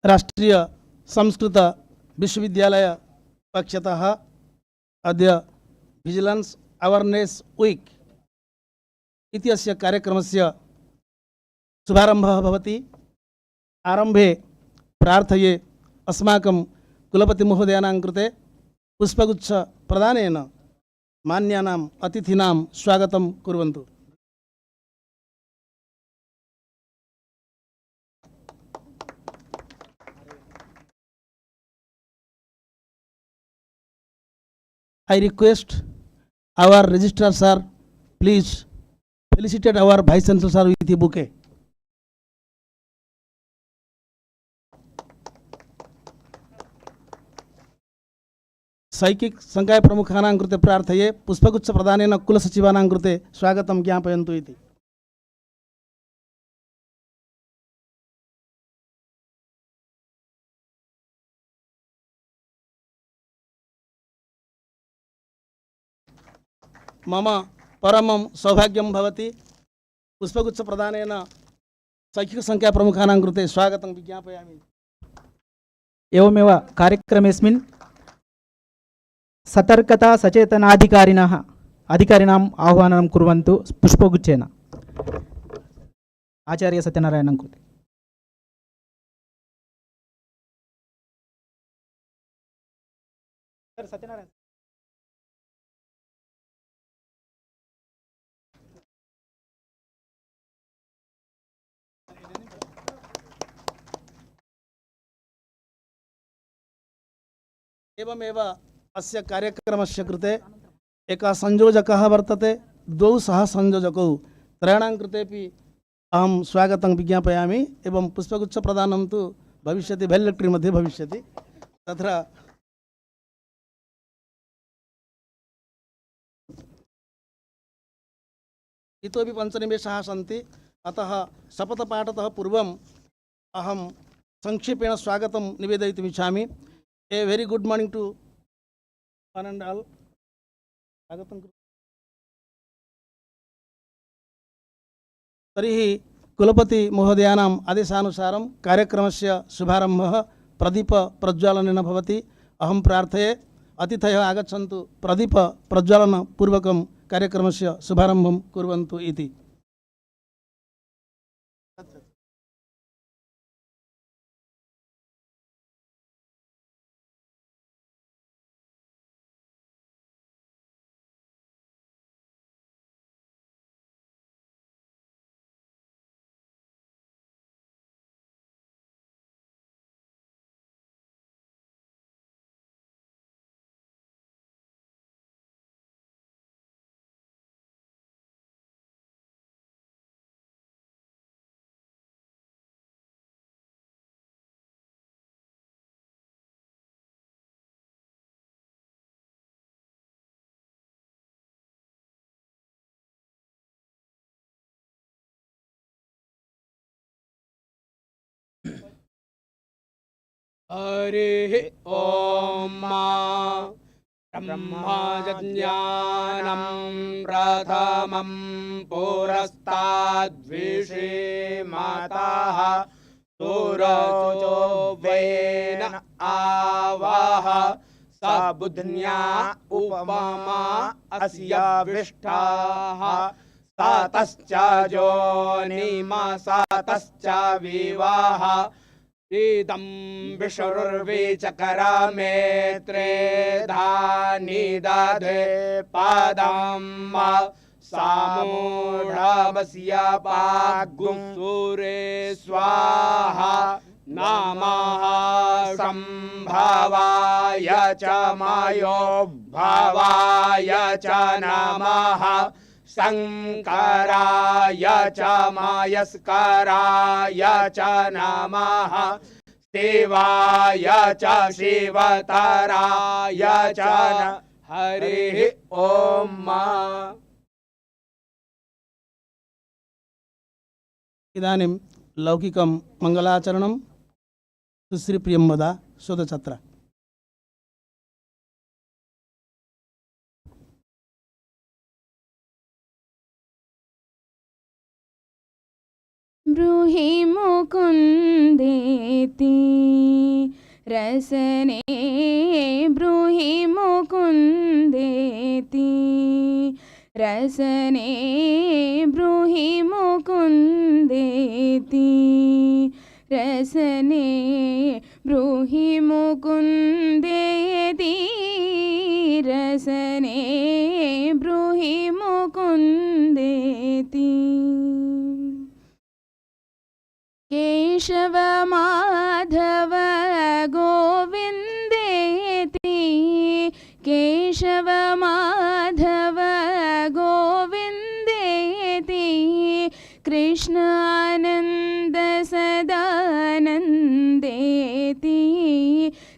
राष्ट्रीय संस्कृत विश्वविद्यालय पक्षतः अद्य विजिलेंस अवेयरनेस वीक इत्यस्य कार्यक्रमस्य शुभारम्भः भवति। आरम्भे प्रार्थये अस्माकं कुलपतिमहोदयानां कृते पुष्पगुच्छ प्रदानेन मान्यानाम् अतिथीनां स्वागतं कुर्वन्तु। I request our registrar sir, please felicitate our vice chancellor sir with a bouquet. सैकिक संकाय प्रमुखानां कृते प्रार्थये पुष्पगुच्छ प्रदानेन कुलसचिवानां कृते स्वागतं ज्ञापयन्तु इति। मम परमं सौभाग्यं भवति पुष्पगुच्छ प्रदानेन शैक्षिक संख्या प्रमुखानां कृते स्वागतं विज्ञापयामि। एवमेव कार्यक्रमेस्मिन् सतर्कता सचेतनाधिकारिणः अधिकारिणाम् आह्वानं कुर्वन्तु पुष्पगुच्छेन। आचार्य सत्यनारायणं कृते। सत्यनारायण एवमेव अस्य कार्यक्रमस्य कृते एकः संयोजकः वर्तते, द्वौ सह संयोजकौ त्रयाणां कृतेपि अहं स्वागतं विज्ञापयामि। एवं पुष्पगुच्छ प्रदानं तु भविष्यति वेल्लेट्री मध्ये भविष्यति। तत्र इतोपि 5 निमेषाः सन्ति, अतः शपथपाठतः पूर्वम् अहं संक्षेपेण स्वागतं निवेदयितुम् इच्छामि। A very good morning to one and all. स्वागतं। तर्हि कुलपति महोदयानाम् आदेशानुसारं कार्यक्रमस्य शुभारम्भः प्रदीप प्रज्वालनेन भवति। अहं प्रार्थये अतिथयः आगच्छन्तु, प्रदीप प्रज्वालन पूर्वकं कार्यक्रमस्य शुभारम्भं कुर्वन्तु इति। हरिः ओम ब्रह्मज्ञानं प्रथमं पुरस्ताद्विषीमतः सुरचो वेन आवह स बुद्ध्या उपमा अस्याविष्टाः सतश्च जोनिमसतश्च विवाह इदं विशुरुर्विचकरमेत्रे धानि दधे पदं सामूढमस्य पाग्गुं सूरे स्वाहा नमः संभवाय च मयो भवाय च नमः शंकराय च मयस्कराय च नमः शिवाय च शिवतराय च हरिः ओम। इदानीं लौकिकं मंगलाचरणं सुश्रीप्रियं वदा शोधछत्र। ब्रूहि मुकुन्देति रसने ब्रूहि मुकुन्देति रसने ब्रूहि मुकुन्देति रसने ब्रूहि मुकुन्देति रसने ब्रूहि मुकुन्देति केशव माधव गोविन्देति केशव माधव गोविन्देति कृष्ण आनन्द सदानन्देति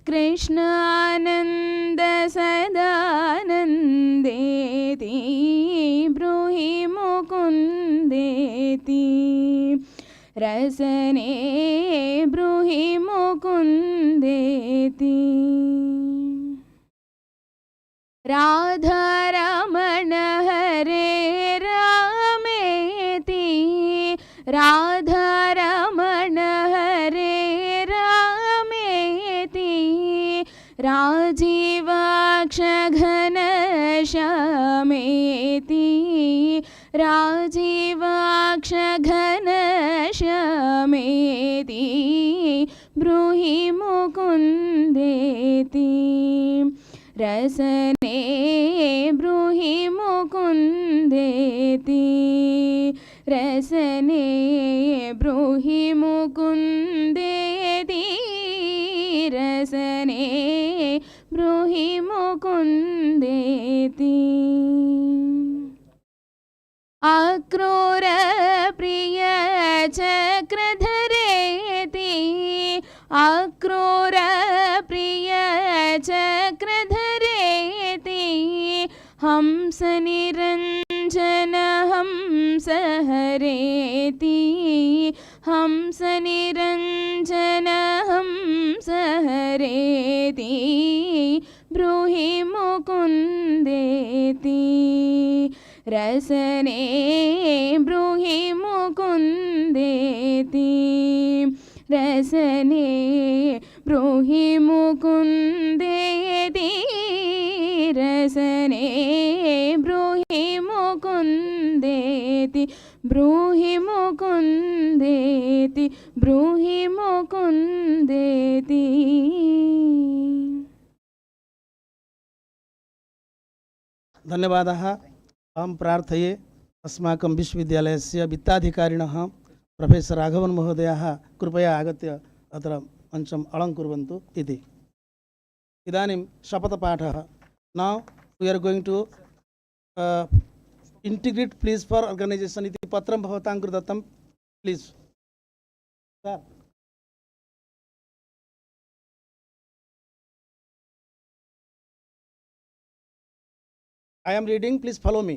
कृष्ण आनन्द सदानन्देति ब्रूहि मुकुन्देति रसने ब्रूहि मुकुन्देति राधारमण हरे रामेति राधारमण हरे रामेति राजीवाक्ष घनश्यामेति राजीवाक्ष घनश्यामेति ब्रूहि मुकुन्देति रसने ब्रूहि मुकुन्देति रसने ब्रूहि मुकुन्देति रसने ब्रूहि मुकुन्देति अक्रूर प्रिय चक्रधरेति अक्रूर प्रिय चक्रधरेति हंस निरञ्जन हंस हरेति हंस निरञ्जन हंस हरेति ब्रूहि मुकुन्देति रसने ब्रूहि मुकुन्देति रसने ब्रूहि मुकुन्देति रसने ब्रूहि मुकुन्देति ब्रूहि मुकुन्देति ब्रूहि मुकुन्देति धन्यवादः। अहं प्रार्थये अस्माकं विश्वविद्यालयस्य वित्ताधिकारिणः प्रोफेसर् राघवन् महोदयः कृपया आगत्य अत्र मञ्चम् अलङ्कुर्वन्तु इति। इदानीं शपथपाठः। Now we are going to integrate please for organization इति पत्रं भवतां कृते दत्तं please sir. I am reading, please follow me.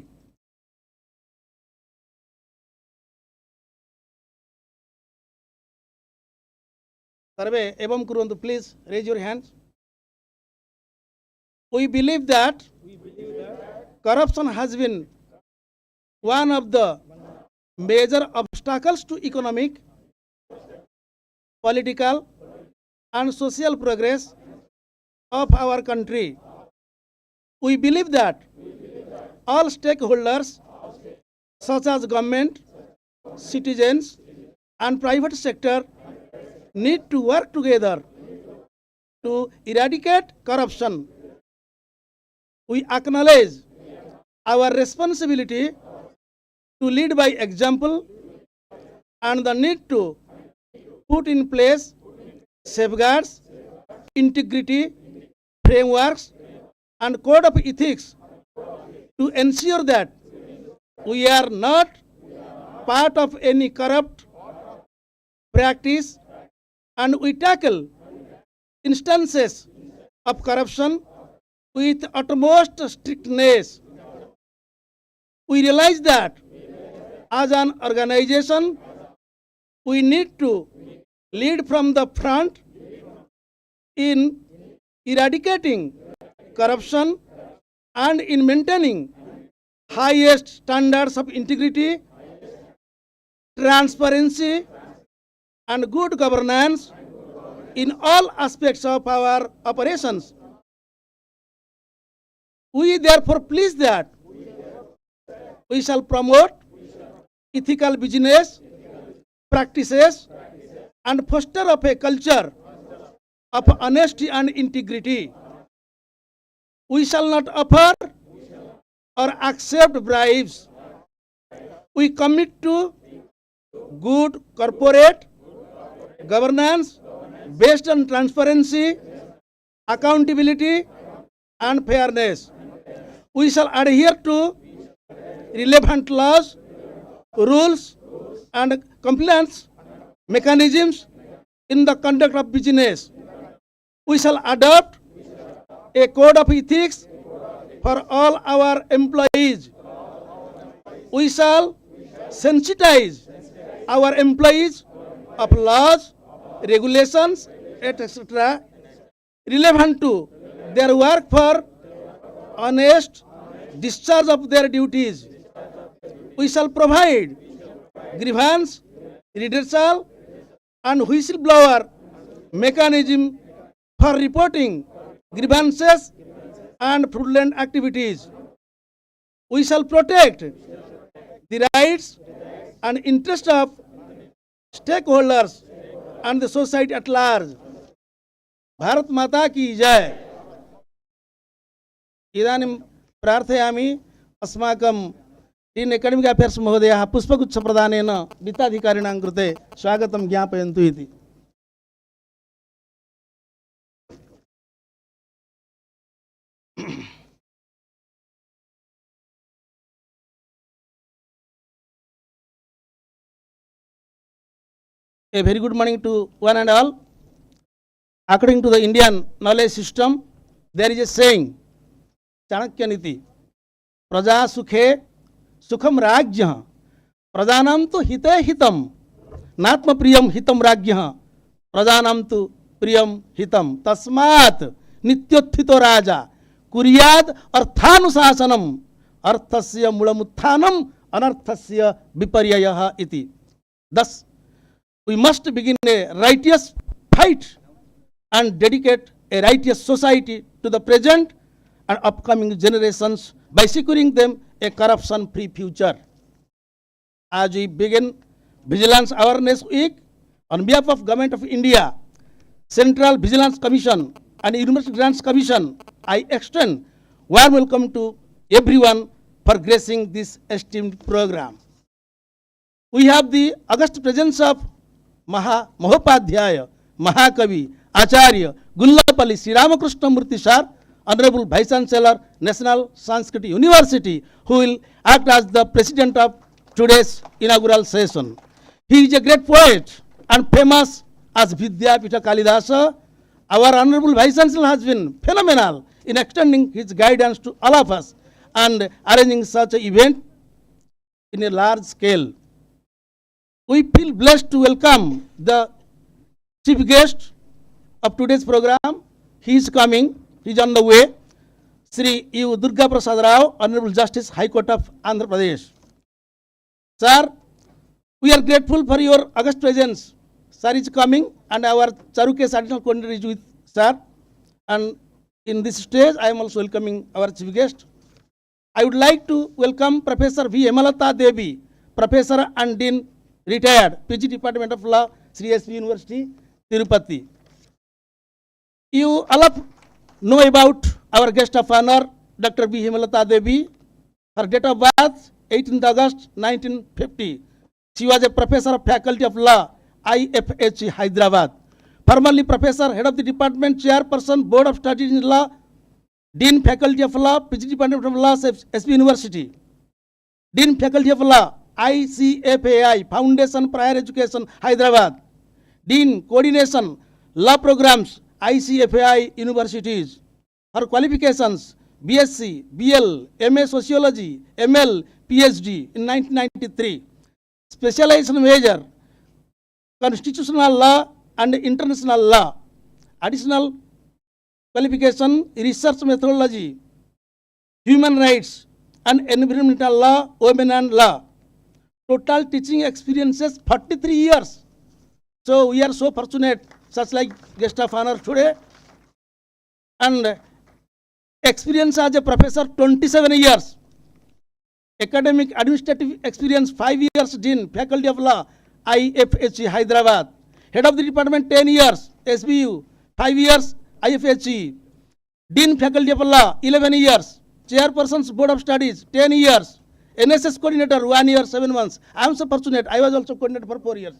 Sarve evam kuruvantu, please raise your hands. We believe that corruption has been one of the major obstacles to economic, political and social progress of our country. We believe that all stakeholders such as government, citizens and private sector need to work together to eradicate corruption. We acknowledge our responsibility to lead by example and the need to put in place safeguards, integrity, frameworks and code of ethics to ensure that we are not part of any corrupt practice and we tackle instances of corruption with utmost strictness. We realize that as an organization we need to lead from the front in eradicating corruption and in maintaining highest standards of integrity, transparency and good governance in all aspects of our operations. We therefore please that we shall promote ethical business practices and foster up a culture of honesty and integrity. We shall not offer or accept bribes. We commit to good corporate governance based on transparency, accountability, and fairness. We shall adhere to relevant laws, rules, and compliance mechanisms in the conduct of business. We shall adopt a code of ethics for all our employees. We shall sensitize our employees of laws, regulations, etc. relevant to their work for honest discharge of their duties. We shall provide grievance, redressal, and whistleblower mechanism for reporting grievances and fraudulent activities. We shall protect the rights and interests of stakeholders and the society at large. Bharat माता की जय. इदानीं प्रार्थयामि अस्माकं dean एकाडेमिक् अफेर्स् महोदयः पुष्पगुच्छ प्रदानेन वित्ताधिकारिणां कृते स्वागतं ज्ञापयन्तु इति. A very good morning to one and all. According to the Indian knowledge system, there is a saying, Chanakya Niti, Praja Sukhe Sukham Rajya, Prajanam tu hite hitam, Natma Priyam hitam Rajya, Prajanam tu Priyam hitam, Tasmat Nityothito Raja, Kuryad Arthanusasanam, Arthasya Mulamuthanam, Anarthasya Viparyayaha iti. Thus, we must begin a righteous fight and dedicate a righteous society to the present and upcoming generations by securing them a corruption-free future. As we begin Vigilance Awareness Week, on behalf of Government of India, Central Vigilance Commission and University Grants Commission, I extend warm welcome to everyone for gracing this esteemed program. We have the august presence of Mahopadhyaya, Mahakavi, Acharya, Gullapalli Sri Ramakrishna Murthy Sir, Honorable Vice Chancellor, National Sanskrit University, who will act as the President of today's inaugural session. He is a great poet and famous as Vidyapita Kalidasa. Our Honorable Vice Chancellor has been phenomenal in extending his guidance to all of us and arranging such an event in a large scale. We feel blessed to welcome the chief guest of today's program. He is coming, he is on the way. Sri U. Durga Prasad Rao, Honorable Justice, High Court of Andhra Pradesh. Sir, we are grateful for your august presence. Sir is coming and our Charukes additional coordinator is with Sir. And in this stage, I am also welcoming our chief guest. I would like to welcome Professor V. Hemalata Devi, Professor and Dean, retired, PG Department of Law, Sri N.S.U University, Tirupati. You all know about our guest of honor, Dr. B. Hemalata Devi. Her date of birth, 18th August 1950. She was a professor of Faculty of Law, IFH, Hyderabad. Formerly Professor, Head of the Department, Chairperson, Board of Studies in Law, Dean Faculty of Law, PG Department of Law, S.P. University. Dean Faculty of Law, ICFAI, Foundation Prior Education, Hyderabad. Dean Coordination, Law Programs, ICFAI Universities. Her qualifications, BSc, BL, MA Sociology, ML, PhD in 1993. Specialization major, Constitutional Law and International Law. Additional qualification, Research Methodology, Human Rights and Environmental Law, Women and Law. Total teaching experiences 43 years. So we are so fortunate, such like guest of honor today, and experience as a professor 27 years, academic administrative experience 5 years, Dean, Faculty of Law, IFHE Hyderabad, Head of the Department 10 years, SBU, 5 years, IFHE, Dean Faculty of Law 11 years, Chairperson's Board of Studies 10 years, NSS Coordinator 1 year 7 months. I am so fortunate, I was also coordinator for 4 years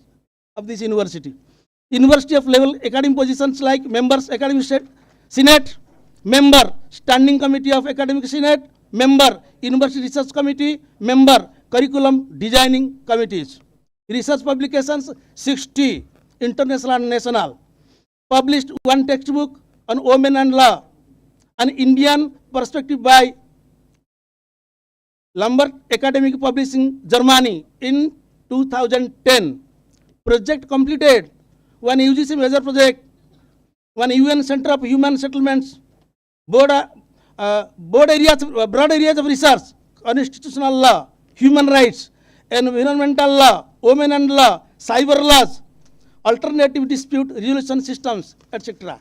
of this university. University of level academic positions like members academic senate, member standing committee of academic senate, member university research committee, member curriculum designing committees. Research publications 60, international and national. Published 1 textbook on women and law, an Indian perspective by Lambert Academic Publishing, Germany in 2010. Project completed 1 UGC major project, 1 UN Center of Human Settlements, broad areas of research, constitutional law, human rights, environmental law, women and law, cyber laws, alternative dispute resolution systems, etc.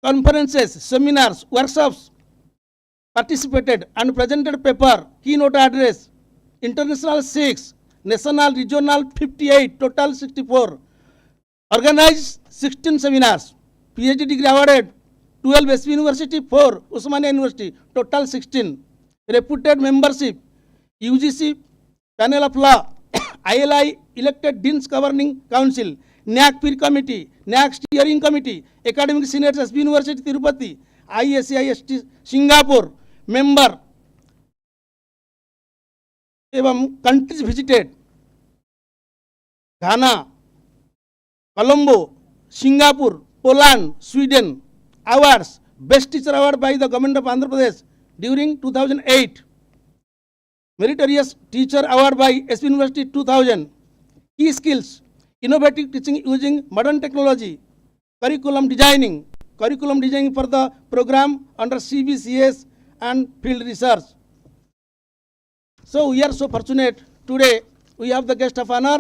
Conferences, seminars, workshops, participated and presented paper, keynote address, international 6, national, regional 58, total 64. Organized 16 seminars, PhD degree awarded 12 SV University, 4 Usmania University, total 16. Reputed membership, UGC Panel of Law, ILI elected Deans Governing Council, NAC Peer Committee, NAC Steering Committee, Academic Senate SV University Tirupati, ISCIST Singapore, member. एवं countries visited, Ghana, Colombo, Singapore, Poland, Sweden. Awards, Best Teacher Award by the Government of Andhra Pradesh during 2008. Meritorious Teacher Award by SV University 2000. Key skills, innovative teaching using modern technology, curriculum designing for the program under CBCS and field research. So we are so fortunate today we have the guest of honor.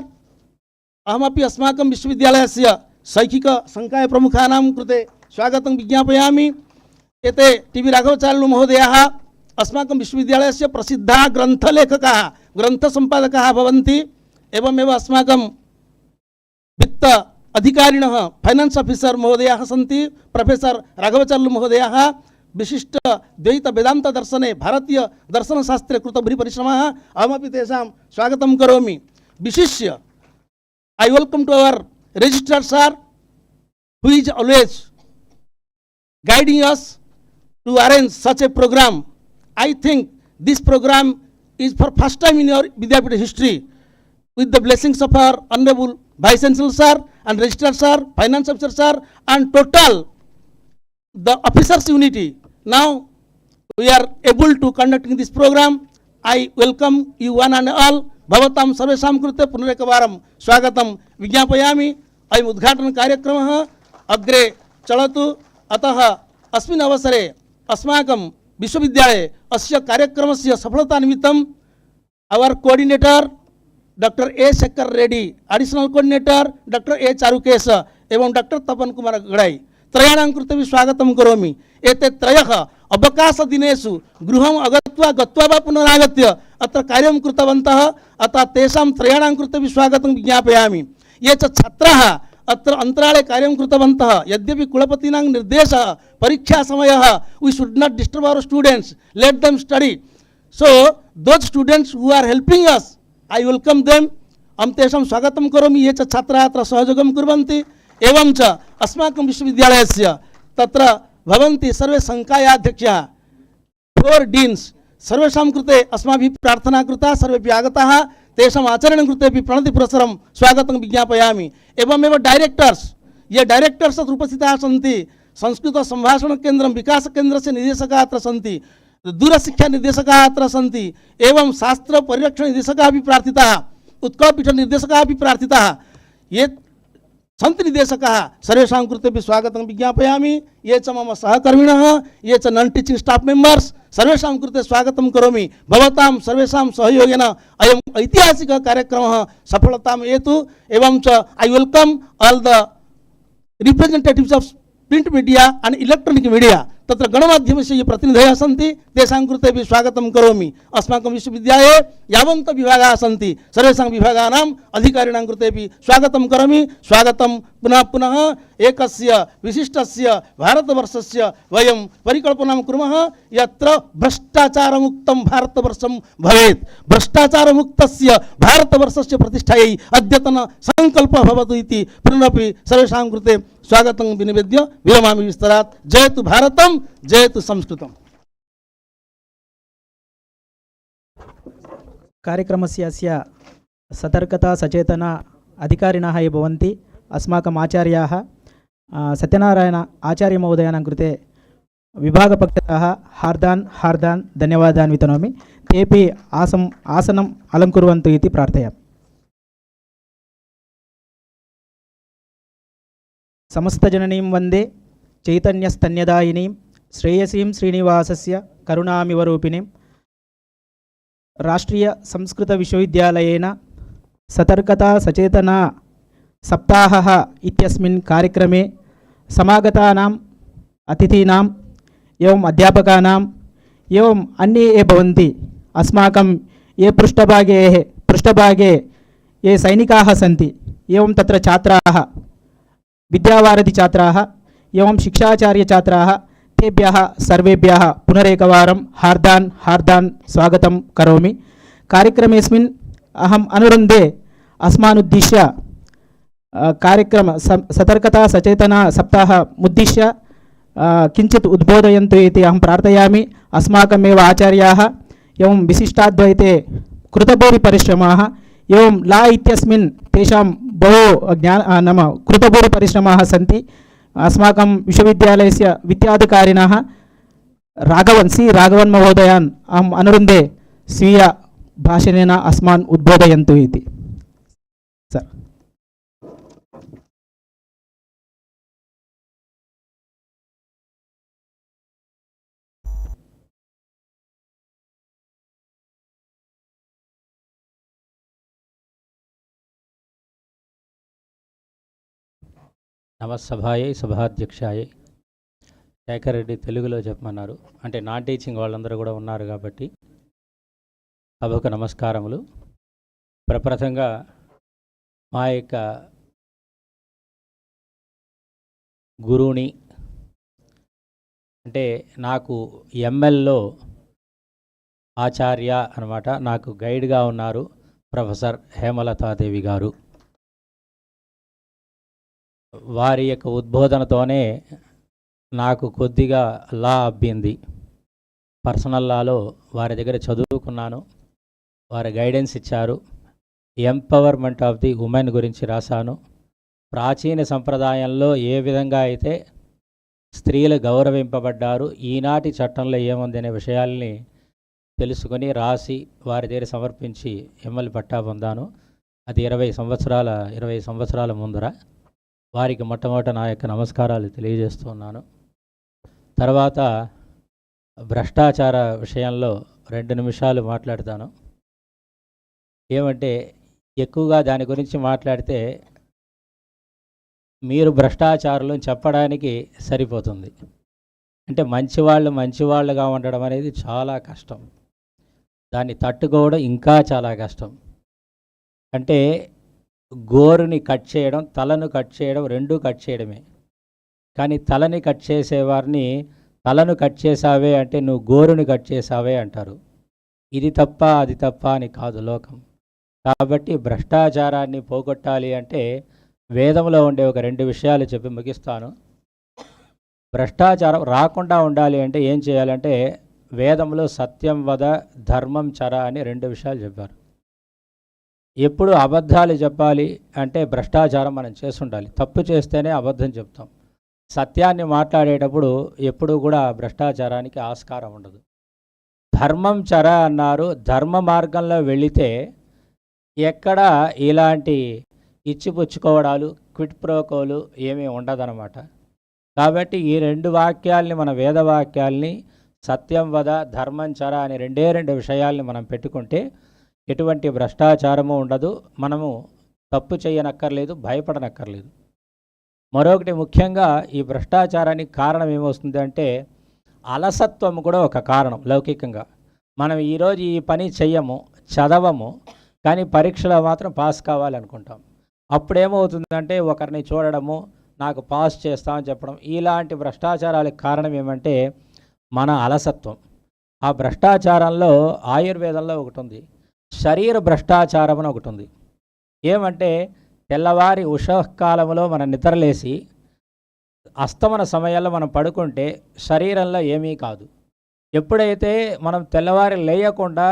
अहमपि अस्माकं विश्वविद्यालयस्य शैक्षिक संकाय प्रमुखानां कृते स्वागतं विज्ञापयामि। एते TV Raghavacharya महोदयाः अस्माकं विश्वविद्यालयस्य प्रसिद्धाः ग्रन्थलेखकाः ग्रन्थसम्पादकाः भवन्ति। एवमेव अस्माकं वित्त अधिकारिणः फाइनान्स ऑफिसर महोदयाः सन्ति। प्रोफेसर राघवाचार्य महोदयाः विशिष्ट द्वैत वेदांत दर्शने भारतीय दर्शनशास्त्रे कृतभूरि परिश्रमः। अहमपि तेषां स्वागतं करोमि। विशिष्य I welcome to our registrar sir, who is always guiding us to arrange such a program. I think this program is for first time in your Vidyapita history. With the blessings of our Honorable Vice Chancellor sir and registrar sir, finance officer sir, and total the officers unity. Now we are able to conducting this program. I welcome you one and all. भवतां सर्वेषां कृते पुनरेकवारं स्वागतं विज्ञापयामि। अयम् उद्घाटन कार्यक्रमः अग्रे चलतु। अतः अस्मिन् अवसरे अस्माकं विश्वविद्यालये अस्य कार्यक्रमस्य सफलता निमित्तं our coordinator doctor A Shekhar Reddy, additional coordinator doctor A Charukesh एवं डॉक्टर तपन कुमार गड़ाई त्रयाणां कृते स्वागतं करोमि। एते त्रयः अवकाश दिनेषु गृहम् अगत्वा गत्वा वा पुनरागत्य अत्र कार्यं कृतवन्तः। अतः तेषां त्रयाणां कृते स्वागतं विज्ञापयामि। ये च छात्राः अत्र अन्तराले कार्यं कृतवन्तः। यद्यपि कुलपतिनां निर्देशः परीक्षा समयः, we should not disturb our students, let them study. So those students who are helping us, I welcome them. अहं तेषां स्वागतं करोमि। ये च छात्राः अत्र सहयोगं कुर्वन्ति। एवं च अस्माकं विश्वविद्यालयस्य तत्र भवन्ति सर्वे संकायाध्यक्षाः, 4 डीन्स। सर्वेषां कृते अस्माभिः प्रार्थना कृता, सर्वेपि आगताः। तेषाम् आचरणं कृतेपि प्रणतिपुरस्सरं स्वागतं विज्ञापयामि। एवमेव डायरेक्टर्स, ये डायरेक्टर्स अत्र उपस्थिताः सन्ति। संस्कृत संभाषण केन्द्रं विकास केन्द्रस्य निर्देशकाः अत्र सन्ति, दूरशिक्षा निर्देशकाः अत्र सन्ति, एवं शास्त्र परिरक्षण निर्देशकाः अपि प्रार्थिताः, उत्कलपीठ निर्देशकाः अपि प्रार्थिताः। ये सन्तिनिदेशकः सर्वेषां कृतेपि स्वागतं विज्ञापयामि। ये च मम सहकर्मिणः, ये च नॉन टीचिंग स्टाफ मेंबर्स, सर्वेषां कृते स्वागतं करोमि। भवतां सर्वेषां सहयोगेन अयम् ऐतिहासिकः कार्यक्रमः सफलतां हेतु एवं च I welcome all the representatives of print media and electronic media, तत्र गणमाध्यमस्य ये प्रतिनिधयः सन्ति तेषां कृतेपि स्वागतं करोमि। अस्माकं विश्वविद्यालये यावन्त विभागाः सन्ति सर्वेषां विभागानाम् अधिकारिणां कृतेपि स्वागतं करोमि। स्वागतं पुनः पुनः। एकस्य विशिष्टस्य भारतवर्षस्य वयं परिकल्पनां कुर्मः यत्र भ्रष्टाचारमुक्तं भारतवर्षं भवेत्। भ्रष्टाचारमुक्तस्य भारतवर्षस्य प्रतिष्ठायै अद्यतन सङ्कल्पः भवतु इति पुनरपि सर्वेषां कृते स्वागतं विनिवेद्य विरमामि विस्तरात्। जयतु भारतं, जयतु संस्कृतम्। कार्यक्रमस्य अस्य सतर्कता सचेतना अधिकारिणः ये भवन्ति अस्माकम् आचार्याः सत्यनारायण आचार्यमहोदयानां कृते विभागपक्षतः हार्दान् धन्यवादान् वितनोमि। तेपि आसनम् अलङ्कुर्वन्तु इति प्रार्थयामि। समस्तजननीं वन्दे चैतन्यस्तन्यदायिनीं श्रेयसीं श्रीनिवासस्य करुणामिवरूपिणीं। राष्ट्रीयसंस्कृतविश्वविद्यालयेन सतर्कता सचेतना सप्ताहः इत्यस्मिन् कार्यक्रमे समागतानाम् अतिथीनाम् एवम् अध्यापकानाम् एवम् अन्ये ये भवन्ति अस्माकं ये पृष्ठभागे ये सैनिकाः सन्ति एवं तत्र छात्राः विद्यावारिधिछात्राः एवं शिक्षाचार्यछात्राः तेभ्यः सर्वेभ्यः पुनरेकवारं हार्दान् स्वागतं करोमि। कार्यक्रमेऽस्मिन् अहम् अनुरुन्धे अस्मानुद्दिश्य कार्यक्रम सतर्कता सचेतना सप्ताह उद्दिश्य किञ्चित् उद्बोधयन्तु इति अहं प्रार्थयामि। अस्माकमेव आचार्याः एवं विशिष्टाद्वैते कृतभूरिपरिश्रमाः एवं ला इत्यस्मिन् तेषां बहु नाम कृतभूरिपरिश्रमाः सन्ति। अस्माकं विश्वविद्यालयस्य विद्याधिकारिणः राघवन् महोदयान् अहम् अनुरुन्धे स्वीय भाषणेन अस्मान् उद्बोधयन्तु इति। सर నమస్సభాయై సభాధ్యక్షాయై శేఖర్ రెడ్డి తెలుగులో చెప్పమన్నారు అంటే నాన్ టీచింగ్ వాళ్ళందరూ కూడా ఉన్నారు కాబట్టి సభకు నమస్కారములు. ప్రప్రథంగా మా యొక్క గురువుని అంటే నాకు ఎంఎల్లో ఆచార్య అన్నమాట, నాకు గైడ్గా ఉన్నారు ప్రొఫెసర్ హేమలతాదేవి గారు. వారి యొక్క ఉద్బోధనతోనే నాకు కొద్దిగా లా అబ్బింది. పర్సనల్ లాలో వారి దగ్గర చదువుకున్నాను, వారి గైడెన్స్ ఇచ్చారు. ఎంపవర్మెంట్ ఆఫ్ ది ఉమెన్ గురించి రాశాను. ప్రాచీన సంప్రదాయంలో ఏ విధంగా అయితే స్త్రీలు గౌరవింపబడ్డారు, ఈనాటి చట్టంలో ఏముంది అనే విషయాల్ని తెలుసుకొని రాసి వారి దగ్గర సమర్పించి ఎమ్మెల్యే పట్టా పొందాను. అది 20 సంవత్సరాల ముందర. వారికి మొట్టమొదట నా యొక్క నమస్కారాలు తెలియజేస్తున్నాను. తర్వాత భ్రష్టాచార విషయంలో 2 నిమిషాలు మాట్లాడతాను. ఏమంటే ఎక్కువగా దాని గురించి మాట్లాడితే మీరు భ్రష్టాచారులను చెప్పడానికి సరిపోతుంది. అంటే మంచివాళ్ళుగా ఉండడం అనేది చాలా కష్టం, దాన్ని తట్టుకోవడం ఇంకా చాలా కష్టం. అంటే గోరుని కట్ చేయడం, తలను కట్ చేయడం, రెండూ కట్ చేయడమే. కానీ తలని కట్ చేసేవారిని తలను కట్ చేసావే అంటే నువ్వు గోరుని కట్ చేసావే అంటారు. ఇది తప్ప అది తప్ప అని కాదు లోకం. కాబట్టి భ్రష్టాచారాన్ని పోగొట్టాలి అంటే వేదంలో ఉండే ఒక 2 విషయాలు చెప్పి ముగిస్తాను. భ్రష్టాచారం రాకుండా ఉండాలి అంటే ఏం చేయాలంటే వేదంలో సత్యం వద ధర్మం చర అని 2 విషయాలు చెప్పారు. ఎప్పుడు అబద్ధాలు చెప్పాలి అంటే భ్రష్టాచారం మనం చేస్తుండాలి. తప్పు చేస్తేనే అబద్ధం చెప్తాం. సత్యాన్ని మాట్లాడేటప్పుడు ఎప్పుడు కూడా భ్రష్టాచారానికి ఆస్కారం ఉండదు. ధర్మం చర అన్నారు. ధర్మ మార్గంలో వెళితే ఎక్కడ ఇలాంటి ఇచ్చిపుచ్చుకోవడాలు, క్విట్ ప్రోకోలు ఏమీ ఉండదన్నమాట. కాబట్టి ఈ రెండు వాక్యాల్ని, మన వేదవాక్యాల్ని, సత్యం వద ధర్మం చర అనే రెండు విషయాల్ని మనం పెట్టుకుంటే ఎటువంటి భ్రష్టాచారము ఉండదు. మనము తప్పు చేయనక్కర్లేదు, భయపడనక్కర్లేదు. మరొకటి ముఖ్యంగా ఈ భ్రష్టాచారానికి కారణం ఏమొస్తుంది అంటే అలసత్వం కూడా ఒక కారణం. లౌకికంగా మనం ఈరోజు ఈ పని చెయ్యము, చదవము, కానీ పరీక్షలో మాత్రం పాస్ కావాలనుకుంటాం. అప్పుడేమవుతుందంటే ఒకరిని చూడడము, నాకు పాస్ చేస్తామని చెప్పడం, ఇలాంటి భ్రష్టాచారాలకు కారణం ఏమంటే మన అలసత్వం. ఆ భ్రష్టాచారంలో ఆయుర్వేదంలో ఒకటి ఉంది, శరీర భ్రష్టాచారం అని ఒకటి ఉంది. ఏమంటే తెల్లవారి ఉషకాలంలో మనం నిద్రలేసి అస్తమన సమయాల్లో మనం పడుకుంటే శరీరంలో ఏమీ కాదు. ఎప్పుడైతే మనం తెల్లవారి లేయకుండా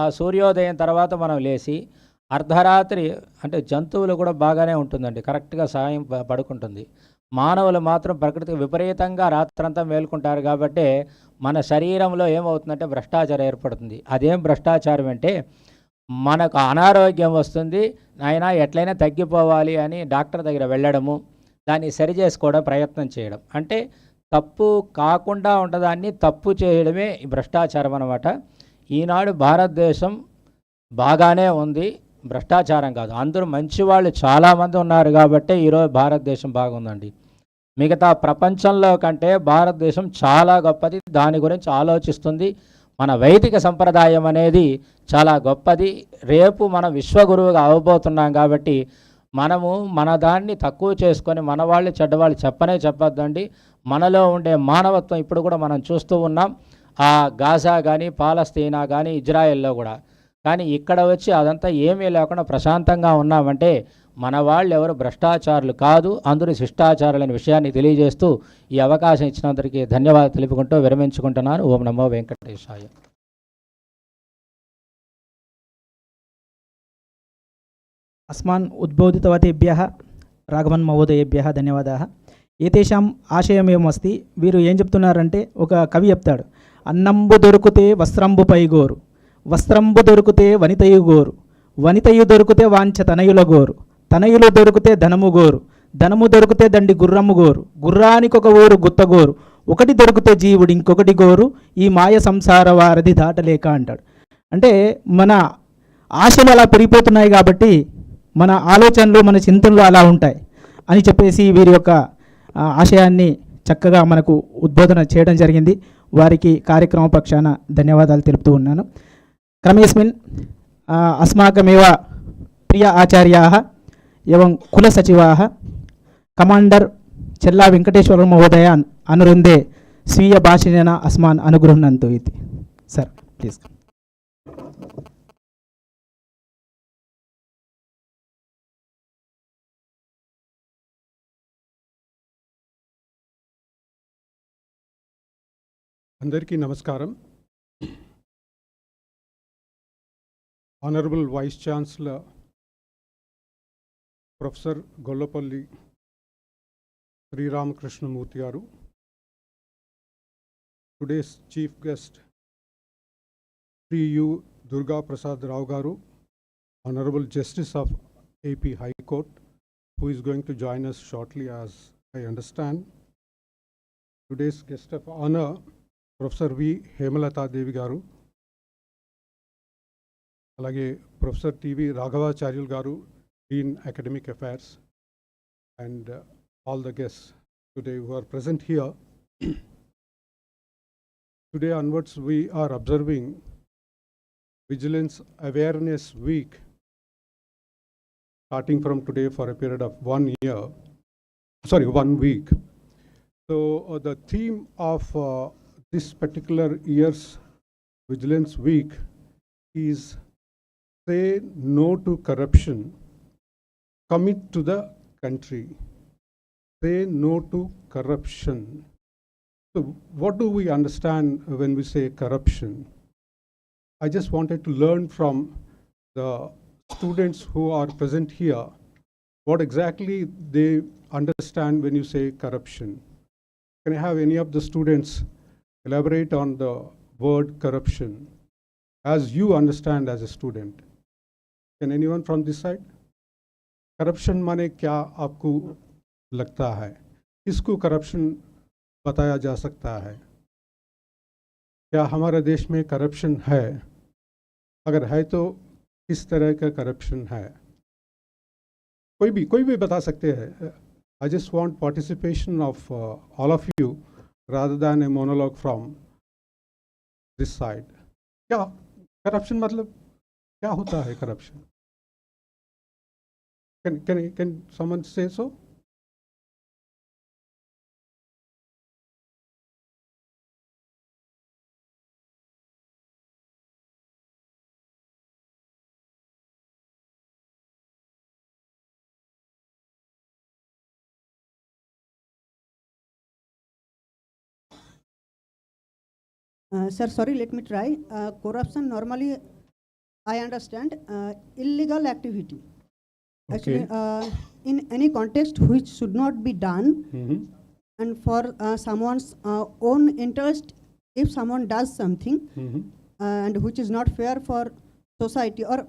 ఆ సూర్యోదయం తర్వాత మనం లేచి అర్ధరాత్రి, అంటే జంతువులు కూడా బాగానే ఉంటుందండి, కరెక్ట్గా సాయం పడుకుంటుంది. మానవులు మాత్రం ప్రకృతికి విపరీతంగా రాత్రంతా మేల్కుంటారు. కాబట్టి మన శరీరంలో ఏమవుతుందంటే భ్రష్టాచారం ఏర్పడుతుంది. అదేం భ్రష్టాచారం అంటే మనకు అనారోగ్యం వస్తుంది, అయినా ఎట్లయినా తగ్గిపోవాలి అని డాక్టర్ దగ్గర వెళ్ళడము, దాన్ని సరి చేసుకోవడం ప్రయత్నం చేయడం, అంటే తప్పు కాకుండా ఉండదాన్ని తప్పు చేయడమే ఈ భ్రష్టాచారం అన్నమాట. ఈనాడు భారతదేశం బాగానే ఉంది, భ్రష్టాచారం కాదు. అందరూ మంచివాళ్ళు చాలామంది ఉన్నారు కాబట్టి ఈరోజు భారతదేశం బాగుందండి. మిగతా ప్రపంచంలో కంటే భారతదేశం చాలా గొప్పది, దాని గురించి ఆలోచిస్తుంది. మన వైదిక సంప్రదాయం అనేది చాలా గొప్పది. రేపు మనం విశ్వగురువుగా అవ్వబోతున్నాం కాబట్టి మనము మన దాన్ని తక్కువ చేసుకొని మన వాళ్ళు చెడ్డవాళ్ళు చెప్పొద్దండి. మనలో ఉండే మానవత్వం ఇప్పుడు కూడా మనం చూస్తూ ఉన్నాం. ఆ గాజా కానీ, పాలస్తీనా కానీ, ఇజ్రాయెల్లో కూడా. కానీ ఇక్కడ వచ్చి అదంతా ఏమీ లేకుండా ప్రశాంతంగా ఉన్నామంటే మన వాళ్ళు ఎవరు భ్రష్టాచారులు కాదు, అందరూ శిష్టాచారులైన విషయాన్ని తెలియజేస్తూ ఈ అవకాశం ఇచ్చినందరికీ ధన్యవాదాలు తెలుపుకుంటూ విరమించుకుంటున్నాను. ఓం నమో వెంకటేశాయ. अस्मान् उद्बोधितवतेभ्यः రాఘవన్ మహోదయేభ్యः ధన్యవాదాः. ఏతేషాం ఆశయమేమస్తి, వీరు ఏం చెప్తున్నారంటే, ఒక కవి చెప్తాడు, అన్నంబు దొరికితే వస్త్రంబు పైగోరు, వస్త్రంబు దొరికితే వనితయు గోరు, వనితయు దొరికితే వాంఛ తనయుల గోరు, తనయులు దొరికితే ధనము గోరు, ధనము దొరికితే దండి గుర్రము గోరు, గుర్రానికొక ఊరు గుత్తగోరు, ఒకటి దొరికితే జీవుడు ఇంకొకటి గోరు, ఈ మాయ సంసార వారధి దాటలేక అంటాడు. అంటే మన ఆశలు అలా పెరిగిపోతున్నాయి కాబట్టి మన ఆలోచనలు, మన చింతనలు అలా ఉంటాయి అని చెప్పేసి వీరి యొక్క ఆశయాన్ని చక్కగా మనకు ఉద్బోధన చేయడం జరిగింది. వారికి కార్యక్రమ పక్షాన ధన్యవాదాలు తెలుపుతూ ఉన్నాను. క్రమేస్మిన్ అస్మాకమేవ ప్రియ ఆచార్యాः एवं कुलसचिवाः कमांडर चल्ला वेंकटेश्वर महोदय अनुरुन्धे स्वीय भाषणेन अस्मान् अनुगृह्णन्तु इति. Sir please. అందరికీ నమస్కారం. Honorable Vice Chancellor Professor Gollapalli Sri Ramakrishnamurthy garu, today's chief guest Sri U. Durga Prasad Rao garu, Honorable Justice of AP High Court, who is going to join us shortly as I understand. Today's guest of honor Professor V. Hemalata Devi garu, alage Professor T.V. Raghavacharya garu, Dean Academic Affairs, and all the guests today who are present here. Today onwards we are observing Vigilance Awareness Week, starting from today for a period of 1 week. So the theme of this particular year's Vigilance Week is say no to corruption, commit to the country. Say no to corruption. So what do we understand when we say corruption? I just wanted to learn from the students who are present here what exactly they understand when you say corruption. Can I have any of the students elaborate on the word corruption as you understand as a student? Can anyone from this side? Corruption माने क्या आपको लगता है? किसको corruption बताया जा सकता है? क्या हमारे देश में करप्शन है? अगर है तो किस तरह का करप्शन है? कोई भी बता सकते हैं. I just want participation of all of you rather than a monologue from this side. क्या करप्शन मतलब क्या होता है corruption? Can someone say so? Sir, sorry, let me try. Corruption normally, I understand, illegal activity. Actually, Okay. in any context which should not be done, Mhm. and for someone's own interest, if someone does something Mhm. and which is not fair for society, or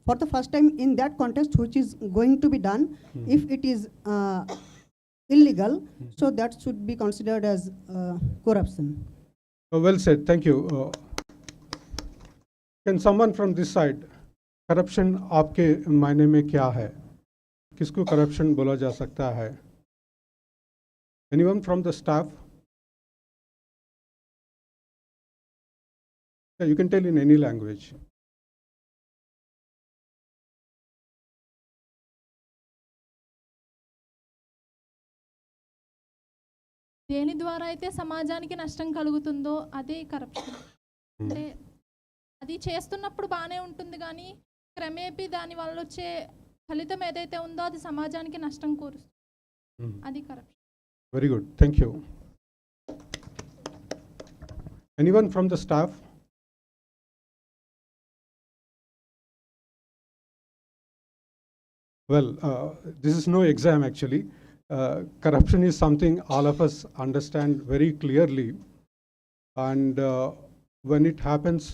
for the first time in that context which is going to be done, if it is illegal, so that should be considered as corruption. Well said. Thank you. Can someone from this side? Corruption आपके मायने में क्या है? किसको corruption बोला जा सकता है? Anyone from the staff? Yeah, you can tell in any language. దేని ద్వారా అయితే సమాజానికి నష్టం కలుగుతుందో అదే కరప్షన్. అంటే అది చేస్తున్నప్పుడు బాగానే ఉంటుంది కానీ క్రమేపీ దాని వల్ల వచ్చే ఫలితం ఏదైతే ఉందో అది సమాజానికి నష్టం కూరుస్తుంది. అది corruption. Very good. Thank you. Anyone from the staff? Well, this is no exam actually. Corruption is something all of us understand very clearly. And when it happens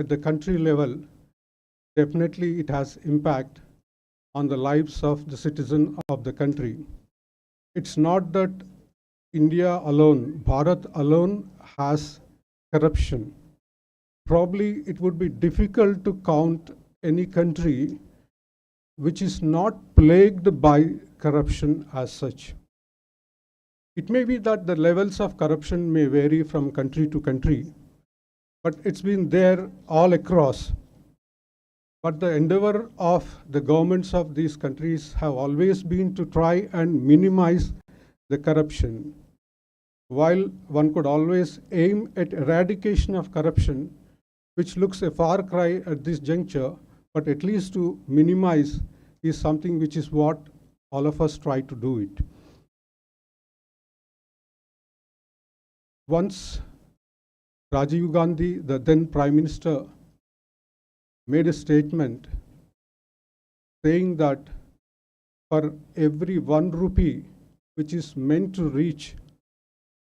at the country level, definitely it has impact on the lives of the citizen of the country. It's not that India alone, Bharat alone has corruption. Probably it would be difficult to count any country which is not plagued by corruption as such. It may be that the levels of corruption may vary from country to country, but it's been there all across. But the endeavor of the governments of these countries have always been to try and minimize the corruption. While one could always aim at eradication of corruption, which looks a far cry at this juncture, but at least to minimize is something which is what all of us try to do it. Once Rajiv Gandhi, the then Prime Minister, made a statement saying that for every 1 rupee which is meant to reach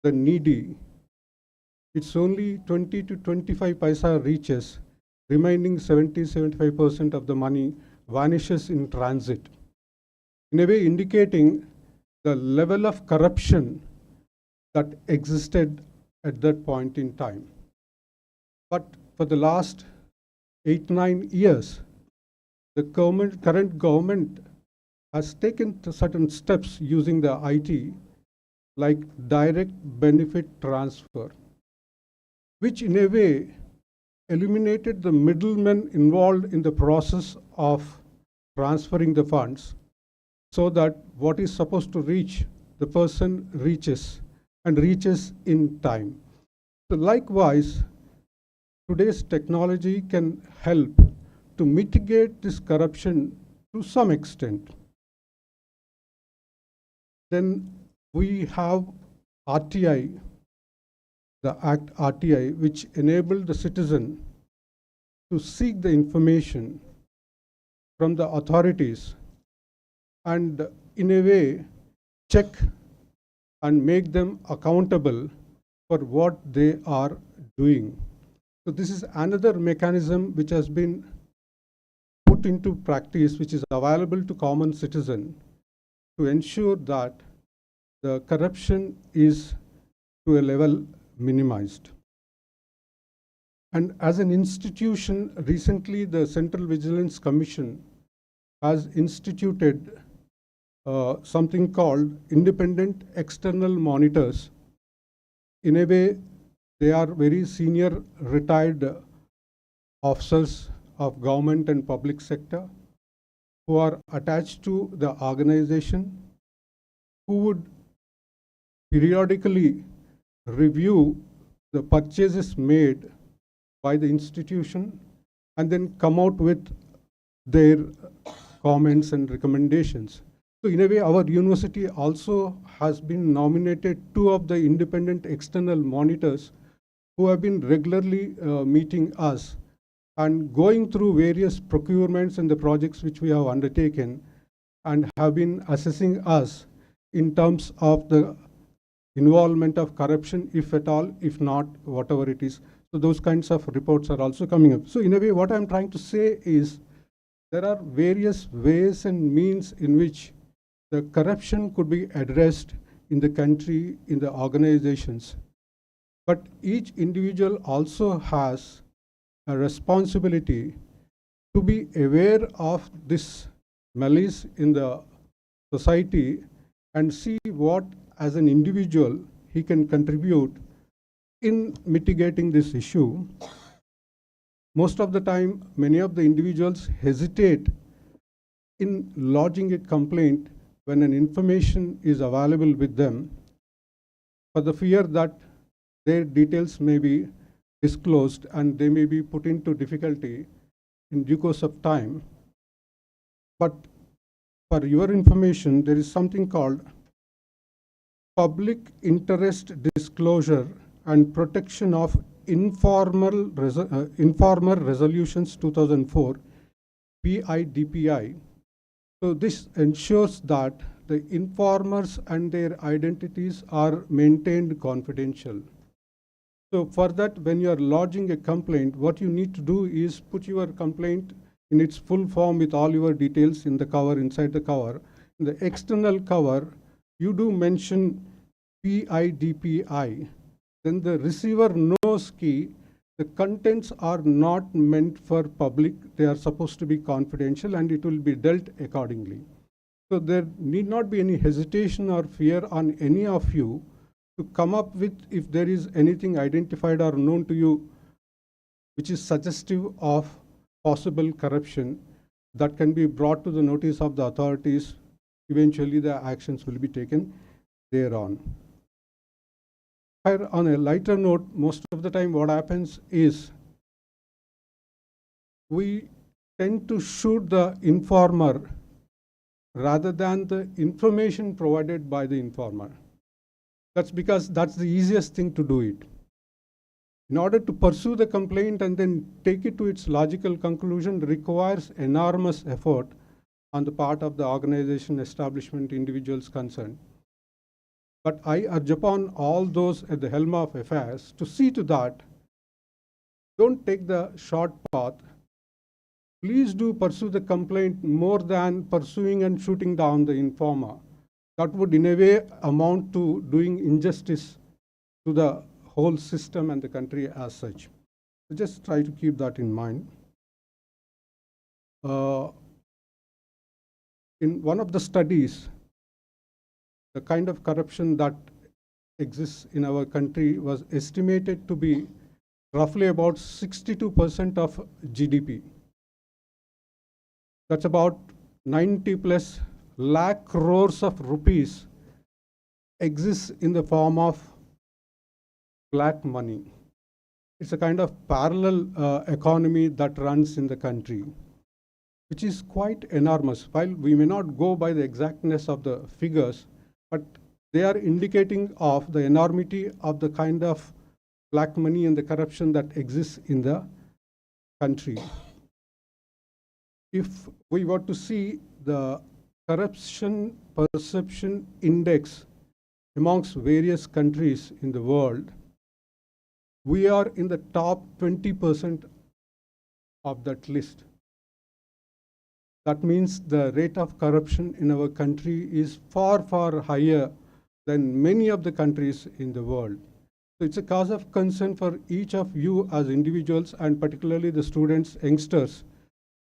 the needy, it's only 20 to 25 paisa reaches, remaining 70-75% of the money vanishes in transit, in a way indicating the level of corruption that existed at that point in time. But for the last 8-9 years, the current government has taken certain steps using the IT, like direct benefit transfer, which in a way eliminated the middlemen involved in the process of transferring the funds, so that what is supposed to reach the person reaches and reaches in time. So likewise, today's technology can help to mitigate this corruption to some extent. Then we have RTI, the Act RTI, which enabled the citizen to seek the information from the authorities and in a way check and make them accountable for what they are doing. So this is another mechanism which has been put put into practice, which is available to common citizen, to ensure that the corruption is to a level minimized. And as an institution, recently the Central Vigilance Commission has instituted something called independent external monitors. In a way, they are very senior retired officers of government and public sector who are attached to the organization, who would periodically review the purchases made by the institution and then come out with their comments and recommendations. So in a way, our university also has been nominated 2 of the independent external monitors who have been regularly meeting us and going through various procurements and the projects which we have undertaken, and have been assessing us in terms of the involvement of corruption, if at all, if not, whatever it is. So those kinds of reports are also coming up. So in a way, what I'm trying to say is there are various ways and means in which the corruption could be addressed in the country, in the organizations. But each individual also has a responsibility to be aware of this malice in the society and see what, as an individual, he can contribute in mitigating this issue. Most of the time, many of the individuals hesitate in lodging a complaint when an information is available with them, for the fear that their details may be disclosed and they may be put into difficulty in due course of time. But for your information, there is something called Public Interest Disclosure and Protection of Informal Resolutions 2004, PIDPI. So this ensures that the informers and their identities are maintained confidential. So for that, when you are lodging a complaint, what you need to do is put your complaint in its full form with all your details in the cover, inside the cover. In the external cover, you do mention PIDPI. Then the receiver knows the contents are not meant for public, they are supposed to be confidential, and it will be dealt accordingly. So there need not be any hesitation or fear on any of you to come up with, if there is anything identified or known to you which is suggestive of possible corruption, that can be brought to the notice of the authorities. Eventually the actions will be taken thereon. On a lighter note, most of the time what happens is we tend to shoot the informer rather than the information provided by the informer. That's because that's the easiest thing to do it. In order to pursue the complaint and then take it to its logical conclusion requires enormous effort on the part of the organization, establishment, individuals concerned. But I urge upon all those at the helm of affairs to see to that, don't take the short path. Please do pursue the complaint more than pursuing and shooting down the informer. That would in a way amount to doing injustice to the whole system and the country as such. So just try to keep that in mind. In one of the studies, the kind of corruption that exists in our country was estimated to be roughly about 62% of GDP. That's about 90 plus lakh crores of rupees exists in the form of black money. It's a kind of parallel economy that runs in the country, which is quite enormous. While we may not go by the exactness of the figures, but they are indicating of the enormity of the kind of black money and the corruption that exists in the country. If we were to see the corruption perception index amongst various countries in the world, we are in the top 20% of that list. that means the rate of corruption in our country is far, far higher than many of the countries in the world. So it's a cause of concern for each of you as individuals, and particularly the students, youngsters,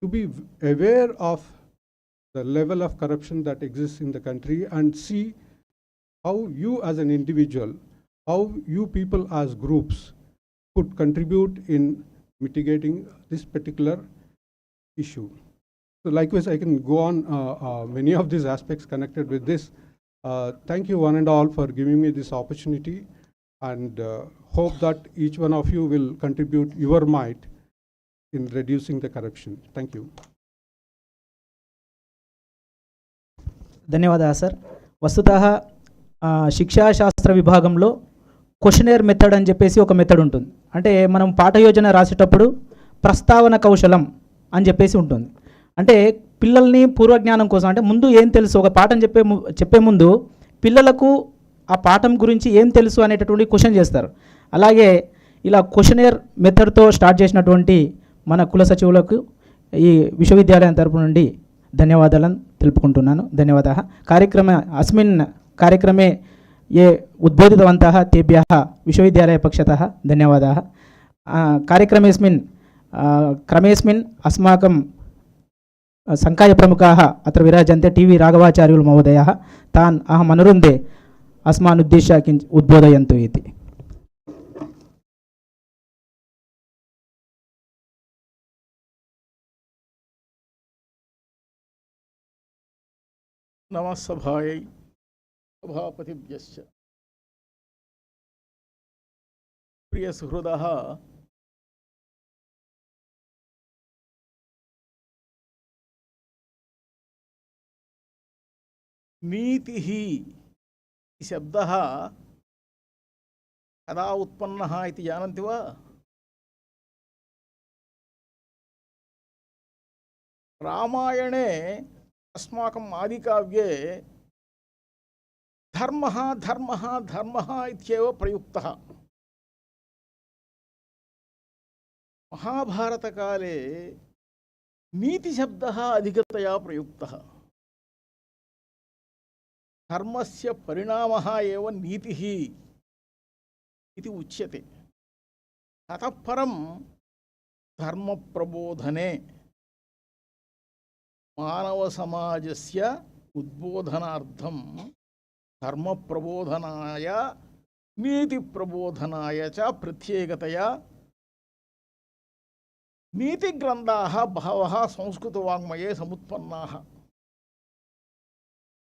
to be aware of the level of corruption that exists in the country and see how you as an individual, how you people as groups could contribute in mitigating this particular issue. So likewise, I can go on many of these aspects connected with this. Thank you one and all for giving me this opportunity, and hope that each one of you will contribute your might in reducing the corruption. Thank you. ధన్యవాదాలు sir. వస్తుతः శిక్షాశాస్త్ర విభాగంలో questionnaire method అని చెప్పేసి ఒక method ఉంటుంది. అంటే మనం పాఠ యోజన రాసేటప్పుడు ప్రస్తావన కౌశలం అని చెప్పేసి ఉంటుంది. అంటే పిల్లల్ని పూర్వజ్ఞానం కోసం, అంటే ముందు ఏం తెలుసు, ఒక పాఠం చెప్పే ముందు పిల్లలకు ఆ పాఠం గురించి ఏం తెలుసు అనేటటువంటి క్వశ్చన్ చేస్తారు. అలాగే ఇలా క్వశ్చనేర్ మెథడ్తో స్టార్ట్ చేసినటువంటి మన కుల సచివులకు ఈ విశ్వవిద్యాలయం తరపు నుండి ధన్యవాదాలను తెలుపుకుంటున్నాను. ధన్యవాదాः. अस्मिन् कार्यक्रमे ये उद्बोधितवन्तः तेभ्यः विश्वविद्यालयपक्षतः धन्यवादाः. क्रमेऽस्मिन् अस्माकं संकायप्रमुखाः अत्र विराजन्ते टी.वी. राघवाचार्युलु महोदयः. तान् अहम् अनुरुन्धे अस्मान् उद्दिश्य किञ्चित् उद्बोधयन्तु इति. नमः सभायै सभापतिभ्यश्च प्रियसुहृदः नीतिः शब्दः कदा उत्पन्नः इति जानन्ति वा? रामायणे अस्माकम् आदिकाव्ये धर्मः धर्मः धर्मः इत्येव प्रयुक्तः. महाभारतकाले नीतिशब्दः अधिकतया प्रयुक्तः. धर्मस्य परिणामः एव नीतिः इति उच्यते. ततः परं धर्मप्रबोधने मानव समाजस्य उद्बोधनार्थं धर्मप्रबोधनाय नीतिप्रबोधनाय च प्रत्येकतया नीतिग्रन्थाः बहवः संस्कृतवाङ्मये समुत्पन्नाः.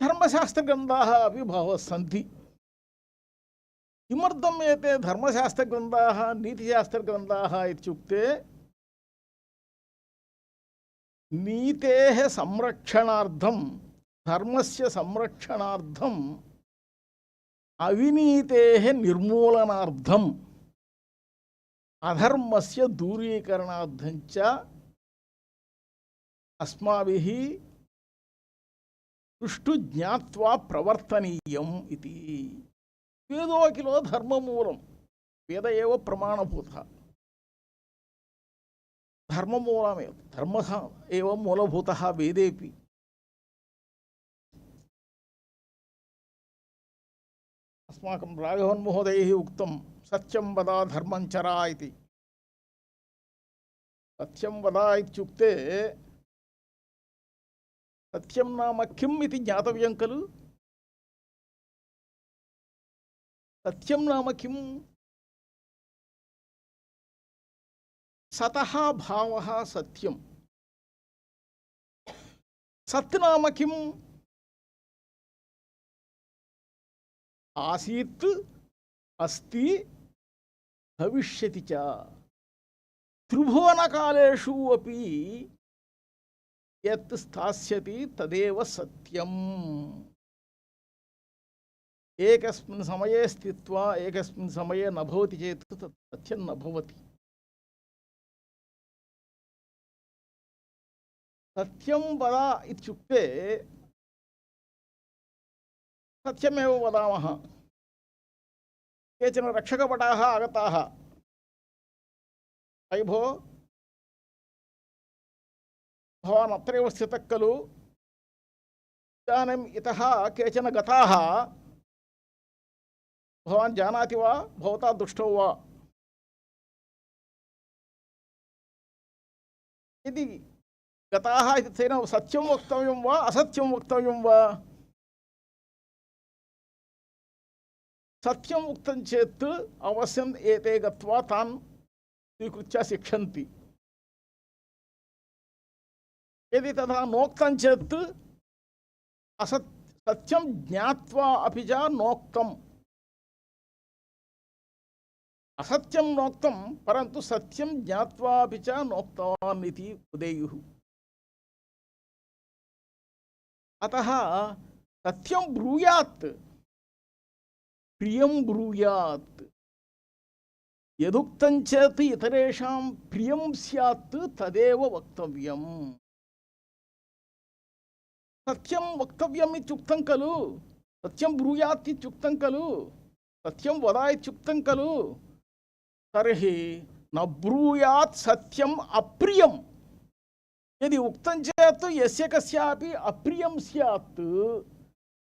धर्मशास्त्रग्रन्थाः अपि बहवः सन्ति. किमर्थम् एते धर्मशास्त्रग्रन्थाः नीतिशास्त्रग्रन्थाः इत्युक्ते नीतेः संरक्षणार्थं, धर्मस्य संरक्षणार्थं, अविनीतेः निर्मूलनार्थं, अधर्मस्य दूरीकरणार्थं च अस्माभिः सुष्ठु ज्ञात्वा प्रवर्तनीयम् इति. वेदो किलो धर्ममूलं, वेद एव प्रमाणभूतः. धर्ममूलमेव, धर्मः एव मूलभूतः वेदेपि. अस्माकं राघवन् महोदयैः उक्तं सत्यं वद धर्मं चर इति. सत्यं वद इत्युक्ते सत्यं नाम किम् इति ज्ञातव्यं खलु. सत्यं नाम किम्? सतः भावः सत्यं. सत् नाम किम्? आसीत्, अस्ति, भविष्यति च. त्रिभुवनकालेषु अपि यत् स्थास्यति तदेव सत्यम्. एकस्मिन् समये स्थित्वा एकस्मिन् समये न भवति चेत् तत् सत्यं न भवति. सत्यं वद इत्युक्ते सत्यमेव वदामः. केचन रक्षकभटाः आगताः. अयि भो, भवान् अत्रैव स्थितः खलु इदानीम् इतः केचन गताः भवान् जानाति वा भवता दृष्टौ वा यदि गताः इति तेन सत्यं वक्तव्यं वा असत्यं वक्तव्यं वा सत्यं उक्तं चेत् अवश्यम् एते गत्वा तान् स्वीकृत्य शिक्षन्ति यदि तथा नोक्तं चेत् सत्यं ज्ञात्वा अपि च नोक्तम् असत्यं नोक्तं परन्तु सत्यं ज्ञात्वा अपि च नोक्तवान् इति उदेयुः अतः सत्यं ब्रूयात् प्रियं ब्रूयात् यदुक्तं चेत् इतरेषां प्रियं स्यात् तदेव वक्तव्यम् सत्यं वक्तव्यम् इत्युक्तं खलु सत्यं ब्रूयात् इत्युक्तं खलु सत्यं वद इत्युक्तं खलु तर्हि न ब्रूयात् सत्यम् अप्रियं यदि उक्तं चेत् यस्य कस्यापि अप्रियं स्यात्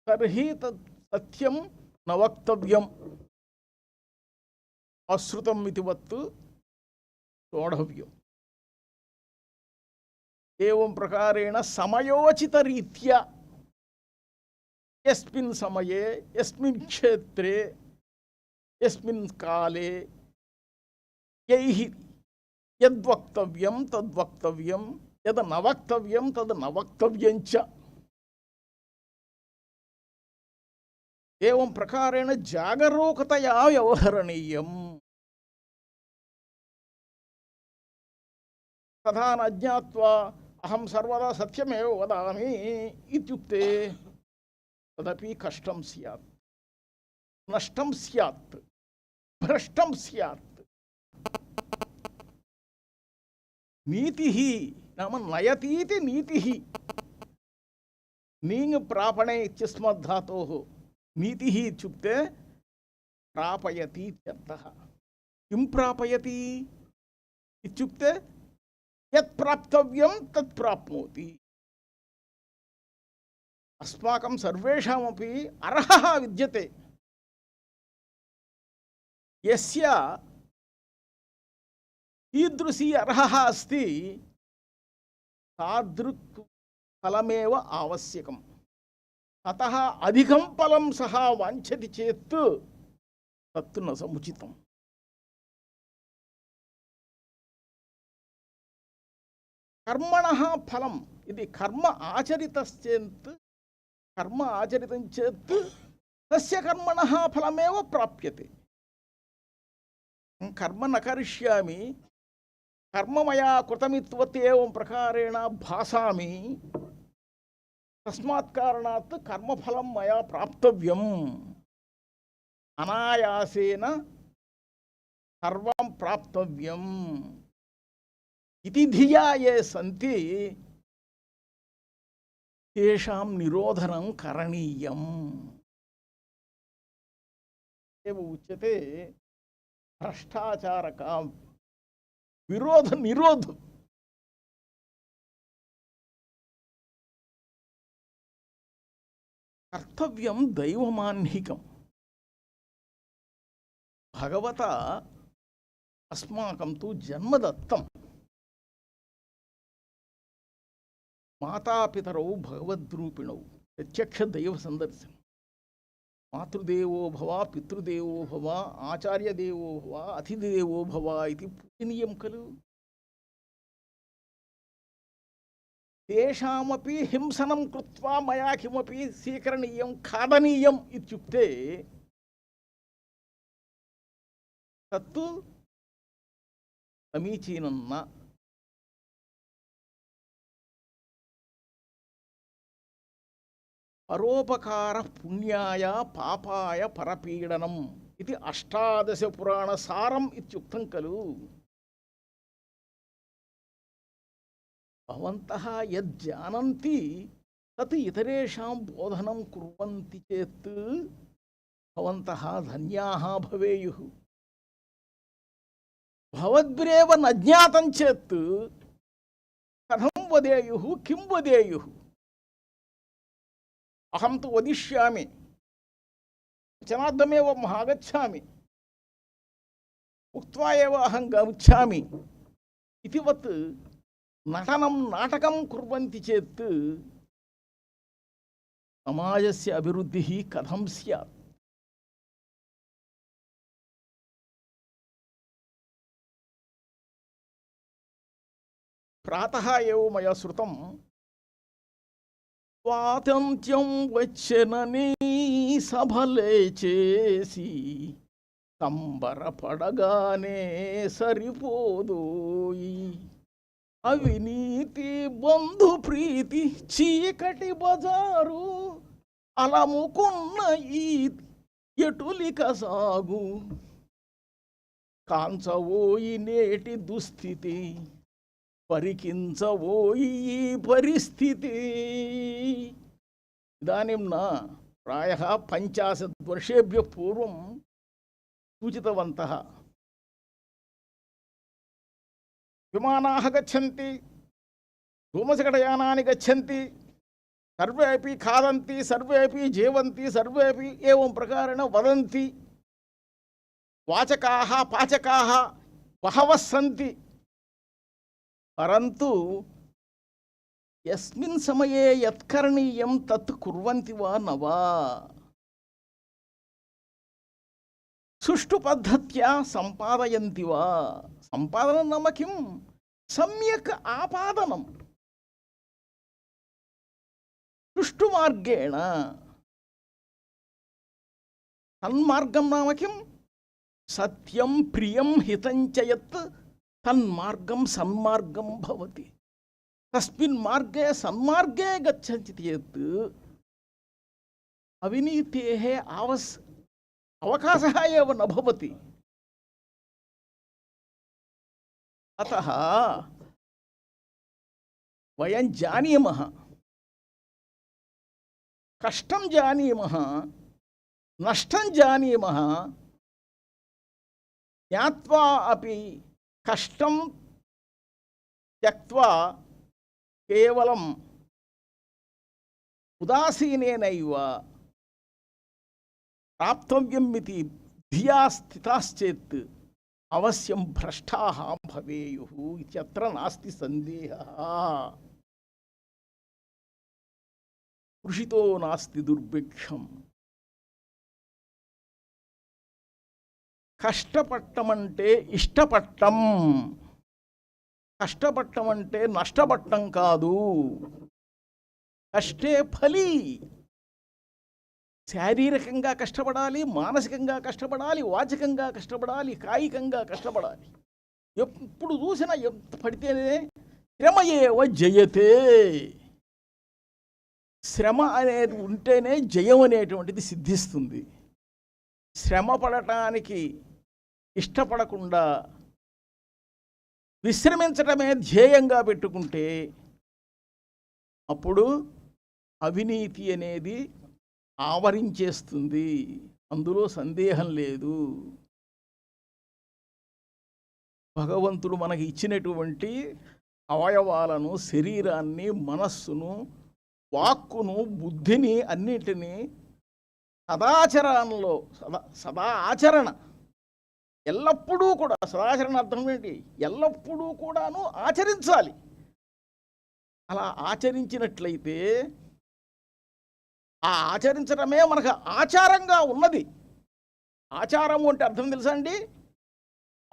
तर्हि तत् सत्यं न वक्तव्यम् अश्रुतम् इति वत् सोढव्यम् एवं प्रकारेण समयोचितरीत्या यस्मिन् समये यस्मिन् क्षेत्रे यस्मिन् काले यैः यद्वक्तव्यं तद्वक्तव्यं यद् न वक्तव्यं तद् न वक्तव्यं च एवं प्रकारेण जागरूकतया व्यवहरणीयम् तथा न ज्ञात्वा अहं सर्वदा सत्यमेव वदामि इत्युक्ते तदपि कष्टं स्यात् नष्टं स्यात् भ्रष्टं स्यात् नीतिः नाम नयतीति नीतिः नीङ् प्रापणे इत्यस्मात् धातोः नीतिः इत्युक्ते प्रापयति इत्यर्थः किं प्रापयति इत्युक्ते यत् प्राप्तव्यं तत् प्राप्नोति अस्माकं सर्वेषामपि अर्हः विद्यते यस्य कीदृशी अर्हः अस्ति तादृक् फलमेव आवश्यकम् अतः अधिकं फलं सः वाञ्छति चेत् तत् न समुचितम् कर्मणः फलं यदि कर्म आचरितश्चेत् कर्म आचरितं चेत् तस्य कर्मणः फलमेव प्राप्यते कर्म न करिष्यामि कर्म मया कृतमित्वत् एवं प्रकारेण भासामि तस्मात् कारणात् कर्मफलं मया प्राप्तव्यम् अनायासेन सर्वं प्राप्तव्यम् इति धिया ये सन्ति तेषां निरोधनं करणीयम् एव उच्यते भ्रष्टाचार का विरोध निरोध कर्तव्यं दैवमान्निकम् भगवता अस्माकं तु जन्म दत्तम् मातापितरौ भगवद्रूपिणौ प्रत्यक्ष दैव संदर्शनम् मातृदेवो भव पितृदेवो भव आचार्यदेवो भव अतिथिदेवो भव इति पूजनीयं खलु तेषामपि हिंसनं कृत्वा मया किमपि स्वीकरणीयं खादनीयम् इत्युक्ते तत्तु समीचीनं न परोपकार पुण्याय पापाय परपीडनम् इति 18 पुराणसारम् इत्युक्तं खलु भवन्तः यद् जानन्ति तत् इतरेषां बोधनं कुर्वन्ति चेत् भवन्तः धन्याः भवेयुः भवद्भिरेव न ज्ञातं चेत् कथं వదేయుః కిం వదేయుః అహం తు వదిష్యామి వచనార్థమేవ ఆగచ్చామి ఉక్త్వా ఏవ అహం గచ్చామి ఇతివత్ నటనం నాటకం కుర్వంతి చేత్ సమాజస్య అభివృద్ధిః కథం స్యాత్. ప్రాతః ఏవ మయా శృతం స్వాతంత్ర్యం వచ్చెనని సభలే చేసి సంబరపడగానే సరిపోదోయి అవినీతి బంధు ప్రీతి చీకటి బజారు అలముకున్న ఈ ఎటులిక సాగు కాంచవోయి నేటి దుస్థితి పరికించవోయి ఈ పరిస్థితి. ఇదానీం న ప్రాయः 50 వర్షేభ్యः పూర్వం సూచితవంతः. విమానాः గచ్చन्ति, धूमशकटयानानि गच्छन्ति, सर्वे अपि खादन्ति, सर्वे अपि जीवन्ति, सर्वे अपि एवं प्रकारेण वदन्ति. वाचकाः पाचकाः बहवः सन्ति, परन्तु यस्मिन् समये यत् करणीयं तत् कुर्वन्ति वा न वा. सुष्ठु पद्धत्या सम्पादयन्ति वा. सम्पादनं नाम किं? सम्यक् आपादनं सुष्ठु मार्गेण. सन्मार्गं नाम किं? सत्यं प्रियं हितं च यत् तन्मार्गं सन्मार्गं भवति. तस्मिन् मार्गे सन्मार्गे गच्छन्ति चेत् अविनीतेः अवकाशः एव न भवति. अतः वयं जानीमः, कष्टं जानीमः, नष्टं जानीमः, ज्ञात्वा अपि कष्टं त्यक्त्वा केवलम् उदासीनेनैव प्राप्तव्यम् इति धिया स्थिताश्चेत् अवश्यं भ्रष्टाः भवेयुः इत्यत्र नास्ति सन्देहः. कृषितो नास्ति दुर्भिक्षम्. కష్టపట్టమంటే ఇష్టపట్టం, కష్టపట్టమంటే నష్టపట్టం కాదు. కష్టే ఫలి. శారీరకంగా కష్టపడాలి, మానసికంగా కష్టపడాలి, వాచకంగా కష్టపడాలి, కాయికంగా కష్టపడాలి. ఎప్పుడు చూసినా ఎంత పడితేనే శ్రమయేవ జయతే. శ్రమ అనేది ఉంటేనే జయం అనేటువంటిది సిద్ధిస్తుంది. శ్రమ పడటానికి ఇష్టపడకుండా విశ్రమించటమే ధ్యేయంగా పెట్టుకుంటే అప్పుడు అవినీతి అనేది ఆవరించేస్తుంది. అందులో సందేహం లేదు. భగవంతుడు మనకి ఇచ్చినటువంటి అవయవాలను, శరీరాన్ని, మనస్సును, వాక్కును, బుద్ధిని అన్నిటినీ సదాచరణలో సదా ఆచరణ ఎల్లప్పుడూ కూడా, సదాచరణ అర్థం ఏంటి? ఎల్లప్పుడూ కూడాను ఆచరించాలి. అలా ఆచరించినట్లయితే ఆ ఆచరించడమే మనకు ఆచారంగా ఉన్నది. ఆచారము అంటే అర్థం తెలుసా అండి?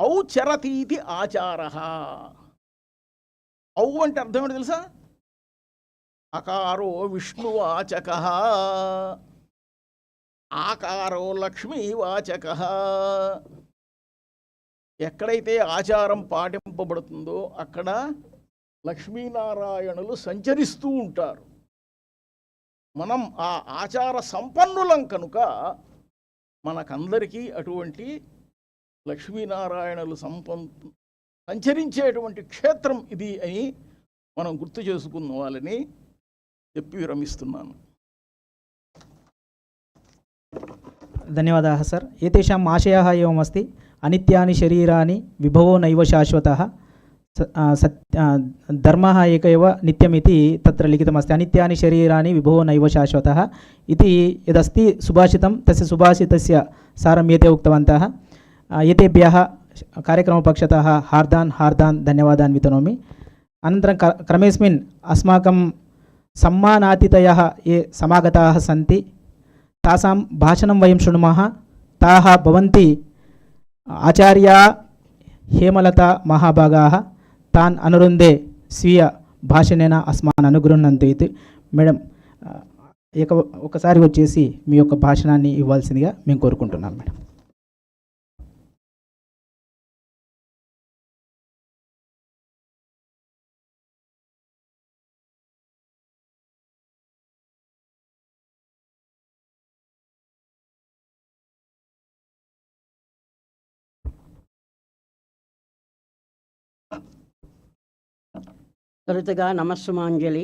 ఔచరతీతి ఆచార. ఔ అంటే అర్థం ఏంటి తెలుసా? అకారో విష్ణువాచక, ఆకారో లక్ష్మీవాచక. ఎక్కడైతే ఆచారం పాటింపబడుతుందో అక్కడ లక్ష్మీనారాయణులు సంచరిస్తూ ఉంటారు. మనం ఆ ఆచార సంపన్నులం కనుక మనకందరికీ అటువంటి లక్ష్మీనారాయణులు సంచరించేటువంటి క్షేత్రం ఇది అని మనం గుర్తు చేసుకున్న వాళ్ళని చెప్పి విరమిస్తున్నాను. ధన్యవాదాः సర్. ఏతేషాం ఆశయः एवमस्ति. అనిత్యాని శరీరాని విభవో నైవ శాశ్వతः. धर्मः एक एव नित्यमिति तत्र लिखितमस्ति। अनित्यानि शरीराणि विभो नैव शाश्वतः इति यदस्ति सुभाषितं, तस्य सुभाषितस्य सारम् एते उक्तवन्तः। एतेभ्यः कार्यक्रमपक्षतः हार्दान् धन्यवादान् वितनोमि। अनन्तरं क्रमेऽस्मिन् अस्माकं सम्मानातिथयः ये समागताः सन्ति तासां भाषणं वयं शृणुमः। ताः भवन्ति आचार्या हेमलता महाभागाः। तान् अनुरुन्धे स्वीय భాషణేన अस्मान् అనుగృహ్ణन्तు ఇది. మేడం ఒకసారి వచ్చేసి మీ యొక్క భాషణాన్ని ఇవ్వాల్సిందిగా మేము కోరుకుంటున్నాం మేడం. తొలుతగా నమస్సుమాంజలి.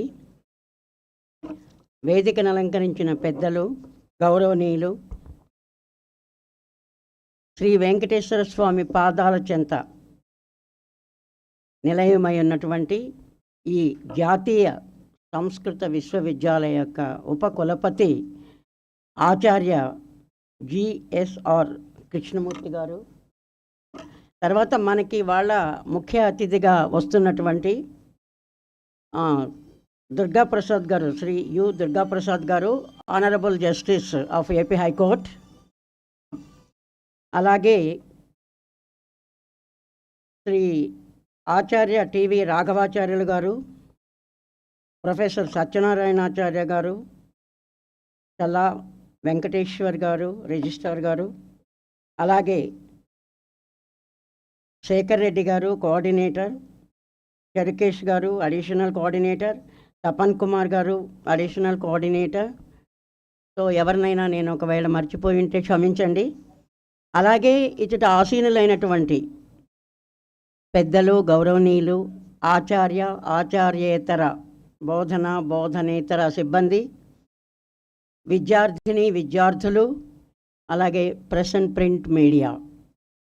వేదికను అలంకరించిన పెద్దలు, గౌరవనీయులు, శ్రీ వెంకటేశ్వర స్వామి పాదాల చెంత నిలయమై ఉన్నటువంటి ఈ జాతీయ సంస్కృత విశ్వవిద్యాలయ యొక్క ఉపకులపతి ఆచార్య జిఎస్ఆర్ కృష్ణమూర్తి గారు, తర్వాత మనకి వాళ్ళ ముఖ్య అతిథిగా వస్తున్నటువంటి దుర్గా ప్రసాద్ గారు, శ్రీ యు దుర్గా ప్రసాద్ గారు, honourable justice of AP high court, అలాగే శ్రీ ఆచార్య టివి రాఘవాచార్యులు గారు, ప్రొఫెసర్ సత్యనారాయణాచార్య గారు, చల్లా వెంకటేశ్వర్ గారు రిజిస్ట్రార్ గారు, అలాగే శేఖర్ రెడ్డి గారు కోఆర్డినేటర్, చరికేష్ గారు అడిషనల్ కోఆర్డినేటర్, తపన్ కుమార్ గారు అడిషనల్ కోఆర్డినేటర్. సో ఎవరినైనా నేను ఒకవేళ మర్చిపోయి ఉంటే క్షమించండి. అలాగే ఇచ్చట ఆసీనులైనటువంటి పెద్దలు, గౌరవనీయులు, ఆచార్యేతర బోధనేతర సిబ్బంది, విద్యార్థులు, అలాగే press and print media,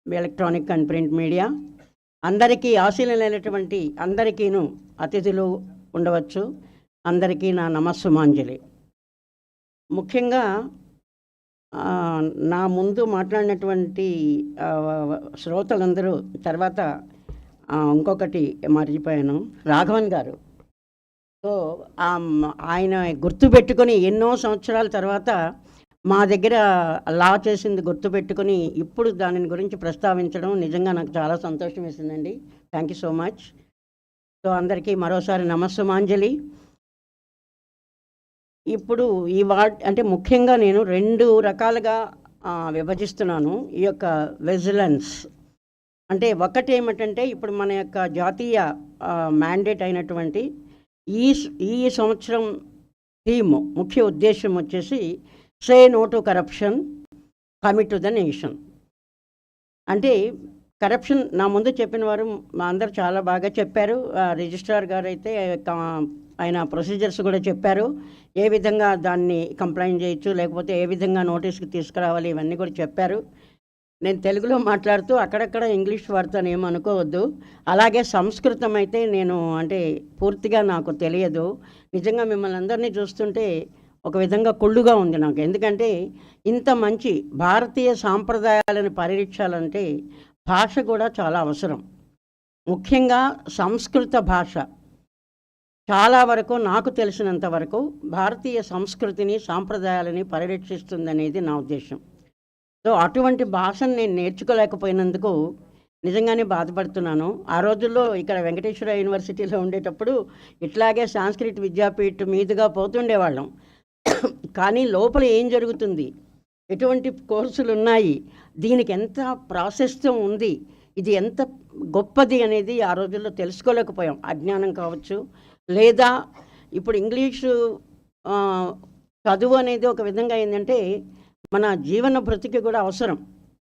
electronic and print media అందరికీ, ఆశీలైనటువంటి అందరికీను అతిథులు ఉండవచ్చు, అందరికీ నా నమస్సుమాంజలి. ముఖ్యంగా నా ముందు మాట్లాడినటువంటి శ్రోతలందరూ, తర్వాత ఇంకొకటి మర్చిపోయాను, రాఘవన్ గారు. సో ఆయన గుర్తుపెట్టుకొని ఎన్నో సంవత్సరాల తర్వాత మా దగ్గర లా చేసింది గుర్తుపెట్టుకొని ఇప్పుడు దాని గురించి ప్రస్తావించడం నిజంగా నాకు చాలా సంతోషం వేసిందండి. Thank you so much. So అందరికీ మరోసారి నమస్సుమాంజలి. ఇప్పుడు ఈ అంటే ముఖ్యంగా నేను 2 రకాలుగా విభజిస్తున్నాను ఈ యొక్క విజిలెన్స్. అంటే ఒకటి ఏమిటంటే ఇప్పుడు మన యొక్క జాతీయ మ్యాండేట్ అయినటువంటి ఈ సంవత్సరం థీమ్, ముఖ్య ఉద్దేశం వచ్చేసి say no to corruption, commit to the nation. అంటే కరప్షన్ నా ముందు చెప్పిన వారు మా అందరు చాలా బాగా చెప్పారు. రిజిస్ట్రార్ గారు అయితే ఆయన ప్రొసీజర్స్ కూడా చెప్పారు, ఏ విధంగా దాన్ని కంప్లైంట్ చేయొచ్చు, లేకపోతే ఏ విధంగా నోటీస్కి తీసుకురావాలి, ఇవన్నీ కూడా చెప్పారు. నేను తెలుగులో మాట్లాడుతూ అక్కడక్కడ ఇంగ్లీష్ వాడతాను, ఏమనుకోవద్దు. అలాగే సంస్కృతం అయితే నేను అంటే పూర్తిగా నాకు తెలియదు. నిజంగా మిమ్మల్ని అందరినీ చూస్తుంటే ఒక విధంగా కుళ్ళుగా ఉంది నాకు. ఎందుకంటే ఇంత మంచి భారతీయ సాంప్రదాయాలను పరిరక్షాలంటే భాష కూడా చాలా అవసరం. ముఖ్యంగా సంస్కృత భాష చాలా వరకు నాకు తెలిసినంత వరకు భారతీయ సంస్కృతిని, సాంప్రదాయాలని పరిరక్షిస్తుందనేది నా ఉద్దేశం. సో అటువంటి భాషను నేను నేర్చుకోలేకపోయినందుకు నిజంగానే బాధపడుతున్నాను. ఆ రోజుల్లో ఇక్కడ వెంకటేశ్వర యూనివర్సిటీలో ఉండేటప్పుడు ఇట్లాగే సాంస్క్రిట్ విద్యాపీఠ మీదుగా పోతుండేవాళ్ళం. కానీ లోపల ఏం జరుగుతుంది, ఎటువంటి కోర్సులు ఉన్నాయి, దీనికి ఎంత ప్రాసెస్తో ఉంది, ఇది ఎంత గొప్పది అనేది ఆ రోజుల్లో తెలుసుకోలేకపోయాం. అజ్ఞానం కావచ్చు, లేదా ఇప్పుడు ఇంగ్లీషు చదువు అనేది ఒక విధంగా ఏంటంటే మన జీవన బ్రతికి కూడా అవసరం.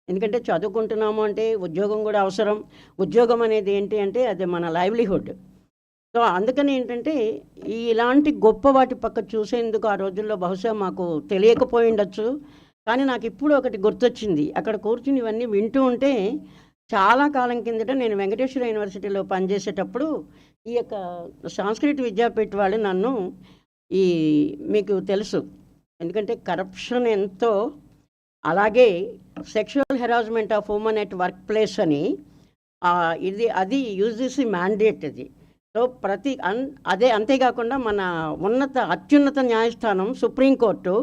ఎందుకంటే చదువుకుంటున్నాము అంటే ఉద్యోగం కూడా అవసరం. ఉద్యోగం అనేది ఏంటి అంటే అది మన లైవ్లీహుడ్. సో అందుకని ఏంటంటే ఇలాంటి గొప్ప వాటి పక్క చూసేందుకు ఆ రోజుల్లో బహుశా మాకు తెలియకపోయి ఉండొచ్చు. కానీ నాకు ఇప్పుడు ఒకటి గుర్తొచ్చింది. అక్కడ కూర్చుని ఇవన్నీ వింటూ ఉంటే చాలా కాలం కిందట నేను వెంకటేశ్వర యూనివర్సిటీలో పనిచేసేటప్పుడు ఈ యొక్క సంస్కృత విద్యాపీఠ వాళ్ళు నన్ను మీకు తెలుసు, ఎందుకంటే కరప్షన్ ఎంతో, అలాగే sexual harassment of women at work place అని అది యూజీసీ మ్యాండేట్ అది. సో అదే అంతేకాకుండా మన అత్యున్నత న్యాయస్థానం సుప్రీంకోర్టు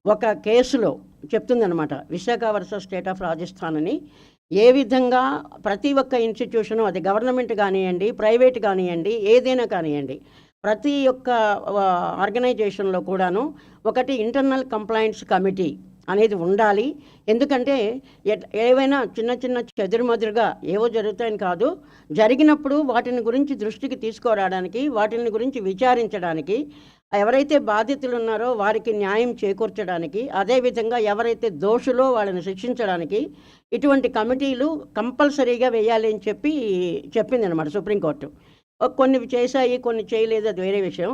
ఒక కేసులో చెప్తుందనమాట, Vishaka versus state of Rajasthan అని, ఏ విధంగా ప్రతి ఒక్క ఇన్స్టిట్యూషను, అది గవర్నమెంట్ కానివ్వండి, ప్రైవేట్ కానివ్వండి, ఏదైనా కానివ్వండి, ప్రతి ఒక్క ఆర్గనైజేషన్లో కూడాను ఒకటి ఇంటర్నల్ కంప్లైంట్స్ కమిటీ అనేది ఉండాలి. ఎందుకంటే ఏవైనా చిన్న చిన్న చెదురుమదురుగా ఏవో జరుగుతాయని కాదు, జరిగినప్పుడు వాటిని గురించి దృష్టికి తీసుకురావడానికి, వాటిని గురించి విచారించడానికి, ఎవరైతే బాధితులు ఉన్నారో వారికి న్యాయం చేకూర్చడానికి, అదేవిధంగా ఎవరైతే దోషులో వాళ్ళని శిక్షించడానికి ఇటువంటి కమిటీలు కంపల్సరీగా వేయాలి అని చెప్పిందనమాట సుప్రీంకోర్టు. కొన్ని చేశాయి, కొన్ని చేయలేదు, అది వేరే విషయం.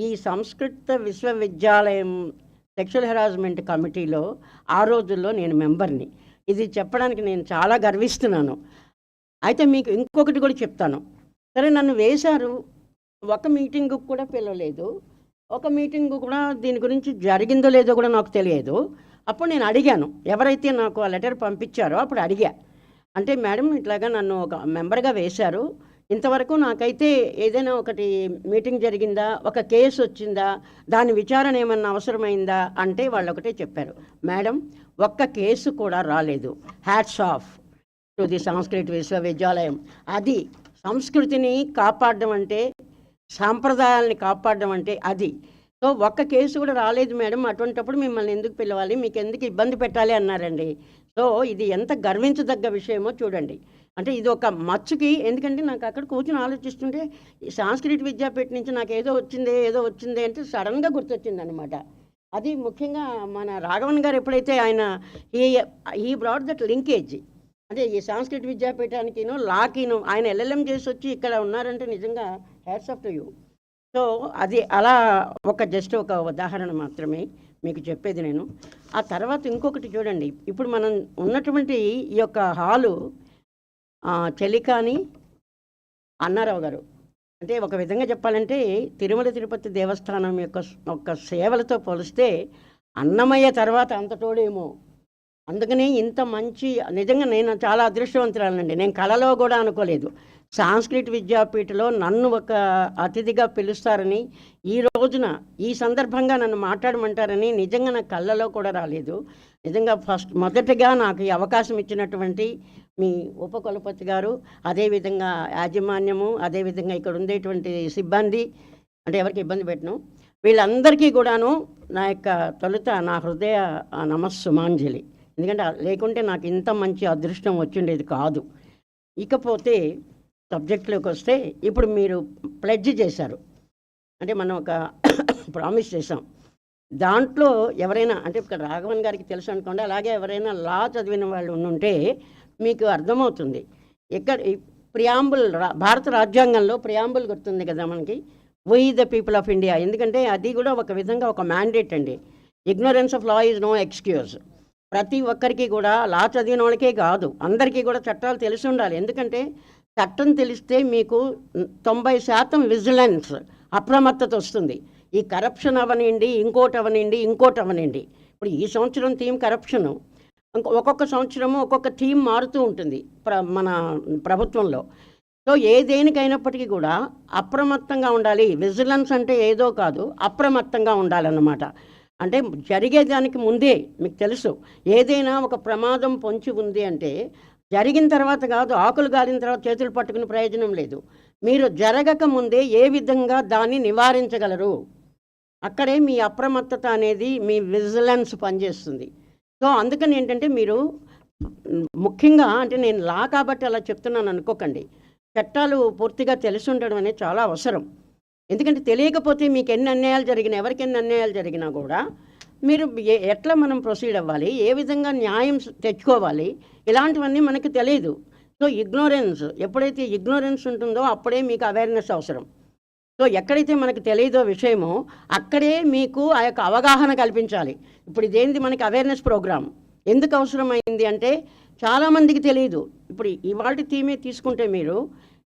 ఈ సంస్కృత విశ్వవిద్యాలయం సెక్షువల్ హెరాస్మెంట్ కమిటీలో ఆ రోజుల్లో నేను మెంబర్ని. ఇది చెప్పడానికి నేను చాలా గర్విస్తున్నాను. అయితే మీకు ఇంకొకటి కూడా చెప్తాను. సరే, నన్ను వేశారు, ఒక మీటింగు కూడా పిలవలేదు, ఒక మీటింగు కూడా దీని గురించి జరిగిందో లేదో కూడా నాకు తెలియదు. అప్పుడు నేను అడిగాను, ఎవరైతే నాకు ఆ లెటర్ పంపించారో అప్పుడు అడిగా, అంటే మేడం ఇట్లాగా నన్ను ఒక మెంబర్గా వేశారు, ఇంతవరకు నాకైతే ఏదైనా ఒకటి మీటింగ్ జరిగిందా, ఒక కేసు వచ్చిందా, దాని విచారణ ఏమన్నా అవసరమైందా అంటే వాళ్ళు ఒకటే చెప్పారు, మేడం ఒక్క కేసు కూడా రాలేదు. హ్యాట్స్ ఆఫ్ టు ది సంస్కృత విశ్వవిద్యాలయం. అది సంస్కృతిని కాపాడడం అంటే, సాంప్రదాయాలని కాపాడడం అంటే అది. సో ఒక్క కేసు కూడా రాలేదు మేడం, అటువంటిప్పుడు మిమ్మల్ని ఎందుకు పిలవాలి, మీకు ఎందుకు ఇబ్బంది పెట్టాలి అన్నారండి. సో ఇది ఎంత గర్వించదగ్గ విషయమో చూడండి. అంటే ఇది ఒక మచ్చుకి, ఎందుకంటే నాకు అక్కడ కూర్చొని ఆలోచిస్తుంటే ఈ సంస్కృత విద్యాపీఠ నుంచి నాకు ఏదో వచ్చిందే అంటే సడన్గా గుర్తొచ్చిందనమాట. అది ముఖ్యంగా మన రాఘవన్ గారు ఎప్పుడైతే ఆయన ఈ బ్రాడ్ దట్ లింకేజ్, అంటే ఈ సంస్కృత విద్యాపీఠానికిను లాకిను ఆయన ఎల్ఎల్ఎం చేసి వచ్చి ఇక్కడ ఉన్నారంటే నిజంగా hats off to you. So అది అలా జస్ట్ ఒక ఉదాహరణ మాత్రమే మీకు చెప్పేది నేను. ఆ తర్వాత ఇంకొకటి చూడండి, ఇప్పుడు మనం ఉన్నటువంటి ఈ యొక్క హాలు చెలికాని అన్నారావు గారు, అంటే ఒక విధంగా చెప్పాలంటే తిరుమల తిరుపతి దేవస్థానం యొక్క సేవలతో పోలిస్తే అన్నమయ్య తర్వాత అంతటోడేమో. అందుకని ఇంత మంచి, నిజంగా నేను చాలా అదృష్టవంతురాలండి. నేను కళలో కూడా అనుకోలేదు సంస్కృత విద్యాపీఠలో నన్ను ఒక అతిథిగా పిలుస్తారని, ఈ రోజున ఈ సందర్భంగా నన్ను మాట్లాడమంటారని నిజంగా నా కళ్ళలో కూడా రాలేదు. నిజంగా మొదటగా నాకు ఈ అవకాశం ఇచ్చినటువంటి మీ ఉపకులపతి గారు, అదేవిధంగా యాజమాన్యము, అదేవిధంగా ఇక్కడ ఉండేటువంటి సిబ్బంది, అంటే ఎవరికి ఇబ్బంది పెట్టను, వీళ్ళందరికీ కూడాను నా యొక్క తొలుత నా హృదయ నమస్సుమాంజలి. ఎందుకంటే లేకుంటే నాకు ఇంత మంచి అదృష్టం వచ్చిండేది కాదు. ఇకపోతే సబ్జెక్ట్లోకి వస్తే, ఇప్పుడు మీరు ప్లెడ్జ్ చేశారు, అంటే మనం ఒక ప్రామిస్ చేసాం. దాంట్లో ఎవరైనా, అంటే ఇక్కడ రాఘవన్ గారికి తెలుసు అనుకోండి, అలాగే ఎవరైనా లా చదివిన వాళ్ళు ఉంటే మీకు అర్థమవుతుంది. ఇక్కడ ప్రియాంబుల్, భారత రాజ్యాంగంలో ప్రియాంబుల్ గుర్తుంది కదా మనకి, we the people of India. ఎందుకంటే అది కూడా ఒక విధంగా ఒక మ్యాండేట్ అండి. Ignorance of law is no excuse. ప్రతి ఒక్కరికి కూడా, లా చదివిన వాళ్ళకే కాదు అందరికీ కూడా చట్టాలు తెలిసి ఉండాలి. ఎందుకంటే చట్టం తెలిస్తే మీకు 90% విజిలెన్స్, అప్రమత్తత వస్తుంది. ఈ కరప్షన్ అవనండి, ఇంకోటి అవనండి. ఇప్పుడు ఈ సంవత్సరం థీమ్ కరప్షను, ఒక్కొక్క సంవత్సరము ఒక్కొక్క థీమ్ మారుతూ ఉంటుంది మన ప్రభుత్వంలో. సో దేనికైనప్పటికీ కూడా అప్రమత్తంగా ఉండాలి. విజిలెన్స్ అంటే ఏదో కాదు, అప్రమత్తంగా ఉండాలన్నమాట. అంటే జరిగేదానికి ముందే మీకు తెలుసు, ఏదైనా ఒక ప్రమాదం పొంచి ఉంది అంటే జరిగిన తర్వాత కాదు, ఆకులు గాలిన తర్వాత చేతులు పట్టుకునే ప్రయోజనం లేదు. మీరు జరగక ముందే ఏ విధంగా దాన్ని నివారించగలరు, అక్కడే మీ అప్రమత్తత అనేది, మీ విజిలెన్స్ పనిచేస్తుంది. సో అందుకని ఏంటంటే మీరు ముఖ్యంగా, అంటే నేను లా కాబట్టి అలా చెప్తున్నాను అనుకోకండి, చట్టాలు పూర్తిగా తెలిసి ఉండడం అనేది చాలా అవసరం. ఎందుకంటే తెలియకపోతే మీకు ఎన్ని అన్యాయాలు జరిగినా, ఎవరికి ఎన్ని అన్యాయాలు జరిగినా కూడా మీరు ఎట్లా మనం ప్రొసీడ్ అవ్వాలి, ఏ విధంగా న్యాయం తెచ్చుకోవాలి, ఇలాంటివన్నీ మనకు తెలియదు. సో ఎప్పుడైతే ఇగ్నోరెన్స్ ఉంటుందో అప్పుడే మీకు అవేర్నెస్ అవసరం. సో ఎక్కడైతే మనకు తెలియదో విషయమో అక్కడే మీకు ఆ యొక్క అవగాహన కల్పించాలి. ఇప్పుడు ఇదేంది మనకి అవేర్నెస్ ప్రోగ్రామ్ ఎందుకు అవసరమైంది అంటే, చాలామందికి తెలియదు. ఇప్పుడు ఇవాళ థీమే తీసుకుంటే మీరు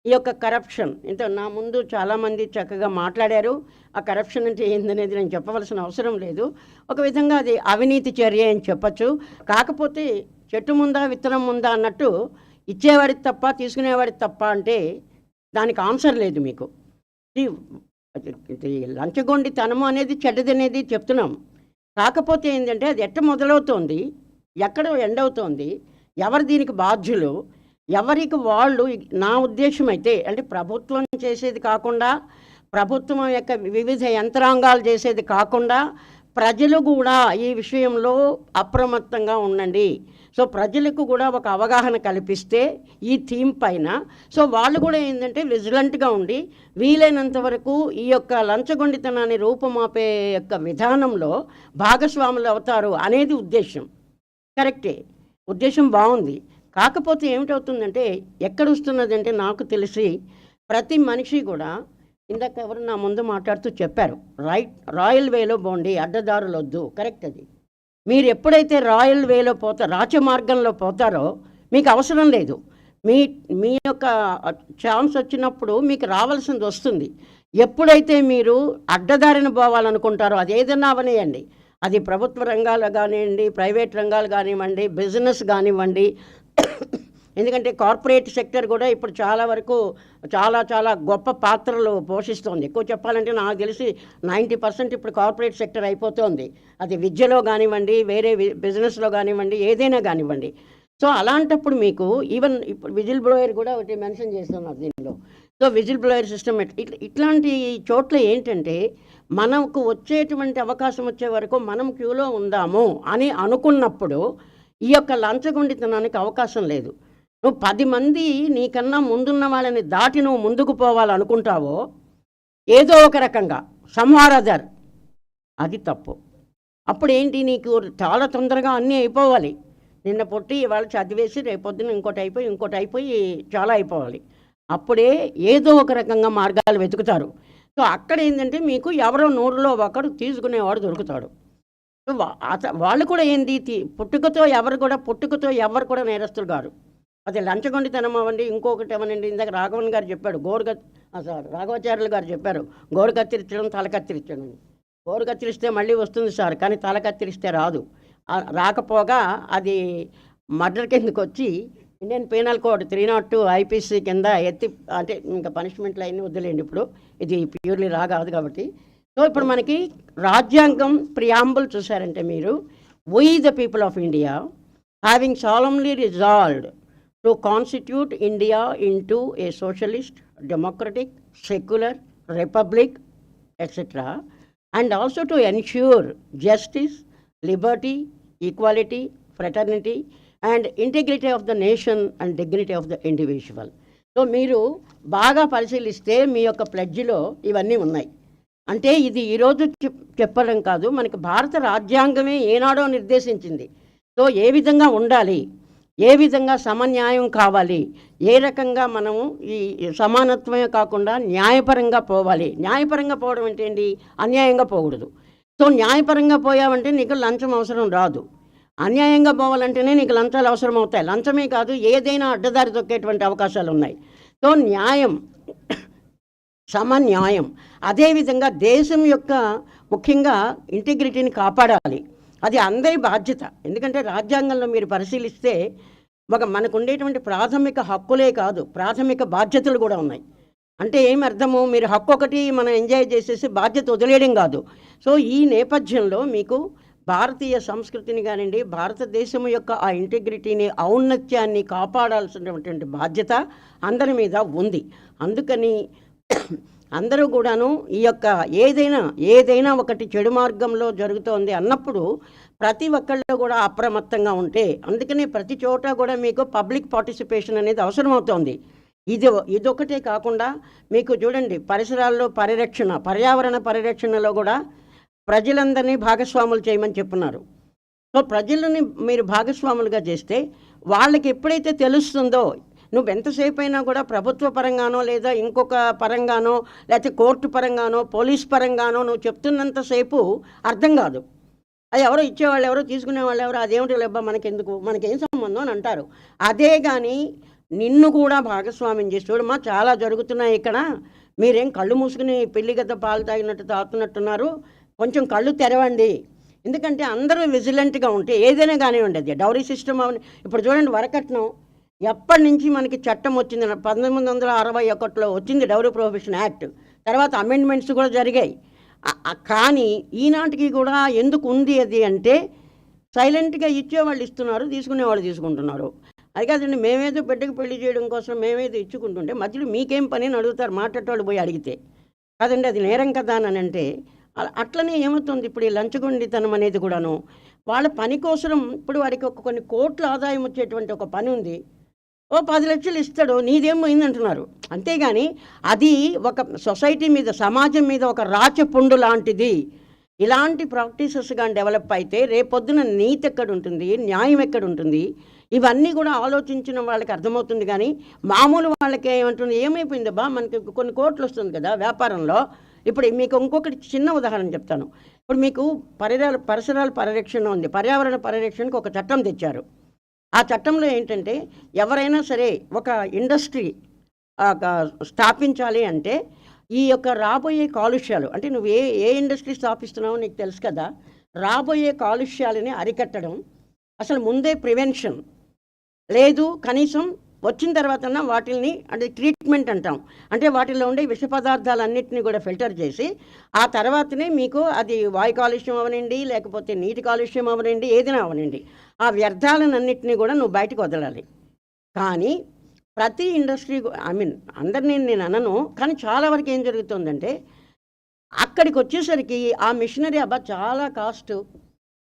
ఈ యొక్క కరప్షన్, ఇంత నా ముందు చాలామంది చక్కగా మాట్లాడారు. ఆ కరప్షన్ అంటే ఏందనేది నేను చెప్పవలసిన అవసరం లేదు. ఒక విధంగా అది అవినీతి చర్య అని చెప్పచ్చు. కాకపోతే చెట్టు ముందా విత్తనం ముందా అన్నట్టు ఇచ్చేవాడికి తప్ప తీసుకునేవాడికి తప్ప అంటే దానికి ఆన్సర్ లేదు మీకు. ఇది లంచగొండితనము అనేది చెడ్డదనేది చెప్తున్నాం. కాకపోతే ఏంటంటే అది ఎట్ట మొదలవుతోంది, ఎక్కడ ఎండ్ అవుతోంది, ఎవరు దీనికి బాధ్యులు, ఎవరికి వాళ్ళు. నా ఉద్దేశం అయితే అంటే ప్రభుత్వం చేసేది కాకుండా, ప్రభుత్వం యొక్క వివిధ యంత్రాంగాలు చేసేది కాకుండా ప్రజలు కూడా ఈ విషయంలో అప్రమత్తంగా ఉండండి. సో ప్రజలకు కూడా ఒక అవగాహన కల్పిస్తే ఈ థీమ్ పైన, సో వాళ్ళు కూడా ఏంటంటే విజిలెంట్గా ఉండి వీలైనంత వరకు ఈ యొక్క లంచగొండితనాన్ని రూపుమాపే యొక్క విధానంలో భాగస్వాములు అవుతారు అనేది ఉద్దేశం. కరెక్టే, ఉద్దేశం బాగుంది. కాకపోతే ఏమిటవుతుందంటే ఎక్కడ వస్తున్నదంటే నాకు తెలిసి ప్రతి మనిషి కూడా, ఇందాక ఎవరు నా ముందు మాట్లాడుతూ చెప్పారు, రాయల్ వేలో పోండి, అడ్డదారులు వద్దు. కరెక్ట్. అది మీరు ఎప్పుడైతే రాయల్ వేలో రాచమార్గంలో పోతారో మీకు అవసరం లేదు. మీ యొక్క ఛాన్స్ వచ్చినప్పుడు మీకు రావాల్సింది వస్తుంది. ఎప్పుడైతే మీరు అడ్డదారిన పోవాలనుకుంటారో అది ఏదైనా అవనియండి, అది ప్రభుత్వ రంగాలు కానివ్వండి, ప్రైవేట్ రంగాలు కానివ్వండి, బిజినెస్ కానివ్వండి. ఎందుకంటే కార్పొరేట్ సెక్టర్ కూడా ఇప్పుడు చాలా వరకు చాలా గొప్ప పాత్రలు పోషిస్తోంది. ఎక్కువ చెప్పాలంటే నాకు తెలిసి 90% ఇప్పుడు కార్పొరేట్ సెక్టర్ అయిపోతుంది. అది విద్యలో కానివ్వండి, వేరే బిజినెస్లో కానివ్వండి, ఏదైనా కానివ్వండి. సో అలాంటప్పుడు మీకు ఈవెన్ ఇప్పుడు విజిల్ బ్లోయర్ కూడా ఒకటి మెన్షన్ చేస్తున్నారు దీనిలో. సో విజిల్ బ్లోయర్ సిస్టమ్ ఇట్లాంటి చోట్ల ఏంటంటే మనకు వచ్చేటువంటి అవకాశం వచ్చే వరకు మనం క్యూలో ఉందాము అని అనుకున్నప్పుడు ఈ యొక్క లంచగొండితనానికి అవకాశం లేదు. నువ్వు 10 మంది నీకన్నా ముందున్న వాళ్ళని దాటి నువ్వు ముందుకు పోవాలనుకుంటావో ఏదో ఒక రకంగా సంహారదర్, అది తప్పు. అప్పుడు ఏంటి, నీకు చాలా తొందరగా అన్నీ అయిపోవాలి. నిన్న పొట్టి ఇవాళ చదివేసి రేపొద్దున ఇంకోటి అయిపోయి చాలా అయిపోవాలి. అప్పుడే ఏదో ఒక రకంగా మార్గాలు వెతుకుతారు. సో అక్కడ ఏంటంటే మీకు ఎవరో 100లో ఒకడు తీసుకునేవాడు దొరుకుతాడు. వాళ్ళు కూడా ఏంది, పుట్టుకతో ఎవరు కూడా నేరస్తులు గారు. అది లంచగొండితనం అవ్వండి, ఇంకొకటి ఏమనండి. ఇందాక రాఘవన్ గారు చెప్పాడు, రాఘవాచార్యులు గారు చెప్పారు, గోరు కత్తిరించడం తల కత్తిరించడం. గోరు కత్తిరిస్తే మళ్ళీ వస్తుంది సార్, కానీ తల కత్తిరిస్తే రాదు. రాకపోగా అది మర్డర్ కిందకి వచ్చి ఇండియన్ పీనల్ కోడ్ 302 IPC కింద ఎత్తి, అంటే ఇంకా పనిష్మెంట్లు అన్నీ వద్దులేండి, ఇప్పుడు ఇది ప్యూర్లీ కాదు కాబట్టి. సో ఇప్పుడు మనకి రాజ్యాంగం ప్రియాంబుల్ చూసారంటే మీరు, we the people of India having solemnly resolved to constitute India into a socialist, democratic, secular republic, etc., and also to ensure justice, liberty, equality, fraternity, and integrity of the nation and dignity of the individual. So మీరు బాగా పరిశీలిస్తే మీ యొక్క ప్లెడ్జ్లో ఇవన్నీ ఉన్నాయి. అంటే ఇది ఈరోజు చెప్పడం కాదు, మనకి భారత రాజ్యాంగమే ఏనాడో నిర్దేశించింది. సో ఏ విధంగా ఉండాలి, ఏ విధంగా సమన్యాయం కావాలి, ఏ రకంగా మనము ఈ సమానత్వమే కాకుండా న్యాయపరంగా పోవాలి. న్యాయపరంగా పోవడం అంటే ఏంటి, అన్యాయంగా పోకూడదు. సో న్యాయపరంగా పోయావంటే నీకు లంచం అవసరం రాదు. అన్యాయంగా పోవాలంటేనే నీకు లంచాలు అవసరం అవుతాయి. లంచమే కాదు, ఏదైనా అడ్డదారి తొక్కేటువంటి అవకాశాలు ఉన్నాయి. సో న్యాయం, సమన్యాయం. అదేవిధంగా దేశం యొక్క ముఖ్యంగా ఇంటిగ్రిటీని కాపాడాలి. అది అందరి బాధ్యత. ఎందుకంటే రాజ్యాంగంలో మీరు పరిశీలిస్తే మనకు ఉండేటువంటి ప్రాథమిక హక్కులే కాదు, ప్రాథమిక బాధ్యతలు కూడా ఉన్నాయి. అంటే ఏమి అర్థము, మీరు హక్కు ఒకటి మనం ఎంజాయ్ చేసేసి బాధ్యత వదిలేయడం కాదు. సో ఈ నేపథ్యంలో మీకు భారతీయ సంస్కృతిని కానివ్వండి, భారతదేశం యొక్క ఆ ఇంటిగ్రిటీని, ఔన్నత్యాన్ని కాపాడాల్సినటువంటి బాధ్యత అందరి మీద ఉంది. అందుకని అందరూ కూడాను ఈ యొక్క ఏదైనా ఒకటి చెడు మార్గంలో జరుగుతోంది అన్నప్పుడు ప్రతి ఒక్కళ్ళు కూడా అప్రమత్తంగా ఉంటే, అందుకనే ప్రతి చోట కూడా మీకు పబ్లిక్ పార్టిసిపేషన్ అనేది అవసరమవుతోంది. ఇదొకటే కాకుండా మీకు చూడండి, పరిసరాల్లో పర్యావరణ పరిరక్షణలో కూడా ప్రజలందరినీ భాగస్వాములు చేయమని చెప్తున్నారు. సో ప్రజలని మీరు భాగస్వాములుగా చేస్తే వాళ్ళకి ఎప్పుడైతే తెలుస్తుందో, నువ్వు ఎంతసేపు అయినా కూడా ప్రభుత్వ పరంగానో లేదా ఇంకొక పరంగానో లేకపోతే కోర్టు పరంగానో పోలీస్ పరంగానో నువ్వు చెప్తున్నంతసేపు అర్థం కాదు. అది ఎవరో ఇచ్చేవాళ్ళు ఎవరో తీసుకునేవాళ్ళు ఎవరో, అదేమిటి లేబ్బా మనకెందుకు, మనకేం ఉందో అని అంటారు. అదే కానీ నిన్ను కూడా భాగస్వామ్యం చేసి చూడమ్మా చాలా జరుగుతున్నాయి ఇక్కడ, మీరేం కళ్ళు మూసుకుని పెళ్లి గద్ద పాలు తాగినట్టు తాగుతున్నట్టున్నారు, కొంచెం కళ్ళు తెరవండి. ఎందుకంటే అందరూ విజిలెంట్గా ఉంటే ఏదైనా కానివ్వండి, అది డౌరీ సిస్టమ్ అవని. ఇప్పుడు చూడండి వరకట్నం ఎప్పటి నుంచి మనకి చట్టం వచ్చింది, 1961లో వచ్చింది డౌరీ ప్రొహిబిషన్ యాక్ట్, తర్వాత అమెండ్మెంట్స్ కూడా జరిగాయి. కానీ ఈనాటికి కూడా ఎందుకు ఉంది అది అంటే సైలెంట్గా ఇచ్చేవాళ్ళు ఇస్తున్నారు, తీసుకునేవాళ్ళు తీసుకుంటున్నారు. అది కాదండి మేమేదో బిడ్డకు పెళ్లి చేయడం కోసం మేమేదో ఇచ్చుకుంటుంటే మధ్యలో మీకేం పని అని అడుగుతారు మాట్లాడేవాళ్ళు పోయి అడిగితే. కాదండి అది నేరం కదా అని అంటే అట్లనే ఏమవుతుంది ఇప్పుడు ఈ లంచగొండితనం అనేది కూడాను వాళ్ళ పని కోసం. ఇప్పుడు వాడికి కొన్ని కోట్ల ఆదాయం వచ్చేటువంటి ఒక పని ఉంది, ఓ 10 లక్షలు ఇస్తాడు, నీదేం పోయిందంటున్నారు. అంతేగాని అది ఒక సొసైటీ మీద సమాజం మీద ఒక రాచపుండు లాంటిది. ఇలాంటి ప్రాక్టీసెస్ కానీ డెవలప్ అయితే రేపొద్దున నీతి ఎక్కడ ఉంటుంది, న్యాయం ఎక్కడ ఉంటుంది, ఇవన్నీ కూడా ఆలోచించిన వాళ్ళకి అర్థమవుతుంది. కానీ మామూలు వాళ్ళకి ఏమంటుంది, ఏమైపోయింది బా మనకి కొన్ని కోట్లు వస్తుంది కదా వ్యాపారంలో. ఇప్పుడు మీకు ఇంకొకటి చిన్న ఉదాహరణ చెప్తాను. ఇప్పుడు మీకు పరిసరాల పరిరక్షణ ఉంది, పర్యావరణ పరిరక్షణకు ఒక చట్టం తెచ్చారు. ఆ చట్టంలో ఏంటంటే ఎవరైనా సరే ఒక ఇండస్ట్రీ స్థాపించాలి అంటే ఈ యొక్క రాబోయే కాలుష్యాలు, అంటే నువ్వు ఏ ఇండస్ట్రీ స్థాపిస్తున్నావో నీకు తెలుసు కదా, రాబోయే కాలుష్యాలని అరికట్టడం, అసలు ముందే ప్రివెన్షన్ లేదు, కనీసం వచ్చిన తర్వాతన్నా వాటిని అంటే ట్రీట్మెంట్ అంటాం, అంటే వాటిలో ఉండే విష పదార్థాలన్నింటినీ కూడా ఫిల్టర్ చేసి ఆ తర్వాతనే మీకు అది వాయు కాలుష్యం అవనండి, లేకపోతే నీటి కాలుష్యం అవనండి, ఏదైనా అవనండి, ఆ వ్యర్థాలన్నింటినీ కూడా నువ్వు బయటకు వదలాలి. కానీ ప్రతి ఇండస్ట్రీ అందరినీ నేను అనను, కానీ చాలా వరకు ఏం జరుగుతుందంటే అక్కడికి వచ్చేసరికి ఆ మిషనరీ అబ్బా చాలా కాస్ట్,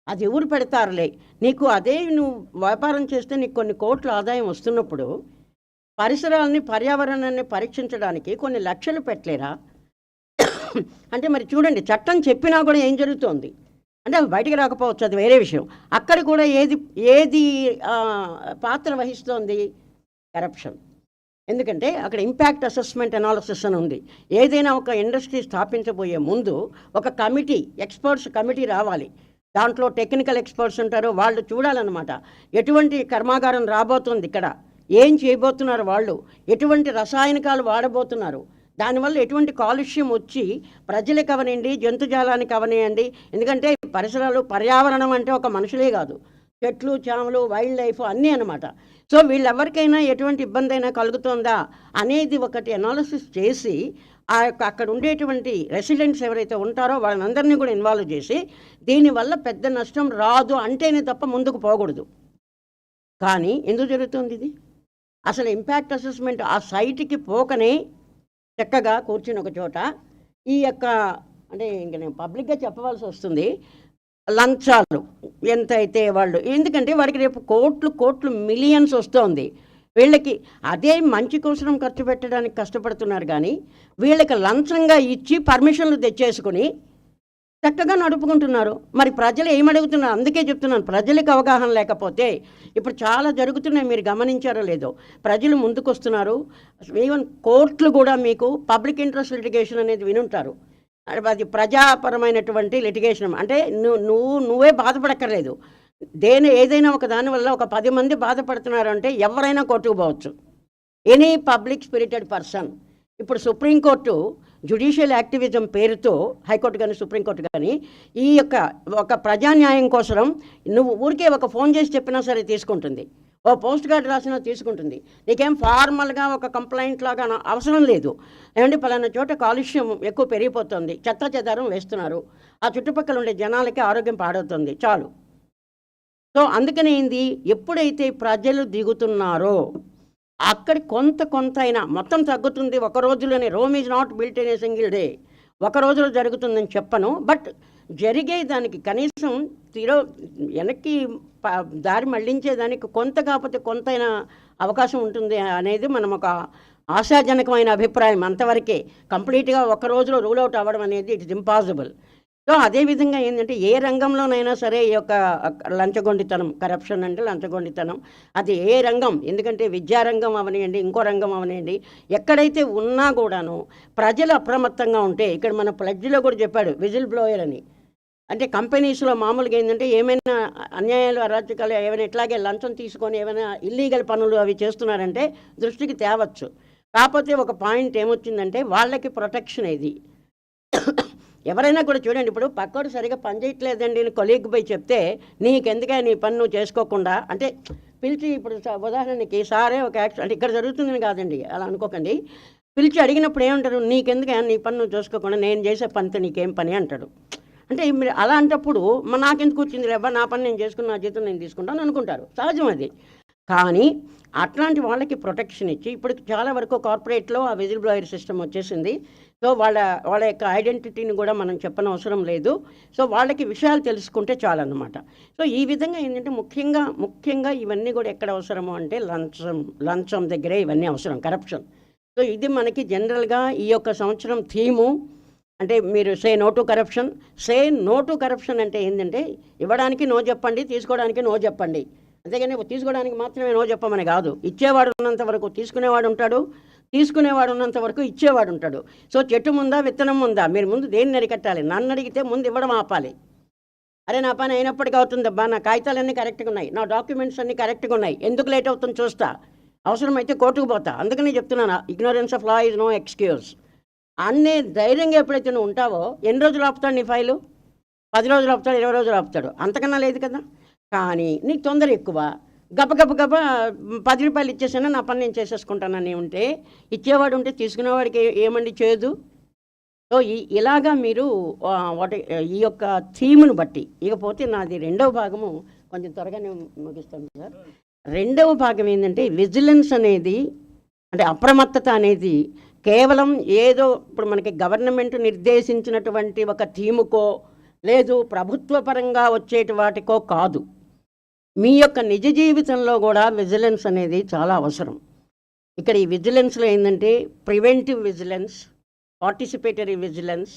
అది ఎవరు పెడతారులే, నీకు అదే నువ్వు వ్యాపారం చేస్తే నీకు కొన్ని కోట్ల ఆదాయం వస్తున్నప్పుడు పరిసరాలని పర్యావరణాన్ని పరీక్షించడానికి కొన్ని లక్షలు పెట్టలేరా అంటే మరి చూడండి చట్టం చెప్పినా కూడా ఏం జరుగుతోంది అంటే అవి బయటికి రాకపోవచ్చు, అది వేరే విషయం. అక్కడ కూడా ఏది పాత్ర వహిస్తోంది, కరప్షన్. ఎందుకంటే అక్కడ ఇంపాక్ట్ అసెస్మెంట్ అనాలిసిస్ అని ఉంది. ఏదైనా ఒక ఇండస్ట్రీ స్థాపించబోయే ముందు ఒక కమిటీ, ఎక్స్పర్ట్స్ కమిటీ రావాలి. దాంట్లో టెక్నికల్ ఎక్స్పర్ట్స్ ఉంటారు, వాళ్ళు చూడాలన్నమాట ఎటువంటి కర్మాగారం రాబోతుంది, ఇక్కడ ఏం చేయబోతున్నారు వాళ్ళు, ఎటువంటి రసాయనికాలు వాడబోతున్నారు, దానివల్ల ఎటువంటి కాలుష్యం వచ్చి ప్రజలకు అవనండి, జంతుజాలానికి అవనియండి. ఎందుకంటే పరిసరాలు పర్యావరణం అంటే ఒక మనుషులే కాదు, చెట్లు చేమలు వైల్డ్ లైఫ్ అన్నీ అన్నమాట. సో వీళ్ళెవరికైనా ఎటువంటి ఇబ్బంది అయినా కలుగుతుందా అనేది ఒకటి అనాలిసిస్ చేసి ఆ యొక్క అక్కడ ఉండేటువంటి రెసిడెంట్స్ ఎవరైతే ఉంటారో వాళ్ళందరినీ కూడా ఇన్వాల్వ్ చేసి దీనివల్ల పెద్ద నష్టం రాదు అంటేనే తప్ప ముందుకు పోకూడదు. కానీ ఎందుకు జరుగుతుంది ఇది? అసలు ఇంపాక్ట్ అసెస్మెంట్ ఆ సైట్కి పోకనే చక్కగా కూర్చుని ఒక చోట ఈ యొక్క అంటే ఇంక నేను పబ్లిక్గా చెప్పవలసి వస్తుంది, లంచాలు ఎంత అయితే వాళ్ళు, ఎందుకంటే వాడికి రేపు కోట్లు మిలియన్స్ వస్తుంది, వీళ్ళకి అదే మంచి కోసం ఖర్చు పెట్టడానికి కష్టపడుతున్నారు. కానీ వీళ్ళకి లంచంగా ఇచ్చి పర్మిషన్లు తెచ్చేసుకుని చక్కగా నడుపుకుంటున్నారు. మరి ప్రజలు ఏమడుగుతున్నారు? అందుకే చెప్తున్నాను, ప్రజలకు అవగాహన లేకపోతే ఇప్పుడు చాలా జరుగుతున్నాయి, మీరు గమనించారో లేదో. ప్రజలు ముందుకొస్తున్నారు, ఈవెన్ కోర్టులు కూడా మీకు పబ్లిక్ ఇంట్రెస్ట్ లిటిగేషన్ అనేది వినుంటారు, అది ప్రజాపరమైనటువంటి లిటిగేషన్. అంటే నువ్వే బాధపడక్కర్లేదు, ఏదైనా ఒక దానివల్ల ఒక 10 మంది బాధపడుతున్నారు అంటే ఎవరైనా కోర్టుకు పోవచ్చు, ఎనీ పబ్లిక్ స్పిరిటెడ్ పర్సన్. ఇప్పుడు సుప్రీంకోర్టు జ్యుడిషియల్ యాక్టివిజం పేరుతో, హైకోర్టు కానీ సుప్రీంకోర్టు కానీ ఈ యొక్క ఒక ప్రజాన్యాయం కోసం నువ్వు ఊరికే ఒక ఫోన్ చేసి చెప్పినా సరే తీసుకుంటుంది, ఓ పోస్ట్ కార్డు రాసినా తీసుకుంటుంది. నీకేం ఫార్మల్గా ఒక కంప్లైంట్ లాగా అవసరం లేదు. ఏమంటే పలానా చోట కాలుష్యం ఎక్కువ పెరిగిపోతుంది, చెత్త చెదారం వేస్తున్నారు, ఆ చుట్టుపక్కల ఉండే జనాలకి ఆరోగ్యం పాడవుతుంది, చాలు. సో అందుకనే ఏంది, ఎప్పుడైతే ప్రజలు దిగుతున్నారో అక్కడి కొంత అయినా మొత్తం తగ్గుతుంది. ఒక రోజులోనే Rome is not built in a single day, ఒక రోజులో జరుగుతుందని చెప్పను, బట్ జరిగే దానికి కనీసం వెనక్కి దారి మళ్లించేదానికి కొంత కాకపోతే కొంతైనా అవకాశం ఉంటుంది అనేది మనం ఒక ఆశాజనకమైన అభిప్రాయం. అంతవరకే, కంప్లీట్గా ఒక రోజులో రూల్ అవుట్ అవ్వడం అనేది ఇట్ ఇస్ ఇంపాసిబుల్. సో అదేవిధంగా ఏంటంటే ఏ రంగంలోనైనా సరే ఈ యొక్క లంచగొండితనం, కరప్షన్ అంటే లంచగొండితనం, అది ఏ రంగం, ఎందుకంటే విద్యారంగం అవనియండి, ఇంకో రంగం అవనియండి, ఎక్కడైతే ఉన్నా కూడాను ప్రజలు అప్రమత్తంగా ఉంటే, ఇక్కడ మన ప్లడ్జ్లో కూడా చెప్పాడు విజిల్ బ్లోయర్ అని, అంటే కంపెనీస్లో మామూలుగా ఏంటంటే ఏమైనా అన్యాయాలు అరాచకాలు ఏమైనా ఇట్లాగే లంచం తీసుకొని ఏమైనా ఇల్లీగల్ పనులు అవి చేస్తున్నారంటే దృష్టికి తేవచ్చు. కాకపోతే ఒక పాయింట్ ఏమొచ్చిందంటే వాళ్ళకి ప్రొటెక్షన్ ఇది. ఎవరైనా కూడా చూడండి, ఇప్పుడు పక్కోడు సరిగా పని చేయట్లేదండి అని కొలీగ్ పోయి చెప్తే నీకెందుకే నీ పని నువ్వు చేసుకోకుండా అంటే పిలిచి, ఇప్పుడు ఉదాహరణకి సారే ఒక యాక్షన్ అంటే ఇక్కడ జరుగుతుందని కాదండి, అలా అనుకోకండి. పిలిచి అడిగినప్పుడు ఏమంటారు, నీకెందుకే నీ పని నువ్వు చేసుకోకుండా నేను చేసే పనితో నీకేం పని అంటాడు. అంటే మీరు అలా అంటప్పుడు నాకెందుకు వచ్చింది లేవా, నా పని నేను చేసుకుని నా జీతం నేను తీసుకుంటాను అనుకుంటారు, సహజం అది. కానీ అట్లాంటి వాళ్ళకి ప్రొటెక్షన్ ఇచ్చి ఇప్పుడు చాలా వరకు కార్పొరేట్లో ఆ విజిల్ బ్లోయర్ సిస్టమ్ వచ్చేసింది. సో వాళ్ళ యొక్క ఐడెంటిటీని కూడా మనం చెప్పనవసరం లేదు. సో వాళ్ళకి విషయాలు తెలుసుకుంటే చాలన్నమాట. సో ఈ విధంగా ఏంటంటే ముఖ్యంగా ఇవన్నీ కూడా ఎక్కడ అవసరము అంటే లంచం దగ్గరే ఇవన్నీ అవసరం, కరప్షన్. సో ఇది మనకి జనరల్గా ఈ యొక్క సంవత్సరం థీము. అంటే మీరు సే నో టు కరప్షన్ అంటే ఏంటంటే ఇవ్వడానికి నో చెప్పండి, తీసుకోవడానికి నో చెప్పండి. అంతేగాని తీసుకోవడానికి మాత్రమే నో చెప్పమని కాదు. ఇచ్చేవాడు ఉన్నంత వరకు తీసుకునేవాడు ఉంటాడు, తీసుకునేవాడు ఉన్నంత వరకు ఇచ్చేవాడు ఉంటాడు. సో చెట్టు ముందా విత్తనం ముందా, మీరు ముందు దేన్ని అరికట్టాలి? నన్ను అడిగితే ముందు ఇవ్వడం ఆపాలి. అరే నా పని అయినప్పటికీ అవుతుందబ్బా, నా కాగితాలన్నీ కరెక్ట్గా ఉన్నాయి, నా డాక్యుమెంట్స్ అన్నీ కరెక్ట్గా ఉన్నాయి, ఎందుకు లేట్ అవుతుంది చూస్తా, అవసరమైతే కోర్టుకు పోతా. అందుకని చెప్తున్నాను, ignorance of law is no excuse. అన్నీ ధైర్యంగా ఎప్పుడైతే నువ్వు ఉంటావో ఎన్ని రోజులు ఆపుతాడు నీ ఫైలు? 10 రోజులు ఆపుతాడు, 20 రోజులు ఆపుతాడు, అంతకన్నా లేదు కదా. కానీ నీకు తొందర ఎక్కువ, గబ 10 రూపాయలు ఇచ్చేసానా నా పని నేను చేసేసుకుంటానని ఉంటే, ఇచ్చేవాడు ఉంటే తీసుకునేవాడికి ఏమండి చేయదు. సో ఇలాగా మీరు ఈ యొక్క థీమ్ను బట్టి, ఇకపోతే నాది రెండవ భాగము కొంచెం త్వరగానే ముగిస్తాను సార్. రెండవ భాగం ఏంటంటే విజిలెన్స్ అనేది, అంటే అప్రమత్తత అనేది కేవలం ఏదో ఇప్పుడు మనకి గవర్నమెంట్ నిర్దేశించినటువంటి ఒక థీముకో లేదు ప్రభుత్వ పరంగా వచ్చేటి వాటికో కాదు. మీ యొక్క నిజ జీవితంలో కూడా విజిలెన్స్ అనేది చాలా అవసరం. ఇక్కడ ఈ విజిలెన్స్లో ఏంటంటే ప్రివెంటివ్ విజిలెన్స్, పార్టిసిపేటరీ విజిలెన్స్,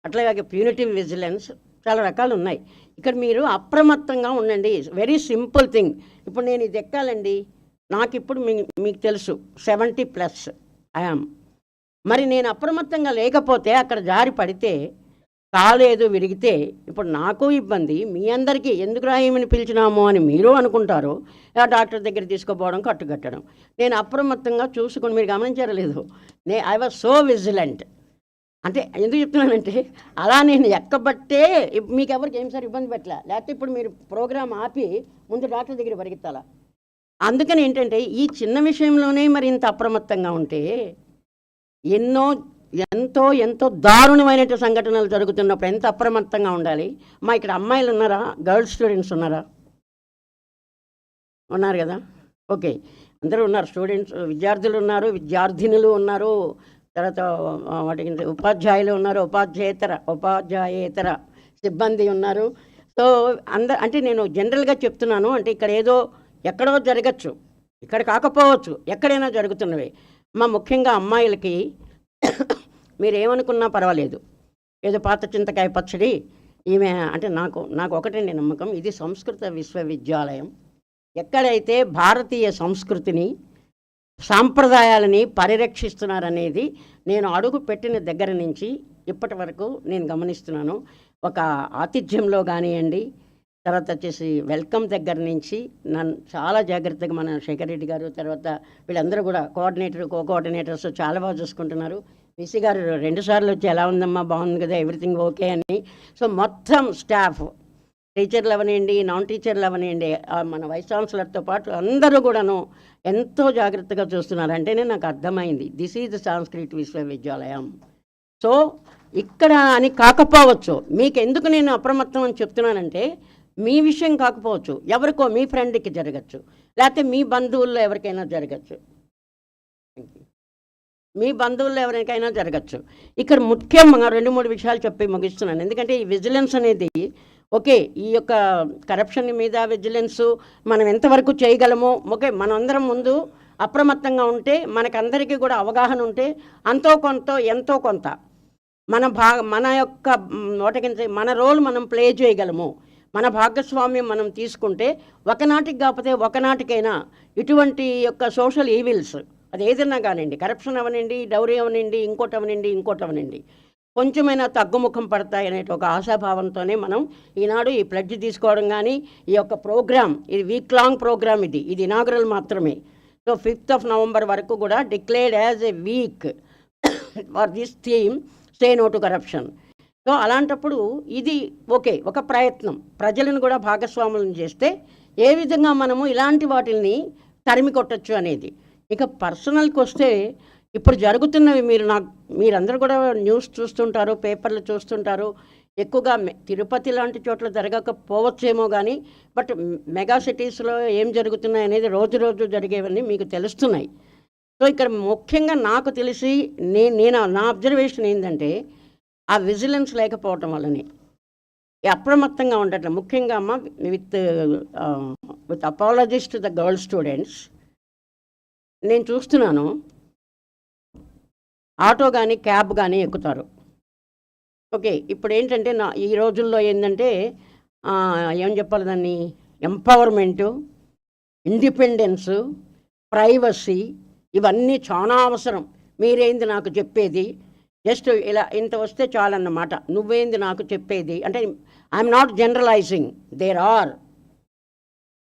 అట్లాగే ప్యూనిటివ్ విజిలెన్స్, చాలా రకాలు ఉన్నాయి. ఇక్కడ మీరు అప్రమత్తంగా ఉండండి. Very simple thing. ఇప్పుడు నేను ఇది ఎక్కాలండి, నాకు ఇప్పుడు మీకు తెలుసు 70+ ఐఎమ్. మరి నేను అప్రమత్తంగా లేకపోతే అక్కడ జారి పడితే కాలేదు విరిగితే ఇప్పుడు నాకు ఇబ్బంది, మీ అందరికీ ఎందుకు రాయమని పిలిచినాము అని మీరు అనుకుంటారు. డాక్టర్ దగ్గర తీసుకుపోవడం, కట్టుకట్టడం. నేను అప్రమత్తంగా చూసుకొని, మీరు గమనించారో లేదు, ఐ వాజ్ సో విజిలెంట్. అంటే ఎందుకు చెప్తున్నానంటే అలా నేను ఎక్కబట్టే మీకు ఎవరికి ఏం సార్ ఇబ్బంది పెట్టలే, లేకపోతే ఇప్పుడు మీరు ప్రోగ్రామ్ ఆపి ముందు డాక్టర్ దగ్గర పరిగెత్తాలా. అందుకని ఏంటంటే ఈ చిన్న విషయంలోనే మరి ఇంత అప్రమత్తంగా ఉంటే ఎంతో దారుణమైన సంఘటనలు జరుగుతున్నప్పుడు ఎంత అప్రమత్తంగా ఉండాలి. ఇక్కడ అమ్మాయిలు ఉన్నారా? గర్ల్స్ స్టూడెంట్స్ ఉన్నారా? ఉన్నారు కదా, ఓకే, అందరూ ఉన్నారు. స్టూడెంట్స్, విద్యార్థులు ఉన్నారు, విద్యార్థినులు ఉన్నారు, తర్వాత వాటికి ఉపాధ్యాయులు ఉన్నారు, ఉపాధ్యాయేతర సిబ్బంది ఉన్నారు. సో అంటే నేను జనరల్గా చెప్తున్నాను, అంటే ఇక్కడ ఏదో ఎక్కడో జరగచ్చు, ఇక్కడ కాకపోవచ్చు, ఎక్కడైనా జరుగుతున్నవి. ముఖ్యంగా అమ్మాయిలకి మీరు ఏమనుకున్నా పర్వాలేదు, ఏదో పాత చింతకాయ పచ్చడి ఈమె అంటే నాకు ఒకటండి నమ్మకం, ఇది సంస్కృత విశ్వవిద్యాలయం. ఎక్కడైతే భారతీయ సంస్కృతిని, సాంప్రదాయాలని పరిరక్షిస్తున్నారనేది నేను అడుగు పెట్టిన దగ్గర నుంచి ఇప్పటి వరకు నేను గమనిస్తున్నాను. ఒక ఆతిథ్యంలో కానివ్వండి, తర్వాత వచ్చేసి వెల్కమ్ దగ్గర నుంచి నన్ను చాలా జాగ్రత్తగా మన శేఖర్ రెడ్డి గారు, తర్వాత వీళ్ళందరూ కూడా కోఆర్డినేటర్స్ చాలా బాగా చూసుకుంటున్నారు. విసి గారు 2 సార్లు వచ్చి ఎలా ఉందమ్మా, బాగుంది కదా, ఎవ్రీథింగ్ ఓకే అని. సో మొత్తం స్టాఫ్, టీచర్లు అవనివ్వండి, నాన్ టీచర్లు అవనివ్వండి, మన వైస్ ఛాన్సలర్తో పాటు అందరూ కూడాను ఎంతో జాగ్రత్తగా చూస్తున్నారు. అంటేనే నాకు అర్థమైంది, దిస్ ఈజ్ సంస్కృత్ విశ్వవిద్యాలయం. సో ఇక్కడ అని కాకపోవచ్చు, మీకు ఎందుకు నేను అప్రమత్తం అని చెప్తున్నానంటే మీ విషయం కాకపోవచ్చు, ఎవరికో మీ ఫ్రెండ్కి జరగచ్చు, లేకపోతే మీ బంధువుల్లో ఎవరికైనా జరగచ్చు, ఇక్కడ ముఖ్యంగా 2-3 విషయాలు చెప్పి ముగిస్తున్నాను. ఎందుకంటే ఈ విజిలెన్స్ అనేది ఓకే, ఈ యొక్క కరప్షన్ మీద విజిలెన్స్ మనం ఎంతవరకు చేయగలమో, ఓకే, మనందరం ముందు అప్రమత్తంగా ఉంటే, మనకందరికీ కూడా అవగాహన ఉంటే ఎంతో కొంత మన యొక్క మన రోల్ మనం ప్లే చేయగలము, మన భాగస్వామ్యం మనం తీసుకుంటే ఒకనాటికి కాకపోతే ఒకనాటికైనా ఇటువంటి యొక్క సోషల్ ఈవిల్స్, అది ఏదైనా కానివ్వండి, కరప్షన్ అవనండి, డౌరీ అవనండి, ఇంకోటి అవనండి, కొంచెమైనా తగ్గుముఖం పడతాయి అనే ఒక ఆశాభావంతోనే మనం ఈనాడు ఈ ప్లెడ్జ్ తీసుకోవడం కానీ ఈ యొక్క ప్రోగ్రామ్, ఇది వీక్ లాంగ్ ప్రోగ్రామ్, ఇది ఇనాగరల్ మాత్రమే. సో 5th November వరకు కూడా declared as a week for this theme, say no to corruption. So అలాంటప్పుడు ఇది ఓకే, ఒక ప్రయత్నం ప్రజలను కూడా భాగస్వాములను చేస్తే ఏ విధంగా మనము ఇలాంటి వాటిని తరిమి కొట్టచ్చు అనేది. ఇక పర్సనల్కి వస్తే ఇప్పుడు జరుగుతున్నవి మీరందరూ కూడా న్యూస్ చూస్తుంటారు, పేపర్లు చూస్తుంటారు. ఎక్కువగా తిరుపతి లాంటి చోట్ల జరగకపోవచ్చేమో కానీ బట్ మెగా సిటీస్లో ఏం జరుగుతున్నాయి అనేది రోజు రోజు జరిగేవన్నీ మీకు తెలుస్తున్నాయి. సో ఇక్కడ ముఖ్యంగా నాకు తెలిసి నా అబ్జర్వేషన్ ఏంటంటే ఆ విజిలెన్స్ లేకపోవటం వల్లనే అప్రమత్తంగా ఉండటం. ముఖ్యంగా అమ్మ with apologist the girl students నేను చూస్తున్నాను, ఆటో కానీ క్యాబ్ కానీ ఎక్కుతారు. ఓకే, ఇప్పుడు ఏంటంటే ఈ రోజుల్లో ఏంటంటే ఏం చెప్పాలి దాన్ని, ఎంపవర్మెంటు, ఇండిపెండెన్సు, ప్రైవసీ ఇవన్నీ చాలా అవసరం. మీరేంది నాకు చెప్పేది, జస్ట్ ఇలా ఇంత వస్తే చాలన్నమాట. నువ్వేంది నాకు చెప్పేది అంటే I'm not generalising, there are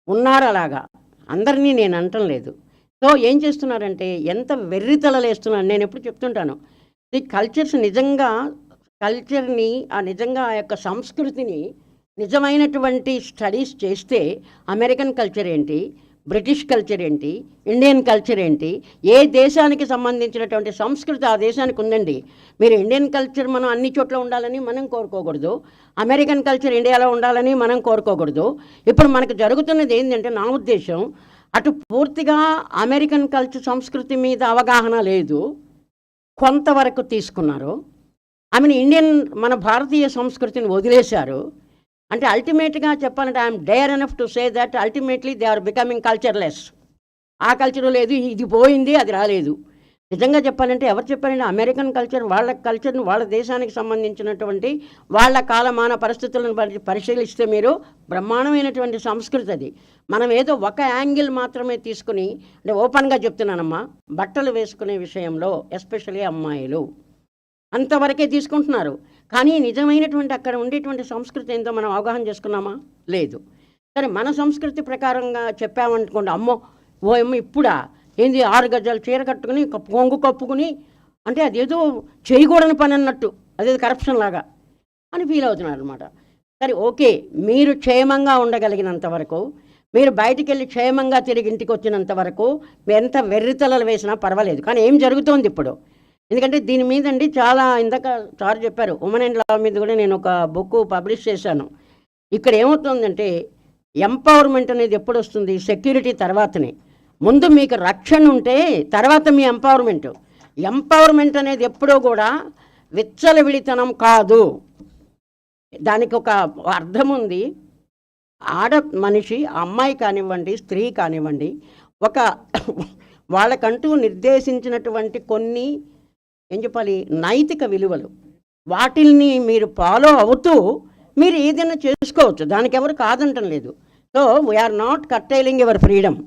ఉన్నారు అలాగా, అందరినీ నేను అనటం లేదు. సో ఏం చేస్తున్నారంటే ఎంత వెర్రితలలేస్తున్నారు. నేను ఎప్పుడు చెప్తుంటాను, ఈ కల్చర్స్ నిజంగా నిజంగా ఆ యొక్క సంస్కృతిని నిజమైనటువంటి స్టడీస్ చేస్తే అమెరికన్ కల్చర్ ఏంటి, బ్రిటిష్ కల్చర్ ఏంటి, ఇండియన్ కల్చర్ ఏంటి, ఏ దేశానికి సంబంధించినటువంటి సంస్కృతి ఆ దేశానికి ఉందండి. మీరు ఇండియన్ కల్చర్ మనం అన్ని చోట్ల ఉండాలని మనం కోరుకోకూడదు, అమెరికన్ కల్చర్ ఇండియాలో ఉండాలని మనం కోరుకోకూడదు. ఇప్పుడు మనకు జరుగుతున్నది ఏంటంటే నా ఉద్దేశం అటు పూర్తిగా అమెరికన్ కల్చర్ సంస్కృతి మీద అవగాహన లేదు, కొంతవరకు తీసుకున్నారు. ఇండియన్ మన భారతీయ సంస్కృతిని వదిలేశారు. అంటే అల్టిమేట్గా చెప్పాలంటే I'm dare enough to say that ultimately they are becoming cultureless. ఆ కల్చర్ లేదు, ఇది పోయింది, అది రాలేదు. నిజంగా చెప్పాలంటే ఎవరు చెప్పారంటే అమెరికన్ కల్చర్ వాళ్ళ కల్చర్ని వాళ్ళ దేశానికి సంబంధించినటువంటి వాళ్ళ కాలమాన పరిస్థితులను పరిశీలిస్తే మీరు బ్రహ్మాండమైనటువంటి సంస్కృతి అది. మనం ఏదో ఒక యాంగిల్ మాత్రమే తీసుకుని, అంటే ఓపెన్గా చెప్తున్నానమ్మా, బట్టలు వేసుకునే విషయంలో ఎస్పెషల్లీ అమ్మాయిలు అంతవరకే తీసుకుంటున్నారు. కానీ నిజమైనటువంటి అక్కడ ఉండేటువంటి సంస్కృతి ఏంటో మనం అవగాహన చేసుకున్నామా, లేదు. సరే మన సంస్కృతి ప్రకారంగా చెప్పామనుకోండి, అమ్మో ఇప్పుడా ఏంది 6 గజాలు చీర కట్టుకుని కొంగు కప్పుకుని, అంటే అదేదో చేయకూడని పని అన్నట్టు, అదేదో కరప్షన్ లాగా అని ఫీల్ అవుతున్నారు అనమాట. సరే ఓకే, మీరు క్షేమంగా ఉండగలిగినంత వరకు, మీరు బయటికి వెళ్ళి క్షేమంగా తిరిగి ఇంటికి వచ్చినంత వరకు ఎంత వెర్రితలలు వేసినా పర్వాలేదు. కానీ ఏం జరుగుతోంది ఇప్పుడు, ఎందుకంటే దీని మీద అండి చాలా ఇందాక సార్ చెప్పారు, ఉమెన్ అండ్ లా మీద కూడా నేను ఒక బుక్ పబ్లిష్ చేశాను. ఇక్కడ ఏమవుతుందంటే ఎంపవర్మెంట్ అనేది ఎప్పుడు వస్తుంది, సెక్యూరిటీ తర్వాతనే. ముందు మీకు రక్షణ ఉంటే తర్వాత మీ ఎంపవర్మెంట్ అనేది ఎప్పుడూ కూడా విచ్చలవిడితనం కాదు. దానికి ఒక అర్థం ఉంది. ఆడ మనిషి, అమ్మాయి కానివ్వండి, స్త్రీ కానివ్వండి, ఒక వాళ్ళకంటూ నిర్దేశించినటువంటి కొన్ని ఏం చెప్పాలి నైతిక విలువలు, వాటిల్ని మీరు ఫాలో అవుతూ మీరు ఏదైనా చేసుకోవచ్చు, దానికి ఎవరు కాదంటం లేదు. So we are not curtailing your freedom,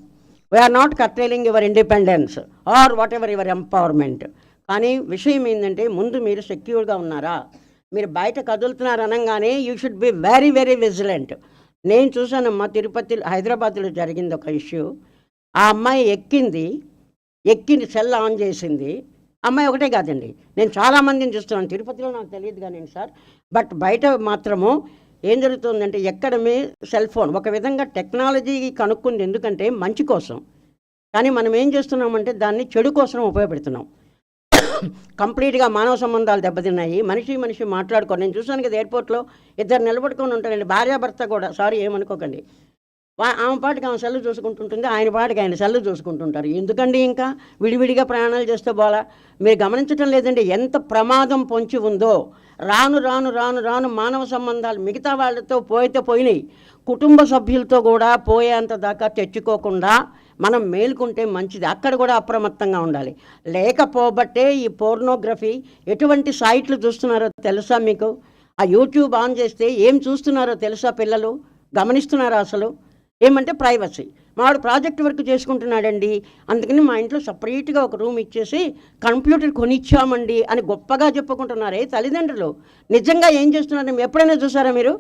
we are not curtailing your independence or whatever your empowerment. కానీ విషయం ఏంటంటే ముందు మీరు సెక్యూర్గా ఉన్నారా, మీరు బయట కదులుతున్నారు అనగానే you should be very very vigilant. నేను చూశానమ్మా, తిరుపతి హైదరాబాద్లో జరిగింది ఒక ఇష్యూ. ఆ అమ్మాయి ఎక్కింది సెల్ ఆన్ చేసింది. అమ్మాయి ఒకటే కాదండి, నేను చాలామందిని చూస్తున్నాను, తిరుపతిలో నాకు తెలియదు కానీ సార్, బట్ బయట మాత్రము ఏం జరుగుతుందంటే ఎక్కడమే సెల్ ఫోన్. ఒక విధంగా టెక్నాలజీ కనుక్కుంది ఎందుకంటే మంచి కోసం, కానీ మనం ఏం చేస్తున్నామంటే దాన్ని చెడు కోసం ఉపయోగపెడుతున్నాం. కంప్లీట్గా మానవ సంబంధాలు దెబ్బతిన్నాయి, మనిషి మాట్లాడుకోరు. నేను చూసాను కదా ఎయిర్పోర్ట్లో ఇద్దరు నిలబడుకొని ఉంటారండి, భార్యాభర్త కూడా, సారీ ఏమనుకోకండి. ఆమె పాటికి ఆమె సెల్లు చూసుకుంటుంటుంది, ఆయన పాటికి ఆయన సెల్లు చూసుకుంటుంటారు. ఎందుకండి ఇంకా విడివిడిగా ప్రయాణాలు చేస్తే పోలా? మీరు గమనించడం లేదండి ఎంత ప్రమాదం పొంచి ఉందో. రాను రాను రాను రాను మానవ సంబంధాలు మిగతా వాళ్ళతో పోయినాయి, కుటుంబ సభ్యులతో కూడా పోయేంత దాకా తెచ్చుకోకుండా మనం మేలుకుంటే మంచిది. అక్కడ కూడా అప్రమత్తంగా ఉండాలి. లేకపోబట్టే ఈ పోర్నోగ్రఫీ ఎటువంటి సైట్లు చూస్తున్నారో తెలుసా మీకు? ఆ యూట్యూబ్ ఆన్ చేస్తే ఏం చూస్తున్నారో తెలుసా? పిల్లలు గమనిస్తున్నారా అసలు? ఏమంటే ప్రైవసీ. మావాడు ప్రాజెక్ట్ వర్క్ చేసుకుంటున్నాడండి, అందుకని మా ఇంట్లో సపరేట్గా ఒక రూమ్ ఇచ్చేసి కంప్యూటర్ కొనిచ్చామండి అని గొప్పగా చెప్పుకుంటున్నారే తల్లిదండ్రులు. నిజంగా ఏం చేస్తున్నారు ఎప్పుడైనా చూసారా మీరు?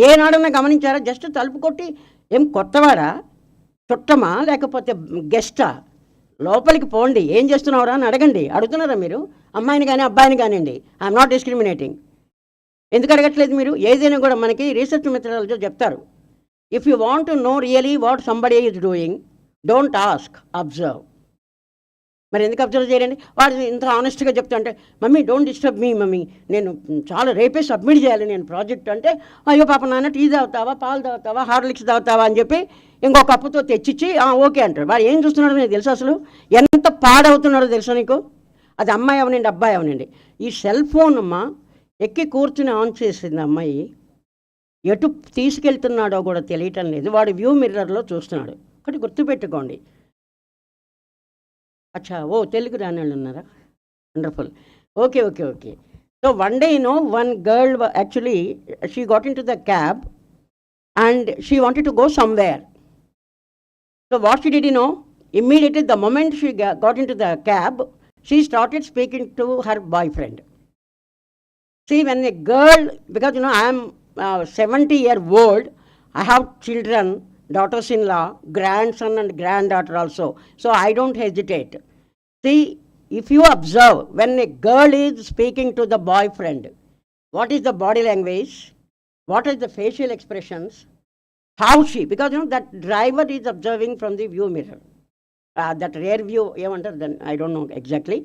ఏనాడన్నా గమనించారా? జస్ట్ తలుపు కొట్టి ఏం కొత్తవాడా, చుట్టమా, లేకపోతే గెస్టా, లోపలికి పోండి ఏం చేస్తున్నావురా అని అడగండి. అడుగుతున్నారా మీరు? అమ్మాయిని కానీ అబ్బాయిని కానివ్వండి. I'm not discriminating. ఎందుకు అడగట్లేదు మీరు? ఏదైనా కూడా మనకి రీసెర్చ్ మెథడాలజీ చెప్తారు. If you want to know really what somebody is doing, don't ask, observe. మరి ఎందుకు అబ్జర్వ్ చేయండి? వాడు ఇంత ఆనెస్ట్గా చెప్తుంటే, mummy don't disturb me mummy, నేను చాలా రేపే సబ్మిట్ చేయాలి నేను ప్రాజెక్ట్ అంటే, అయ్యో పాప నాన్న టీ తాగుతావా, పాలు తాగుతావా, హార్లిక్స్ తాగుతావా అని చెప్పి ఇంకో కప్పుతో తెచ్చిచ్చి ఓకే అంటాడు. వాడు ఏం చూస్తున్నాడో నీకు తెలుసు? అసలు ఎంత పాడవుతున్నాడో తెలుసా నీకు? అది అమ్మాయి అవనండి అబ్బాయి అవనండి. ఈ సెల్ ఫోన్ అమ్మ ఎక్కి కూర్చుని ఆన్ చేసింది అమ్మాయి, ఎటు తీసుకెళ్తున్నాడో కూడా తెలియటం లేదు. వాడు వ్యూ మిర్రర్లో చూస్తున్నాడు. ఒకటి గుర్తుపెట్టుకోండి. అచ్చా, తెలుగు రాని వాళ్ళు ఉన్నారా? Wonderful. Okay okay okay. So one day one girl actually she got in to the cab and she wanted to go somewhere. So what she did, immediately the moment she got into the cab, she started speaking to her boyfriend. See, when a girl, because I am 70-year-old, I have children, daughters-in-law, grandson and granddaughter also. So I don't hesitate. See, if you observe, when a girl is speaking to the boyfriend, what is the body language? What are the facial expressions? How she, because that driver is observing from the view mirror, that rear view, then I don't know exactly.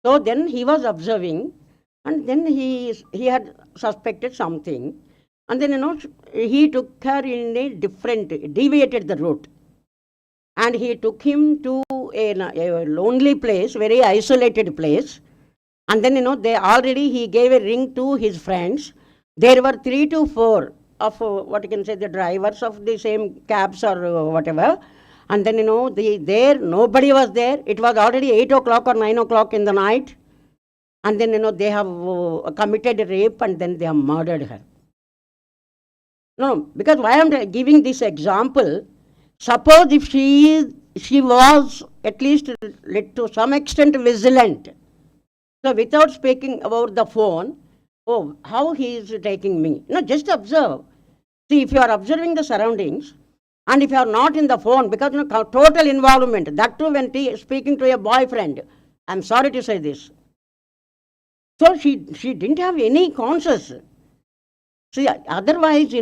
So then he was observing, and then he had suspected something, and then he took her in a different, deviated the route, and he took him to a lonely place, very isolated place, and then they already he gave a ring to his friends. There were 3 to 4 of what you can say the drivers of the same cabs or whatever, and then there nobody was there. It was already 8 o'clock or 9 o'clock in the night, and then they have committed rape and then they have murdered her. No, because why I am giving this example, suppose if she was at least to some extent vigilant, so without speaking about the phone, how he is taking me. Just observe. See, if you are observing the surroundings and if you are not in the phone, because total involvement, that too when speaking to a boyfriend, I'm sorry to say this. So she didn't have any conscience. See, otherwise,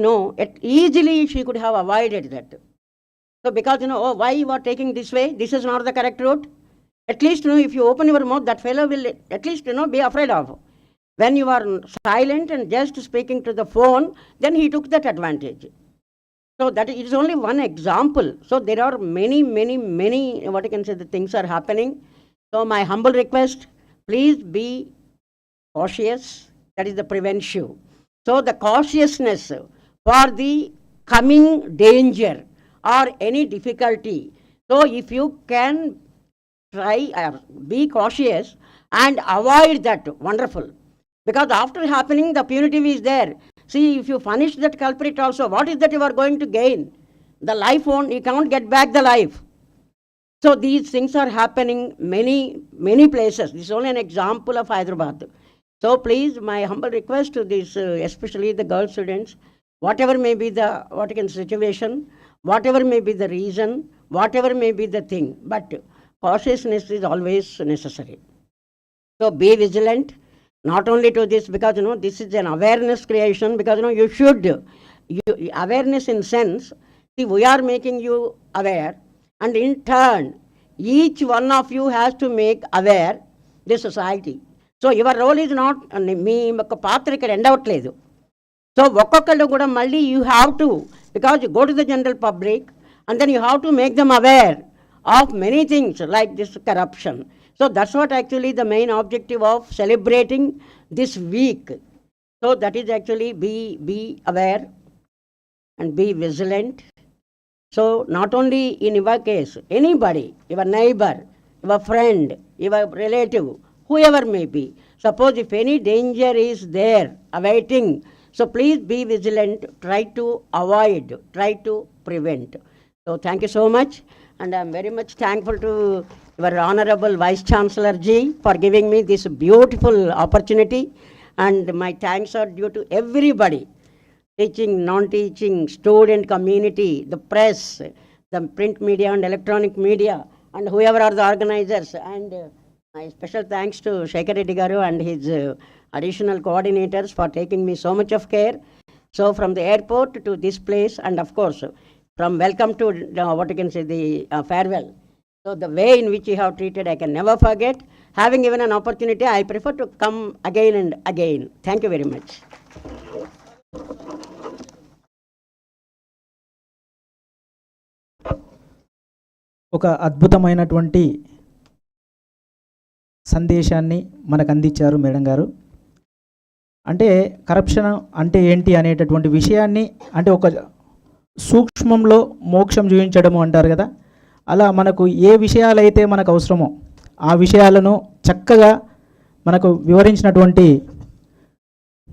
easily she could have avoided that. So because, why you are taking this way? This is not the correct route. At least, if you open your mouth, that fellow will at least, be afraid of. When you are silent and just speaking to the phone, then he took that advantage. So that is only one example. So there are many, what you can say, the things are happening. So my humble request, please be cautious. That is the prevention. So the cautiousness for the coming danger or any difficulty. So if you can try, be cautious and avoid that, wonderful. Because after happening, the punitive is there. See, if you punish that culprit also, what is that you are going to gain? The life you cannot get back the life. So these things are happening many places. This is only an example of Hyderabad. So please, my humble request to this, especially the girl students, whatever may be the situation, whatever may be the reason, whatever may be the thing, but cautiousness is always necessary. So be vigilant. Not only to this, because this is an awareness creation, because you should, awareness in sense, see, we are making you aware, and in turn, each one of you has to make aware the society. So your role is not, me paatra ikkada end avutledu. So okkokallu kuda malli you have to, because you go to the general public, and then you have to make them aware of many things like this corruption. So that's what actually the main objective of celebrating this week. So that is actually be aware and be vigilant. So not only in your case, anybody, your neighbor, your friend, your relative, whoever may be, suppose if any danger is there awaiting, so please be vigilant, try to avoid, try to prevent. So thank you so much, and I am very much thankful to your Honorable Vice Chancellor Ji for giving me this beautiful opportunity, and my thanks are due to everybody, teaching, non-teaching, student community, the press, the print media and electronic media, and whoever are the organizers, and my special thanks to Shekhar Reddy Garu and his additional coordinators for taking me so much of care. So from the airport to this place, and of course from welcome to what you can say, the farewell. So the way in which you have treated, I can never forget. Having given an opportunity, I prefer to come again and again. Thank you very much. ఒక అద్భుతమైనటువంటి సందేశాన్ని మనకు అందించారు madam గారు. అంటే corruption అంటే ఏంటి అనేటటువంటి విషయాన్ని, అంటే ఒక సూక్ష్మంలో మోక్షం చూపించడము అంటారు కదా, అలా మనకు ఏ విషయాలైతే మనకు అవసరమో ఆ విషయాలను చక్కగా మనకు వివరించినటువంటి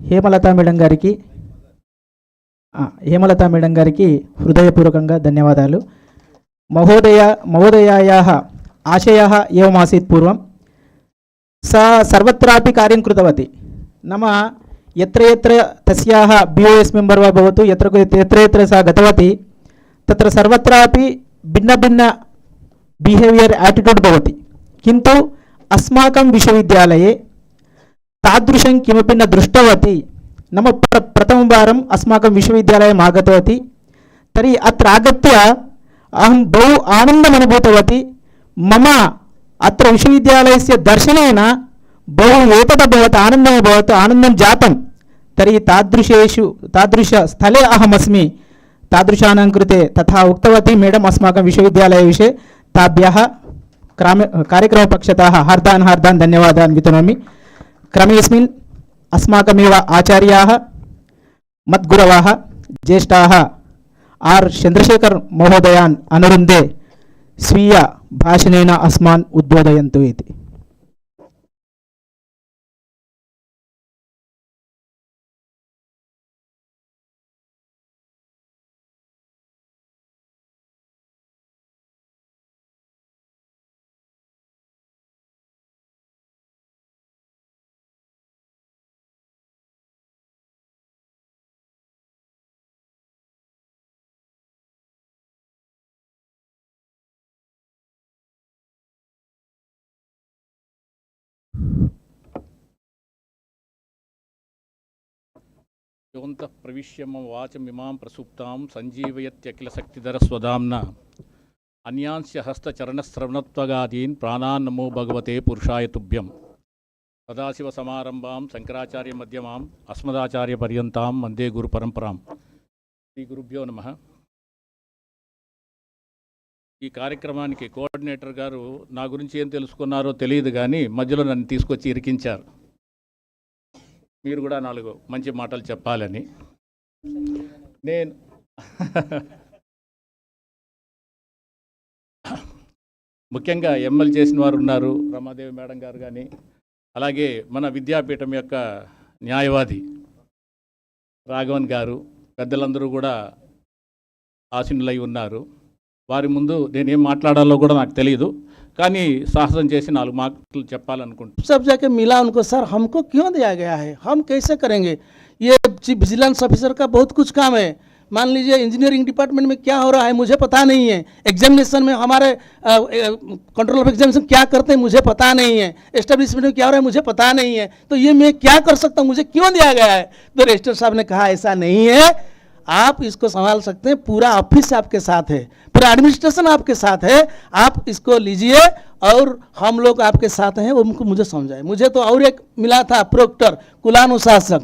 హేమలత మేడం గారికి హృదయపూర్వకంగా ధన్యవాదాలు. మహోదయాయాः ఆశయः ఏవమాసీత్ పూర్వం सा सर्वत्रापि कार्यं कृतवती. नाम यत्र यत्र तस्याः BOS मेम्बर् वा भवतु, यत्र यत्र सा गतवती तत्र सर्वत्रापि भिन्न भिन्न बिहेवियर् एटिट्यूड् भवति. किन्तु अस्माकं विश्वविद्यालये तादृशं किमपि न दृष्टवती. नाम प्रथमवारम् अस्माकं विश्वविद्यालयम् आगतवती. तर्हि अत्र आगत्य अहं बहु आनन्दम् अनुभूतवती. मम अत्र विश्वविद्यालयस्य दर्शनेन बहु एतदभवत्, आनन्दमभवत्, आनन्दं जातं. तर्हि तादृशस्थले अहमस्मि. तादृशानां कृते तथा उक्तवती मैडम् अस्माकं विश्वविद्यालयविषये. ताभ्यः कार्यक्रमपक्षतः हार्दान् धन्यवादान् वितनोमि. क्रमेऽस्मिन् अस्माकमेव आचार्याः, मद्गुरवः, ज्येष्ठाः आर् चन्द्रशेखर महोदयान् अनुरुन्धे स्वीय भाषणेन अस्मान् उद्बोधयन्तु इति. योऽन्तः प्रविश्य मम वाचमिमां प्रसुप्तां सञ्जीवयत्यखिलशक्तिधर स्वधाम्ना अन्यांस्य हस्तचरणश्रवणत्वगादीन् प्राणान् नमो भगवते पुरुषाय तुभ्यं. सदाशिवसमारम्भां शङ्कराचार्यमध्यमाम् अस्मदाचार्यपर्यन्तां वन्दे गुरुपरम्परां. శ్రీగురుభ్యో నమః. ఈ కార్యక్రమానికి కోఆర్డినేటర్ గారు నా గురించి ఏం తెలుసుకున్నారో తెలియదు కానీ మధ్యలో నన్ను తీసుకొచ్చి ఇరికించారు. మీరు కూడా 4 మంచి మాటలు చెప్పాలని. నేను ముఖ్యంగా ఎంఎల్ చేసిన వారు ఉన్నారు, రమాదేవి మేడం గారు కానీ, అలాగే మన విద్యాపీఠం యొక్క న్యాయవాది రాఘవన్ గారు, పెద్దలందరూ కూడా ఆసీనులై ఉన్నారు. వారి ముందు నేనేం మాట్లాడాలో కూడా నాకు తెలియదు, కానీ సాహసం చేసి 4 మాటలు చెప్పాలనుకుంటున్నాను. सब जाके मिला उनको, सर हमको क्यों दिया गया है, हम कैसे करेंगे, ये चीफ विजिलेंस ऑफिसर का बहुत कुछ काम है. मान लीजिए इंजीनियरिंग डिपार्टमेंट में क्या हो रहा है मुझे पता नहीं है, एग्जामिनेशन में हमारे कंट्रोल ऑफ एग्जामिनेशन क्या करते हैं मुझे पता नहीं है, एस्टेब्लिशमेंट में क्या हो रहा है मुझे पता नहीं है, तो ये मैं क्या कर सकता हूँ, मुझे क्यों दिया गया है. तो रजिस्ट्रार साहब ने कहा ऐसा नहीं है, आप इसको संभाल सकते हैं, पूरा ऑफिस आपके साथ है, पूरा एडमिनिस्ट्रेशन आपके साथ है, आप इसको लीजिए और हम लोग आपके साथ हैं. वो मुझे समझाए. मुझे तो और एक मिला था प्रोक्टर, कुलानुशासक.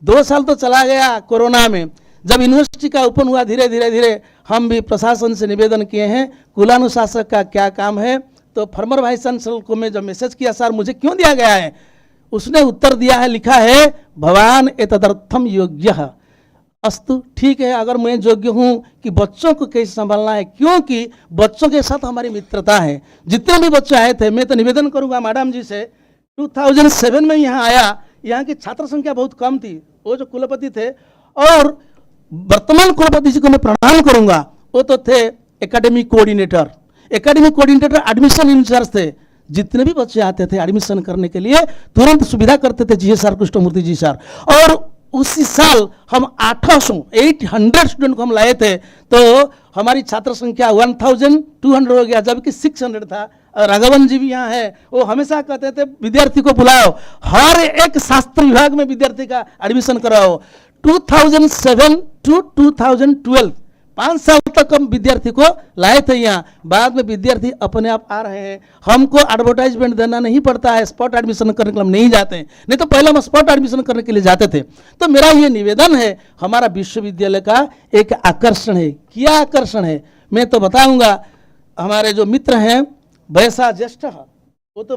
2 साल तो चला गया कोरोना में. जब यूनिवर्सिटी का ओपन हुआ धीरे धीरे हम भी प्रशासन से निवेदन किए हैं कुलानुशासक का क्या काम है. तो फॉर्मर वाइस चांसलर को मैं जब मैसेज किया सर मुझे क्यों दिया गया है, उसने उत्तर दिया है, लिखा है भवान एतदर्थम योग्य अस्तु. ठीक है, अगर मैं योग्य हूँ कि बच्चों को कैसे संभालना है, क्योंकि बच्चों के साथ हमारी मित्रता है. जितने भी बच्चे आए थे, मैं तो निवेदन करूँगा मैडम जी से, 2007 में यहाँ आया, यहाँ की छात्र संख्या बहुत कम थी. वो जो कुलपति थे और वर्तमान कुलपति जी को मैं प्रणाम करूँगा, वो तो थे academic coordinator, academic coordinator admission in charge थे। जितने भी बच्चे आते थे एडमिशन करने के लिए तुरंत सुविधा करते थे जी सर, कृष्णमूर्ति जी सर। और उसी साल हम 800 स्टूडेंट को हम लाए थे, तो हमारी छात्र संख्या 1200 हो गया, जबकि 600 था। राघवन जी भी यहाँ है, वो हमेशा कहते थे विद्यार्थी को बुलाओ, हर एक शास्त्र विभाग में विद्यार्थी का एडमिशन कराओ। 2007 to 2012 5 साल तक हम विद्यार्थी को लाए थे यहाँ। बाद में विद्यार्थी अपने आप आ रहे हैं, हमको एडवर्टाइजमेंट देना नहीं पड़ता है, स्पॉट एडमिशन करने के लिए हम नहीं जाते हैं, नहीं तो पहले हम स्पॉट एडमिशन करने के लिए जाते थे। तो मेरा ये निवेदन है, हमारा विश्वविद्यालय का एक आकर्षण है। क्या आकर्षण है मैं तो बताऊंगा। हमारे जो मित्र हैं वैसा ज्येष्ठ, वो तो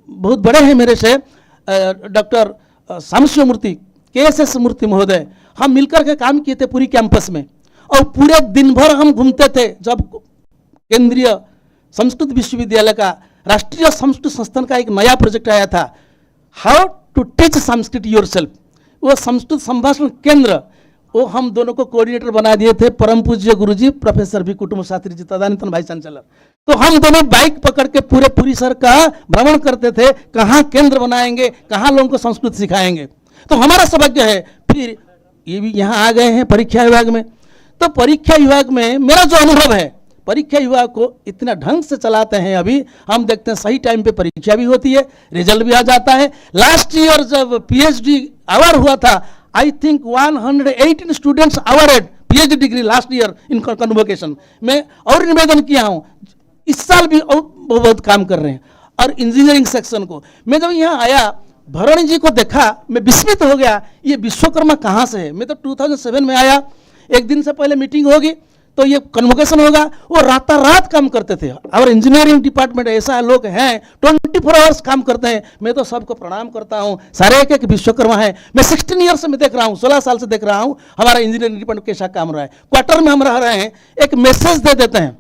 बहुत बड़े हैं मेरे से, डॉक्टर सामस्व मूर्ति, KSS मूर्ति महोदय, हम मिलकर के काम किए थे पूरी कैंपस में, और पूरे दिन भर हम घूमते थे। जब केंद्रीय संस्कृत विश्वविद्यालय का राष्ट्रीय संस्कृत संस्थान का एक नया प्रोजेक्ट आया था, how to teach Sanskrit yourself, वो संस्कृत संभाषण केंद्र, वो हम दोनों को कोऑर्डिनेटर बना दिए थे परम पूज्य गुरुजी प्रोफेसर भी कुटुंब शास्त्री जी, तदानीतन भाई चांसलर। तो हम दोनों बाइक पकड़ के पूरे परिसर का भ्रमण करते थे, कहाँ केंद्र बनाएंगे, कहाँ लोगों को संस्कृत सिखाएंगे। तो हमारा सौभाग्य है, फिर ये भी यहाँ आ गए हैं परीक्षा विभाग में। तो परीक्षा विभाग में मेरा जो अनुभव है, परीक्षा विभाग को इतना ढंग से चलाते हैं। अभी हम देखते हैं सही टाइम पे परीक्षा भी होती है, रिजल्ट भी आ जाता है। लास्ट ईयर जब PhD अवार्ड हुआ था, I think 118 students awarded PhD degree last year in convocation में। और निवेदन किया हूँ, इस साल भी और बहुत काम कर रहे हैं। और इंजीनियरिंग सेक्शन को मैं जब यहाँ आया, भरणी जी को देखा, मैं विस्मित हो गया, ये विश्वकर्मा कहाँ से है। मैं तो 2007 में आया, एक दिन से पहले मीटिंग होगी तो ये कन्वोकेशन होगा, वो रात काम करते थे। और इंजीनियरिंग डिपार्टमेंट ऐसा लोग हैं 24 आवर्स काम करते हैं। मैं तो सबको प्रणाम करता हूँ, सारे एक विश्वकर्मा है। मैं 16 ईयर से मैं देख रहा हूँ, 16 साल से देख रहा हूँ हमारा इंजीनियरिंग डिपार्टमेंट कैसा काम रहा है। क्वार्टर में हम रह रहे हैं, एक मैसेज दे देते हैं,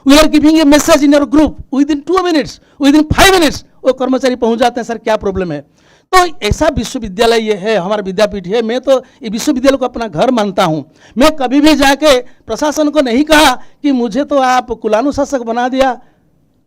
we are giving a message in your group, within 2 minutes, within 5 minutes वो कर्मचारी पहुंच जाते हैं, सर क्या प्रॉब्लम है। तो ऐसा विश्वविद्यालय ये है, हमारा विद्यापीठ है। मैं तो ये विश्वविद्यालय को अपना घर मानता हूँ। मैं कभी भी जाके प्रशासन को नहीं कहा कि मुझे तो आप कुलानुशासक बना दिया,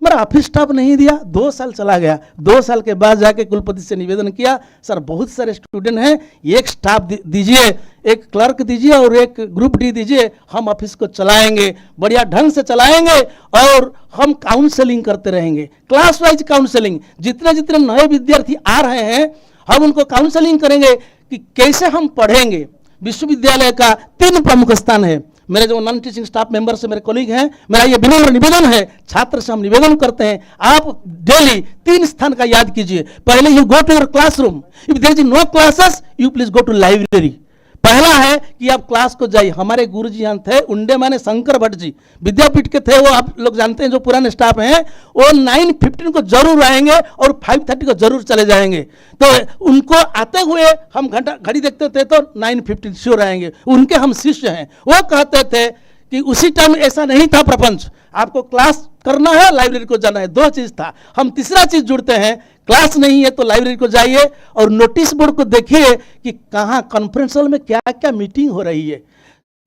मेरा ऑफिस स्टाफ नहीं दिया। 2 साल चला गया, 2 साल के बाद जाके कुलपति से निवेदन किया, सर बहुत सारे स्टूडेंट हैं, एक स्टाफ दीजिए, एक क्लर्क दीजिए और एक ग्रुप डी दीजिए, हम ऑफिस को चलाएंगे, बढ़िया ढंग से चलाएंगे और हम काउंसलिंग करते रहेंगे, क्लास वाइज काउंसलिंग। जितने जितने नए विद्यार्थी आ रहे हैं हम उनको काउंसलिंग करेंगे कि कैसे हम पढ़ेंगे। विश्वविद्यालय का 3 प्रमुख स्थान है। मेरे जो नॉन टीचिंग स्टाफ मेंबर से मेरे कॉलीग हैं, मेरा ये विनम्र निवेदन है, छात्र से हम निवेदन करते हैं, आप डेली 3 स्थान का याद कीजिए। पहले you go to your classroom, if there is no classes you please go to library. पहला है कि आप क्लास को जाइए। हमारे गुरुजी यहाँ थे, उंडे माने शंकर भट्ट जी, विद्यापीठ के थे, वो आप लोग जानते हैं जो पुराने स्टाफ हैं, वो 9:15 को जरूर आएंगे और 5:30 को जरूर चले जाएंगे। तो उनको आते हुए हम घड़ी देखते थे तो 9:15 श्योर आएंगे, उनके हम शिष्य हैं। वो कहते थे कि उसी टाइम ऐसा नहीं था प्रपंच, आपको क्लास करना है लाइब्रेरी को जाना है, 2 चीज था। हम तीसरा चीज जुड़ते हैं, क्लास नहीं है तो लाइब्रेरी को जाइए और नोटिस बोर्ड को देखिए कि कहाँ कॉन्फ्रेंस हॉल में क्या क्या मीटिंग हो रही है।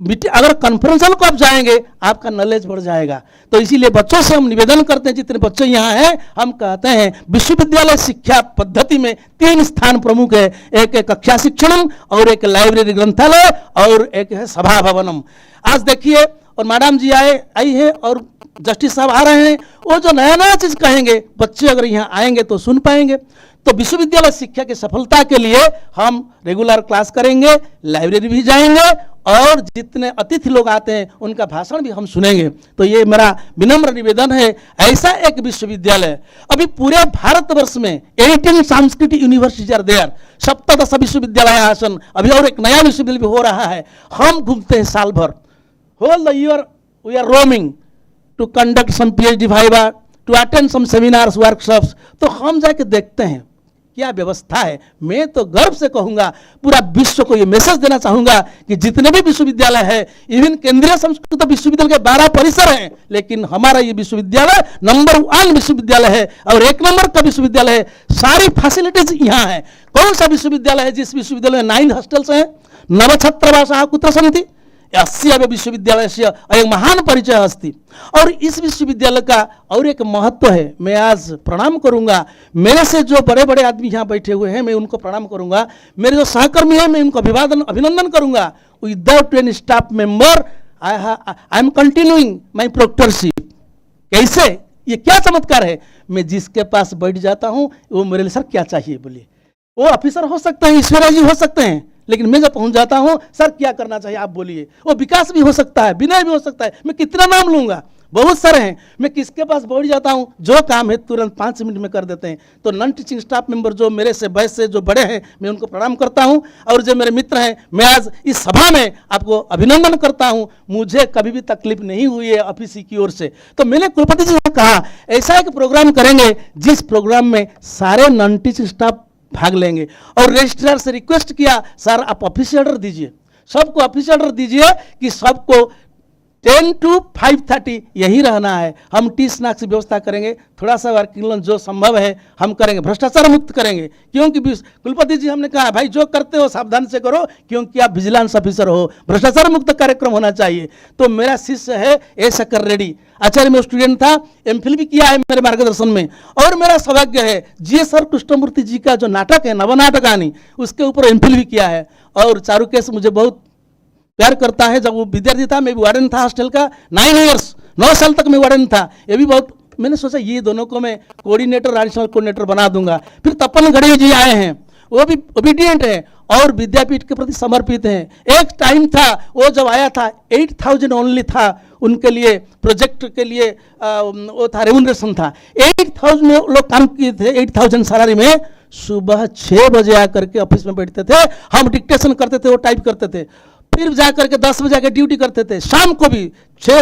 अगर कॉन्फ्रेंस हॉल को आप जाएंगे आपका नॉलेज बढ़ जाएगा। तो इसीलिए बच्चों से हम निवेदन करते हैं, जितने बच्चे यहाँ हैं, हम कहते हैं विश्वविद्यालय शिक्षा पद्धति में 3 स्थान प्रमुख है, एक है कक्षा शिक्षणम और एक लाइब्रेरी ग्रंथालय और एक है सभा भवनम। आज देखिए, और मैडम जी आई है और जस्टिस साहब आ रहे हैं, वो जो नया नया चीज कहेंगे बच्चे अगर यहाँ आएंगे तो सुन पाएंगे। तो विश्वविद्यालय शिक्षा की सफलता के लिए हम रेगुलर क्लास करेंगे, लाइब्रेरी भी जाएंगे और जितने अतिथि लोग आते हैं उनका भाषण भी हम सुनेंगे। तो ये मेरा विनम्र निवेदन है। ऐसा एक विश्वविद्यालय अभी पूरे भारतवर्ष में 18 सांस्कृतिक यूनिवर्सिटी आर देयर, 17 विश्वविद्यालय आसन, अभी और एक नया विश्वविद्यालय भी हो रहा है। हम घूमते हैं साल भर, whole the year we are roaming to conduct some PhD viva, to attend some seminars, workshops। तो हम जाके देखते हैं क्या व्यवस्था है। मैं तो गर्व से कहूँगा, पूरा विश्व को ये मैसेज देना चाहूँगा कि जितने भी विश्वविद्यालय है, इवन केंद्रीय संस्कृत विश्वविद्यालय के 12 परिसर हैं, लेकिन हमारा ये विश्वविद्यालय नंबर 1 विश्वविद्यालय है और 1 नंबर का विश्वविद्यालय है। सारी फैसिलिटीज यहाँ है। कौन सा विश्वविद्यालय है जिस विश्वविद्यालय में 9 हॉस्टल्स हैं, 9 छात्रावास कुत्र सन्ति, अस्य विश्वविद्यालयस्य अयं महान परिचय अस्ति। और इस विश्वविद्यालय का और एक महत्व है, मैं आज प्रणाम करूंगा, मेरे से जो बड़े बड़े आदमी यहाँ बैठे हुए हैं मैं उनको प्रणाम करूंगा, मेरे जो सहकर्मी हैं मैं उनको अभिनंदन करूंगा। Without any staff member I am continuing my proctorship. कैसे, ये क्या चमत्कार है, मैं जिसके पास बैठ जाता हूँ वो मेरे लिए सर क्या चाहिए बोलिए, वो ऑफिसर हो सकते हैं, ईश्वरा जी हो सकते हैं, लेकिन मैं जब पहुंच जाता हूं सर क्या करना चाहिए आप बोलिए, वो विकास भी हो सकता है, विनय भी हो सकता है, मैं कितना नाम लूंगा, बहुत सारे हैं, मैं किसके पास बैठ जाता हूं जो काम है तुरंत 5 मिनट में कर देते हैं। तो नॉन टीचिंग स्टाफ मेंबर जो मेरे से वयस से जो बड़े हैं मैं उनको प्रणाम करता हूं, और जो मेरे मित्र हैं मैं आज इस सभा में आपको अभिनंदन करता हूं। मुझे कभी भी तकलीफ नहीं हुई है ऑफिस की ओर से। तो मैंने कुलपति जी ने कहा ऐसा एक प्रोग्राम करेंगे जिस प्रोग्राम में सारे नॉन टीचिंग स्टाफ भाग लेंगे, और रजिस्ट्रार से रिक्वेस्ट किया सर आप ऑफिस ऑर्डर दीजिए, सबको ऑफिस ऑर्डर दीजिए कि सबको 10 to 5:30 यही रहना है। हम टी स्नैक्स की व्यवस्था करेंगे, थोड़ा सा वर्किंग जो संभव है हम करेंगे, भ्रष्टाचार मुक्त करेंगे, क्योंकि कुलपति जी हमने कहा भाई जो करते हो सावधान से करो क्योंकि आप विजिलेंस ऑफिसर हो, भ्रष्टाचार मुक्त कार्यक्रम होना चाहिए। तो मेरा शिष्य है ए शकर रेड्डी, आचार्य में स्टूडेंट था, एमफिल भी किया है मेरे मार्गदर्शन में, और मेरा सौभाग्य है जी सर कृष्णमूर्ति जी का जो नाटक है नवनाटकानी उसके ऊपर एमफिल भी किया है। और चारुकेश मुझे बहुत प्यार करता है, जब वो विद्यार्थी था मैं भी वार्डन था हॉस्टल का 9 साल तक मैं वार्डन था। ये भी बहुत मैंने सोचा ये दोनों को मैं कोऑर्डिनेटर एडिशनल कोऑर्डिनेटर बना दूंगा। फिर तपन गढ़े जी आए हैं, वो भी ओबीडियंट है और विद्यापीठ के प्रति समर्पित हैं। एक टाइम था वो जब आया था 8,000 ओनली था उनके लिए, प्रोजेक्ट के लिए वो था रेमुनरेशन था, 8,000 में लोग काम किए थे, 8,000 सैलरी में। सुबह 6 बजे आकर के ऑफिस में बैठते थे, हम डिक्टेशन करते थे, वो टाइप करते थे, फिर जाकर के 10 बजे आकर ड्यूटी करते थे, शाम को भी 6